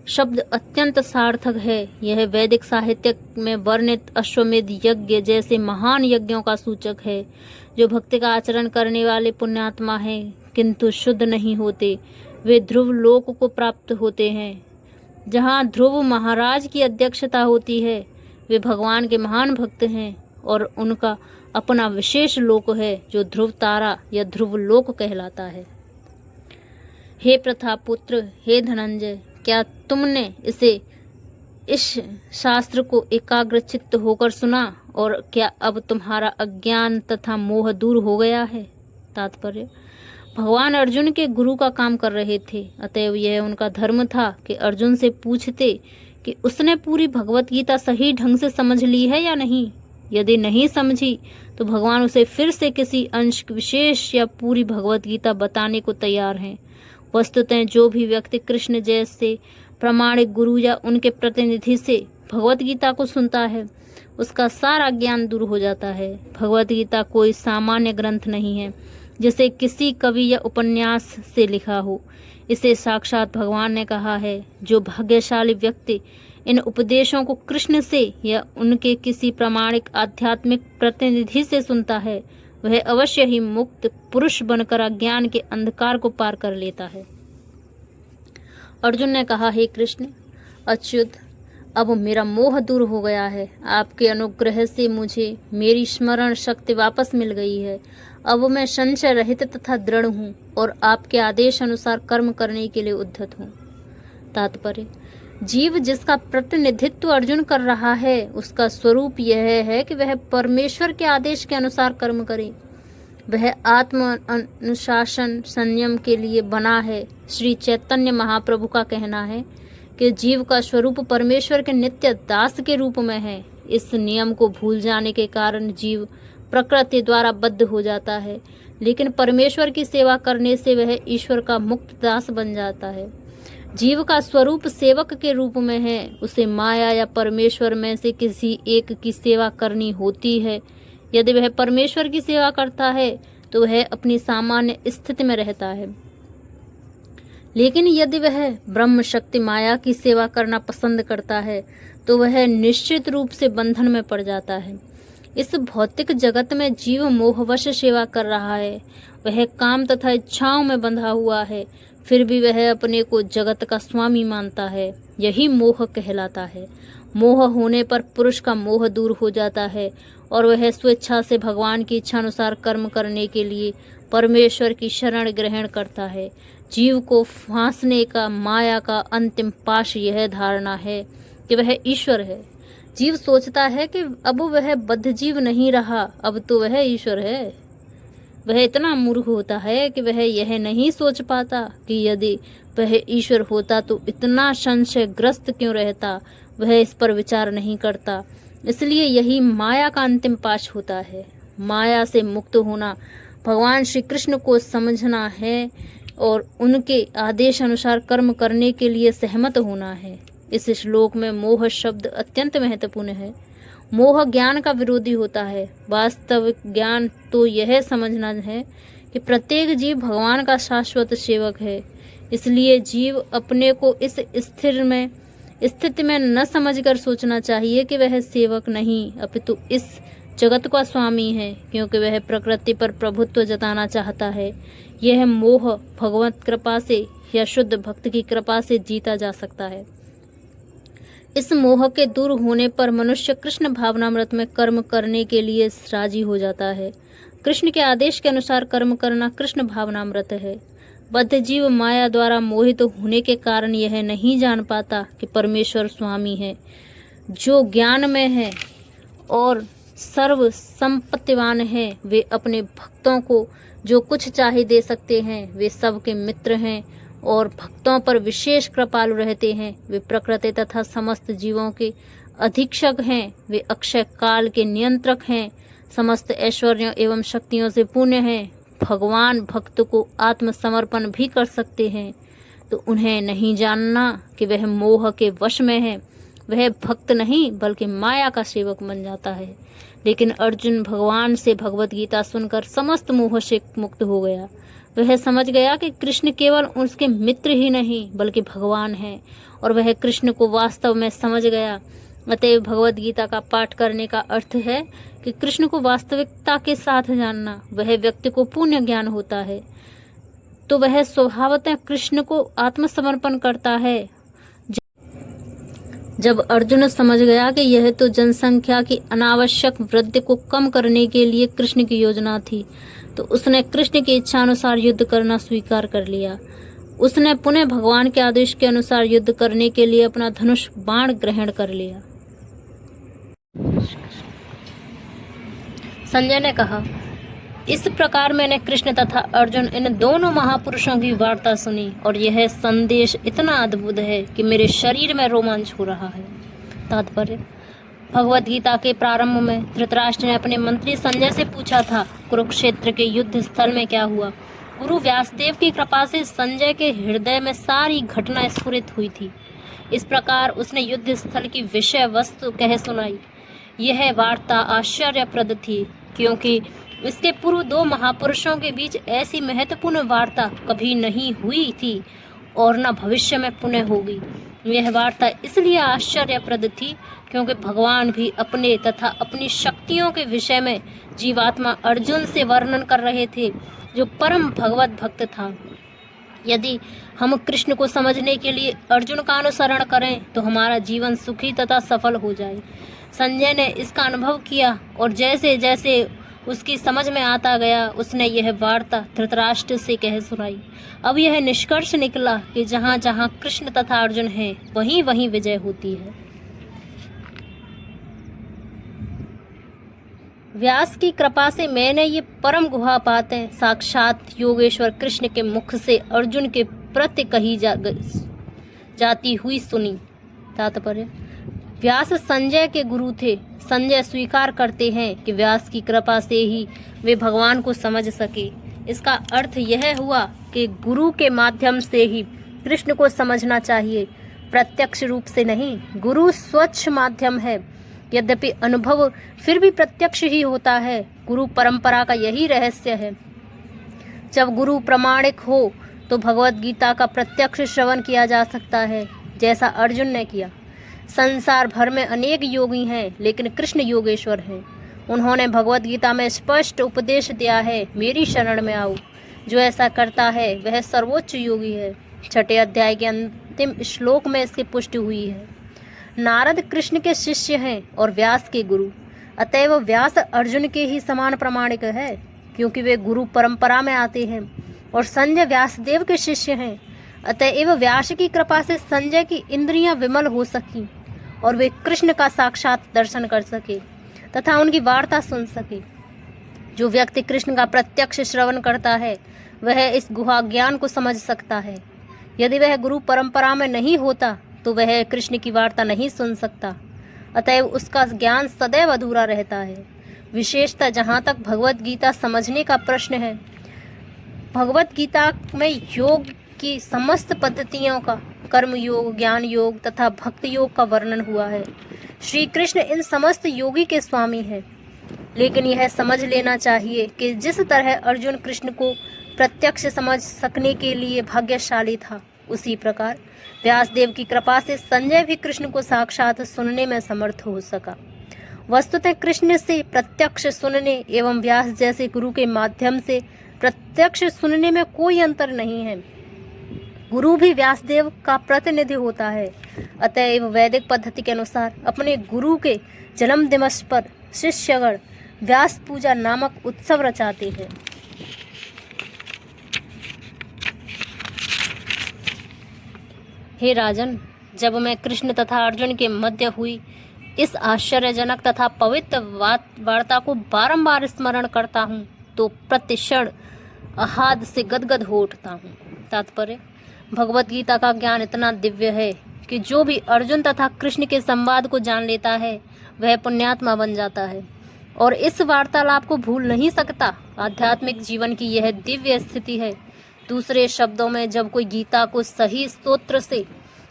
शब्द अत्यंत सार्थक है। यह वैदिक साहित्य में वर्णित अश्वमेध यज्ञ जैसे महान यज्ञों का सूचक है। जो भक्ति का आचरण करने वाले पुण्यात्मा हैं किंतु शुद्ध नहीं होते, वे ध्रुव लोक को प्राप्त होते हैं जहाँ ध्रुव महाराज की अध्यक्षता होती है। वे भगवान के महान भक्त हैं और उनका अपना विशेष लोक है जो ध्रुव तारा या ध्रुव लोक कहलाता है। हे प्रथापुत्र, हे धनंजय, क्या तुमने इस शास्त्र को एकाग्र चित्त होकर सुना और क्या अब तुम्हारा अज्ञान तथा मोह दूर हो गया है? तात्पर्य, भगवान अर्जुन के गुरु का काम कर रहे थे, अतएव यह उनका धर्म था कि अर्जुन से पूछते कि उसने पूरी भगवत गीता सही ढंग से समझ ली है या नहीं। यदि नहीं समझी तो भगवान उसे फिर से किसी अंश विशेष या पूरी भगवत गीता बताने को तैयार हैं। वस्तुतः जो भी व्यक्ति कृष्ण जैसे प्रामाणिक गुरु या उनके प्रतिनिधि से भगवत गीता को सुनता है उसका सारा ज्ञान दूर हो जाता है। भगवत गीता कोई सामान्य ग्रंथ नहीं है जिसे किसी कवि या उपन्यास से लिखा हो। इसे साक्षात भगवान ने कहा है। जो भाग्यशाली व्यक्ति इन उपदेशों को कृष्ण से या उनके किसी प्रामाणिक आध्यात्मिक प्रतिनिधि से सुनता है वह अवश्य ही मुक्त पुरुष बनकर अज्ञान के अंधकार को पार कर लेता है। अर्जुन ने कहा, हे कृष्ण अच्युत, अब मेरा मोह दूर हो गया है। आपके अनुग्रह से मुझे मेरी स्मरण शक्ति वापस मिल गई है। अब मैं संशय रहित तथा दृढ़ हूँ और आपके आदेश अनुसार कर्म करने के लिए उद्धत हूँ। तात्पर्य, जीव जिसका प्रतिनिधित्व अर्जुन कर रहा है, उसका स्वरूप यह है कि वह परमेश्वर के आदेश के अनुसार कर्म करे। वह आत्म अनुशासन संयम के लिए बना है। श्री चैतन्य महाप्रभु का कहना है कि जीव का स्वरूप परमेश्वर के नित्य दास के रूप में है। इस नियम को भूल जाने के कारण जीव प्रकृति द्वारा बद्ध हो जाता है, लेकिन परमेश्वर की सेवा करने से वह ईश्वर का मुक्त दास बन जाता है। जीव का स्वरूप सेवक के रूप में है। उसे माया या परमेश्वर में से किसी एक की सेवा करनी होती है। यदि वह परमेश्वर की सेवा करता है तो वह अपनी सामान्य स्थिति में रहता है, लेकिन यदि वह ब्रह्म शक्ति माया की सेवा करना पसंद करता है तो वह निश्चित रूप से बंधन में पड़ जाता है। इस भौतिक जगत में जीव मोहवश सेवा कर रहा है। वह काम तथा इच्छाओं में बंधा हुआ है, फिर भी वह अपने को जगत का स्वामी मानता है। यही मोह कहलाता है। मोह होने पर पुरुष का मोह दूर हो जाता है और वह स्वेच्छा से भगवान की इच्छा अनुसार कर्म करने के लिए परमेश्वर की शरण ग्रहण करता है। जीव को फांसने का माया का अंतिम पाश यह धारणा है कि वह ईश्वर है। जीव सोचता है कि अब वह बद्ध जीव नहीं रहा, अब तो वह ईश्वर है। वह इतना मूर्ख होता है कि वह यह नहीं सोच पाता कि यदि वह ईश्वर होता तो इतना संशयग्रस्त क्यों रहता। वह इस पर विचार नहीं करता। इसलिए यही माया का अंतिम पाश होता है। माया से मुक्त होना भगवान श्री कृष्ण को समझना है और उनके आदेश अनुसार कर्म करने के लिए सहमत होना है। इस श्लोक में मोह शब्द अत्यंत महत्वपूर्ण है। मोह ज्ञान का विरोधी होता है। वास्तविक ज्ञान तो यह समझना है कि प्रत्येक जीव भगवान का शाश्वत सेवक है। इसलिए जीव अपने को इस स्थिति में न समझकर सोचना चाहिए कि वह सेवक नहीं अपितु इस जगत का स्वामी है, क्योंकि वह प्रकृति पर प्रभुत्व जताना चाहता है। यह मोह भगवत कृपा से या शुद्ध भक्त की कृपा से जीता जा सकता है। इस मोह के दूर होने पर मनुष्य कृष्ण भावनामृत में कर्म करने के लिए राजी हो जाता है। कृष्ण के आदेश के अनुसार कर्म करना कृष्ण भावनामृत है। बद्ध जीव माया द्वारा मोहित होने के कारण यह नहीं जान पाता कि परमेश्वर स्वामी है, जो ज्ञान में है और सर्व संपत्तिवान है। वे अपने भक्तों को जो कुछ चाहे दे सकते हैं। वे सबके मित्र हैं और भक्तों पर विशेष कृपालु रहते हैं। वे प्रकृति तथा समस्त जीवों के अधीक्षक हैं। वे अक्षय काल के नियंत्रक हैं। समस्त ऐश्वर्यों एवं शक्तियों से पूर्ण हैं। भगवान भक्त को आत्मसमर्पण भी कर सकते हैं, तो उन्हें नहीं जानना कि वह मोह के वश में है। वह भक्त नहीं बल्कि माया का सेवक बन जाता है। लेकिन अर्जुन भगवान से भगवत गीता सुनकर समस्त मोह से मुक्त हो गया। वह समझ गया कि कृष्ण केवल उसके मित्र ही नहीं बल्कि भगवान हैं, और वह कृष्ण को वास्तव में समझ गया। अतएव भगवत गीता का पाठ करने का अर्थ है कि कृष्ण को वास्तविकता के साथ जानना। वह व्यक्ति को पूर्ण ज्ञान होता है तो वह स्वभावतः कृष्ण को आत्मसमर्पण करता है। जब अर्जुन समझ गया कि यह तो जनसंख्या की अनावश्यक वृद्धि को कम करने के लिए कृष्ण की योजना थी, तो उसने कृष्ण की इच्छा अनुसार युद्ध करना स्वीकार कर लिया। उसने पुनः भगवान के आदेश के अनुसार युद्ध करने के लिए अपना धनुष बाण ग्रहण कर लिया। संजय ने कहा, इस प्रकार मैंने कृष्ण तथा अर्जुन इन दोनों महापुरुषों की वार्ता सुनी और यह संदेश इतना अद्भुत है कि मेरे शरीर में रोमांच हो रहा है। तात्पर्य: भगवत गीता के प्रारंभ में धृतराष्ट्र ने अपने मंत्री संजय से पूछा था, कुरुक्षेत्र के युद्ध स्थल में क्या हुआ। गुरु व्यासदेव की कृपा से संजय के हृदय में सारी घटना स्फुरित हुई थी। इस प्रकार उसने युद्ध स्थल की विषय वस्तु कह सुनाई। यह वार्ता आश्चर्यप्रद थी, क्योंकि इसके पूर्व दो महापुरुषों के बीच ऐसी महत्वपूर्ण वार्ता कभी नहीं हुई थी और न भविष्य में पुनः होगी। यह वार्ता इसलिए आश्चर्यप्रद थी क्योंकि भगवान भी अपने तथा अपनी शक्तियों के विषय में जीवात्मा अर्जुन से वर्णन कर रहे थे, जो परम भगवत भक्त था। यदि हम कृष्ण को समझने के लिए अर्जुन का अनुसरण करें तो हमारा जीवन सुखी तथा सफल हो जाए। संजय ने इसका अनुभव किया और जैसे जैसे उसकी समझ में आता गया। उसने यह वार्ता धृतराष्ट्र से कह सुनाई। अब यह निष्कर्ष निकला कि जहाँ जहाँ कृष्ण तथा अर्जुन हैं, वहीं वहीं विजय होती है। व्यास की कृपा से मैंने ये परम गुहा बातें साक्षात योगेश्वर कृष्ण के मुख से अर्जुन के प्रति कही जाती हुई सुनी। तात्पर्य: व्यास संजय के गुरु थे। संजय स्वीकार करते हैं कि व्यास की कृपा से ही वे भगवान को समझ सके। इसका अर्थ यह हुआ कि गुरु के माध्यम से ही कृष्ण को समझना चाहिए, प्रत्यक्ष रूप से नहीं। गुरु स्वच्छ माध्यम है, यद्यपि अनुभव फिर भी प्रत्यक्ष ही होता है। गुरु परंपरा का यही रहस्य है। जब गुरु प्रामाणिक हो तो भगवत गीता का प्रत्यक्ष श्रवण किया जा सकता है, जैसा अर्जुन ने किया। संसार भर में अनेक योगी हैं, लेकिन कृष्ण योगेश्वर हैं। उन्होंने भगवत गीता में स्पष्ट उपदेश दिया है, मेरी शरण में आओ। जो ऐसा करता है वह सर्वोच्च योगी है। 6 अध्याय के अंतिम श्लोक में इसकी पुष्टि हुई है। नारद कृष्ण के शिष्य हैं और व्यास के गुरु, अतएव व्यास अर्जुन के ही समान प्रामाणिक है, क्योंकि वे गुरु परंपरा में आते हैं। और संजय व्यासदेव के शिष्य हैं, अतएव व्यास की कृपा से संजय की इंद्रियां विमल हो सकी और वे कृष्ण का साक्षात दर्शन कर सके तथा उनकी वार्ता सुन सके। जो व्यक्ति कृष्ण का प्रत्यक्ष श्रवण करता है वह इस गुहा ज्ञान को समझ सकता है। यदि वह गुरु परंपरा में नहीं होता तो वह कृष्ण की वार्ता नहीं सुन सकता, अतएव उसका ज्ञान सदैव अधूरा रहता है। विशेषतः जहाँ तक भगवत गीता समझने का प्रश्न है, भगवत गीता में योग की समस्त पद्धतियों का, कर्म योग, ज्ञान योग तथा भक्ति योग का वर्णन हुआ है। श्री कृष्ण इन समस्त योगी के स्वामी हैं, लेकिन यह समझ लेना चाहिए कि जिस तरह अर्जुन कृष्ण को प्रत्यक्ष समझ सकने के लिए भाग्यशाली था, उसी प्रकार व्यासदेव की कृपा से संजय भी कृष्ण को साक्षात सुनने में समर्थ हो सका। वस्तुतः कृष्ण से प्रत्यक्ष सुनने एवं व्यास जैसे गुरु के माध्यम से प्रत्यक्ष सुनने में कोई अंतर नहीं है। गुरु भी व्यासदेव का प्रतिनिधि होता है। अतएव वैदिक पद्धति के अनुसार अपने गुरु के जन्म दिवस पर शिष्यगण व्यास पूजा नामक उत्सव रचाते हैं। हे राजन, जब मैं कृष्ण तथा अर्जुन के मध्य हुई इस आश्चर्यजनक तथा पवित्र वार्ता को बारंबार स्मरण करता हूँ तो प्रतिक्षण आह्लाद से गदगद हो उठता हूँ। तात्पर्य: भगवत गीता का ज्ञान इतना दिव्य है कि जो भी अर्जुन तथा कृष्ण के संवाद को जान लेता है वह पुण्यात्मा बन जाता है और इस वार्तालाप को भूल नहीं सकता। आध्यात्मिक जीवन की यह दिव्य स्थिति है। दूसरे शब्दों में, जब कोई गीता को सही स्तोत्र से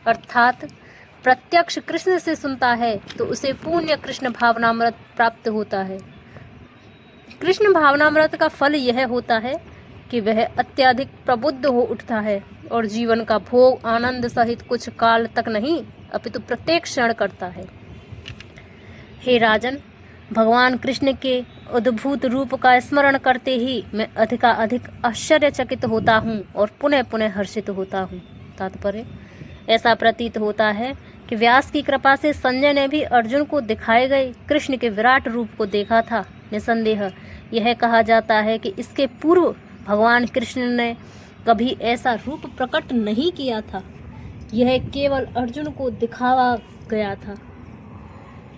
अर्थात प्रत्यक्ष कृष्ण से सुनता है तो उसे पुण्य कृष्ण भावनामृत प्राप्त होता है। कृष्ण भावनामृत का फल यह होता है कि वह अत्यधिक प्रबुद्ध हो उठता है और जीवन का भोग आनंद सहित कुछ काल तक नहीं अपितु प्रत्येक क्षण करता है। हे राजन, भगवान कृष्ण के अद्भुत रूप का स्मरण करते ही मैं अधिकाधिक आश्चर्यचकित होता हूँ और पुनः पुनः हर्षित होता हूँ। तात्पर्य: ऐसा प्रतीत होता है कि व्यास की कृपा से संजय ने भी अर्जुन को दिखाए गए कृष्ण के विराट रूप को देखा था। निसंदेह यह कहा जाता है कि इसके पूर्व भगवान कृष्ण ने कभी ऐसा रूप प्रकट नहीं किया था। यह केवल अर्जुन को दिखावा गया था,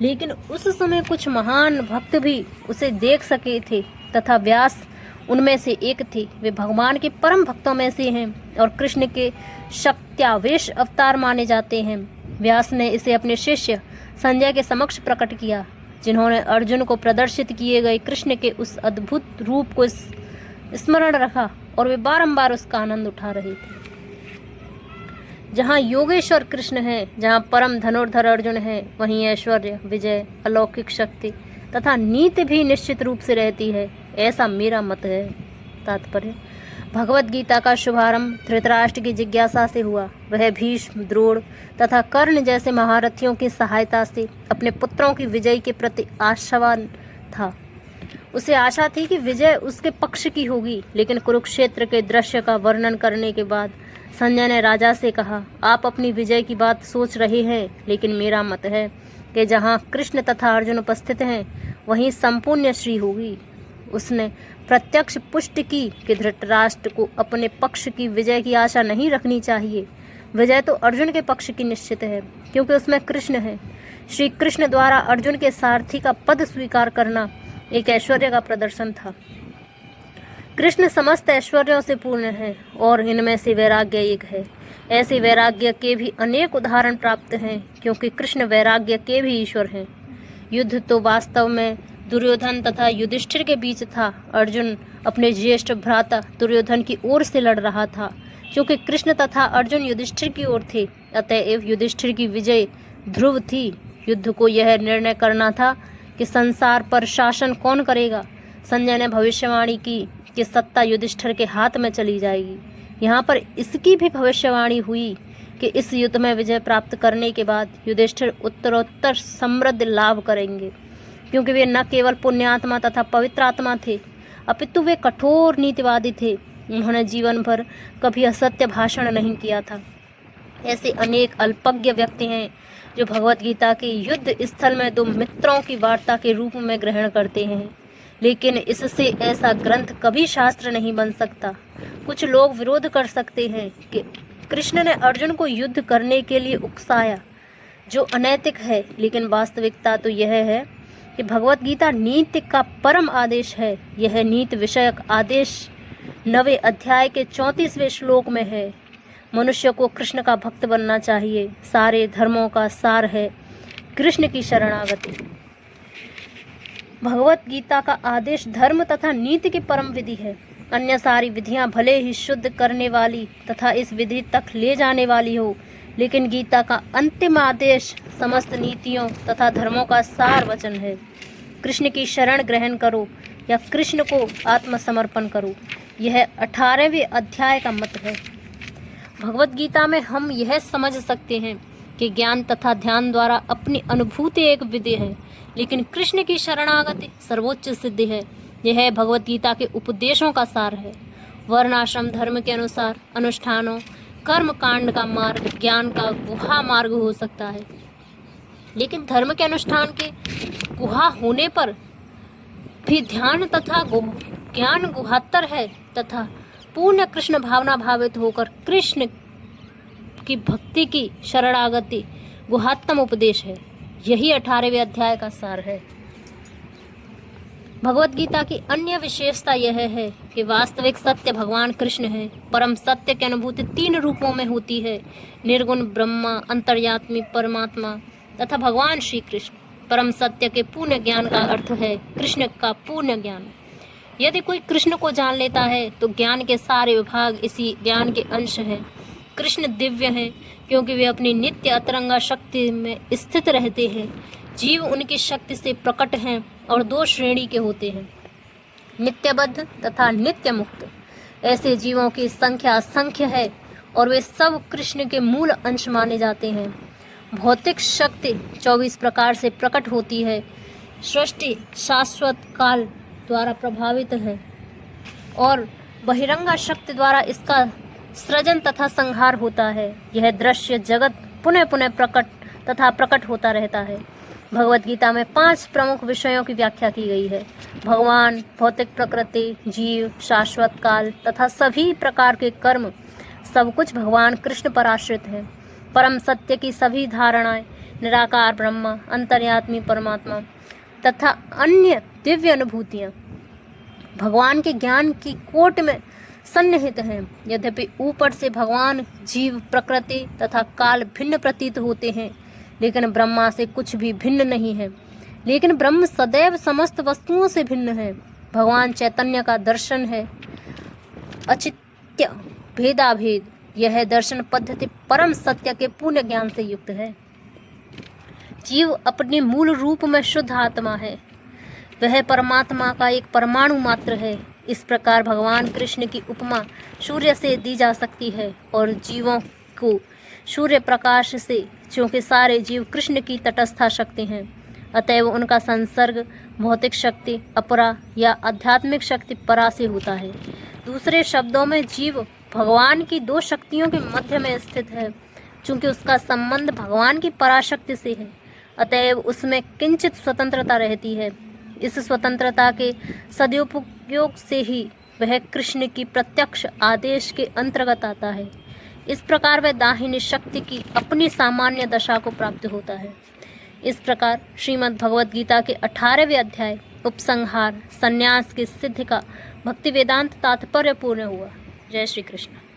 लेकिन उस समय कुछ महान भक्त भी उसे देख सके थे तथा व्यास उनमें से एक थे। वे भगवान के परम भक्तों में से हैं और कृष्ण के शक्त्यावेश अवतार माने जाते हैं। व्यास ने इसे अपने शिष्य संजय के समक्ष प्रकट किया, जिन्होंने अर्जुन को प्रदर्शित किए गए कृष्ण के उस अद्भुत रूप को स्मरण रखा और वे बारंबार उसका आनंद उठा रहे थे। जहाँ योगेश्वर कृष्ण है, जहाँ परम धनुर्धर अर्जुन है, वहीं ऐश्वर्य, विजय, अलौकिक शक्ति तथा नीति भी निश्चित रूप से रहती है, ऐसा मेरा मत है। तात्पर्य: भगवत गीता का शुभारंभ धृतराष्ट्र की जिज्ञासा से हुआ। वह भीष्म, द्रोण तथा कर्ण जैसे महारथियों की सहायता से अपने पुत्रों की विजय के प्रति आशावान था। उसे आशा थी कि विजय उसके पक्ष की होगी, लेकिन कुरुक्षेत्र के दृश्य का वर्णन करने के बाद संजय ने राजा से कहा, आप अपनी विजय की बात सोच रहे हैं, लेकिन मेरा मत है कि जहाँ कृष्ण तथा अर्जुन उपस्थित हैं वहीं संपूर्ण श्री होगी। उसने प्रत्यक्ष पुष्टि की कि धृतराष्ट्र को अपने पक्ष की विजय की आशा नहीं रखनी चाहिए। विजय तो अर्जुन के पक्ष की निश्चित है, क्योंकि उसमें कृष्ण है। श्री कृष्ण द्वारा अर्जुन के सारथी का पद स्वीकार करना एक ऐश्वर्य का प्रदर्शन था। कृष्ण समस्त ऐश्वर्यों से पूर्ण है और इनमें से वैराग्य एक है। ऐसे वैराग्य के भी अनेक उदाहरण प्राप्त हैं, क्योंकि कृष्ण वैराग्य के भी ईश्वर हैं। युद्ध तो वास्तव में दुर्योधन तथा युधिष्ठिर के बीच था। अर्जुन अपने ज्येष्ठ भ्राता दुर्योधन की ओर से लड़ रहा था। क्योंकि कृष्ण तथा अर्जुन युधिष्ठिर की ओर थे, अतएव युधिष्ठिर की विजय ध्रुव थी। युद्ध को यह निर्णय करना था कि संसार पर शासन कौन करेगा। संजय ने भविष्यवाणी की कि सत्ता युधिष्ठिर के हाथ में चली जाएगी। यहाँ पर इसकी भी भविष्यवाणी हुई कि इस युद्ध में विजय प्राप्त करने के बाद युधिष्ठिर उत्तरोत्तर समृद्धि लाभ करेंगे, क्योंकि वे न केवल पुण्यात्मा तथा पवित्र आत्मा थे, अपितु वे कठोर नीतिवादी थे। उन्होंने जीवन भर कभी असत्य भाषण नहीं किया था। ऐसे अनेक अल्पज्ञ व्यक्ति हैं जो भगवत गीता के युद्ध स्थल में दो मित्रों की वार्ता के रूप में ग्रहण करते हैं, लेकिन इससे ऐसा ग्रंथ कभी शास्त्र नहीं बन सकता। कुछ लोग विरोध कर सकते हैं कि कृष्ण ने अर्जुन को युद्ध करने के लिए उकसाया, जो अनैतिक है, लेकिन वास्तविकता तो यह है कि भगवत गीता नीति का परम आदेश है। यह नीति विषयक आदेश 9वें अध्याय के 34वें श्लोक में है। मनुष्य को कृष्ण का भक्त बनना चाहिए। सारे धर्मों का सार है कृष्ण की शरणागति। भगवत गीता का आदेश धर्म तथा नीति की परम विधि है। अन्य सारी विधियां भले ही शुद्ध करने वाली तथा इस विधि तक ले जाने वाली हो, लेकिन गीता का अंतिम आदेश समस्त नीतियों तथा धर्मों का सार वचन है। कृष्ण की शरण ग्रहण करो या कृष्ण को आत्मसमर्पण करो, यह 18वें अध्याय का मत है। भगवत गीता में हम यह समझ सकते हैं कि ज्ञान तथा ध्यान द्वारा अपनी अनुभूति एक विधि है, लेकिन कृष्ण की शरणागति सर्वोच्च सिद्धि है। यह भगवत गीता के उपदेशों का सार है। वर्णाश्रम धर्म के अनुसार अनुष्ठानों कर्म कांड का मार्ग ज्ञान का गुहा मार्ग हो सकता है, लेकिन धर्म के अनुष्ठान के गुहा होने पर भी ध्यान तथा ज्ञान गुहातर है तथा पूर्ण कृष्ण भावना भावित होकर कृष्ण की भक्ति की शरणागति गुहात्तम उपदेश है। यही 18वें अध्याय का सार है। भगवत गीता की अन्य विशेषता यह है कि वास्तविक सत्य भगवान कृष्ण है। परम सत्य की अनुभूति 3 रूपों में होती है: निर्गुण ब्रह्मा, अंतर्यामी परमात्मा तथा भगवान श्री कृष्ण। परम सत्य के पूर्ण ज्ञान का अर्थ है कृष्ण का पूर्ण ज्ञान। यदि कोई कृष्ण को जान लेता है तो ज्ञान के सारे विभाग इसी ज्ञान के अंश हैं। कृष्ण दिव्य हैं, क्योंकि वे अपनी नित्य अतरंगा शक्ति में स्थित रहते हैं। जीव उनकी शक्ति से प्रकट हैं और 2 श्रेणी के होते हैं: नित्यबद्ध तथा नित्य मुक्त। ऐसे जीवों की संख्या असंख्य है और वे सब कृष्ण के मूल अंश माने जाते हैं। भौतिक शक्ति 24 प्रकार से प्रकट होती है। सृष्टि शाश्वत काल द्वारा प्रभावित है और बहिरंगा शक्ति द्वारा इसका सृजन तथा संहार होता है। यह दृश्य जगत पुनः पुनः प्रकट तथा प्रकट होता रहता है। भगवत गीता में 5 प्रमुख विषयों की व्याख्या की गई है: भगवान, भौतिक प्रकृति, जीव, शाश्वत काल तथा सभी प्रकार के कर्म। सब कुछ भगवान कृष्ण पर आश्रित है। परम सत्य की सभी धारणाएं, निराकार ब्रह्मा, अंतर्यामी परमात्मा तथा अन्य दिव्य अनुभूतियाँ भगवान के ज्ञान की कोट में सन्निहित हैं। यद्यपि ऊपर से भगवान, जीव, प्रकृति तथा काल भिन्न प्रतीत होते हैं, लेकिन ब्रह्मा से कुछ भी भिन्न नहीं है। लेकिन ब्रह्म सदैव समस्त वस्तुओं से भिन्न है। भगवान चैतन्य का दर्शन है अचित्य भेदाभेद। यह दर्शन पद्धति परम सत्य के पूर्ण ज्ञान से युक्त है। जीव अपने मूल रूप में शुद्ध आत्मा है। वह परमात्मा का एक परमाणु मात्र है। इस प्रकार भगवान कृष्ण की उपमा सूर्य से दी जा सकती है और जीवों को सूर्य प्रकाश से, क्योंकि सारे जीव कृष्ण की तटस्था शक्ति हैं, अतएव उनका संसर्ग भौतिक शक्ति अपरा या आध्यात्मिक शक्ति परा से होता है। दूसरे शब्दों में जीव भगवान की 2 शक्तियों के मध्य में स्थित है। चूँकि उसका संबंध भगवान की पराशक्ति से है, अतएव उसमें किंचित स्वतंत्रता रहती है। इस स्वतंत्रता के सदुपयोग से ही वह कृष्ण की प्रत्यक्ष आदेश के अंतर्गत आता है। इस प्रकार वह दाहिनी शक्ति की अपनी सामान्य दशा को प्राप्त होता है। इस प्रकार श्रीमद् भगवद गीता के 18वें अध्याय उपसंहार संन्यास की सिद्धि का भक्ति वेदांत तात्पर्य पूर्ण हुआ। जय श्री कृष्ण।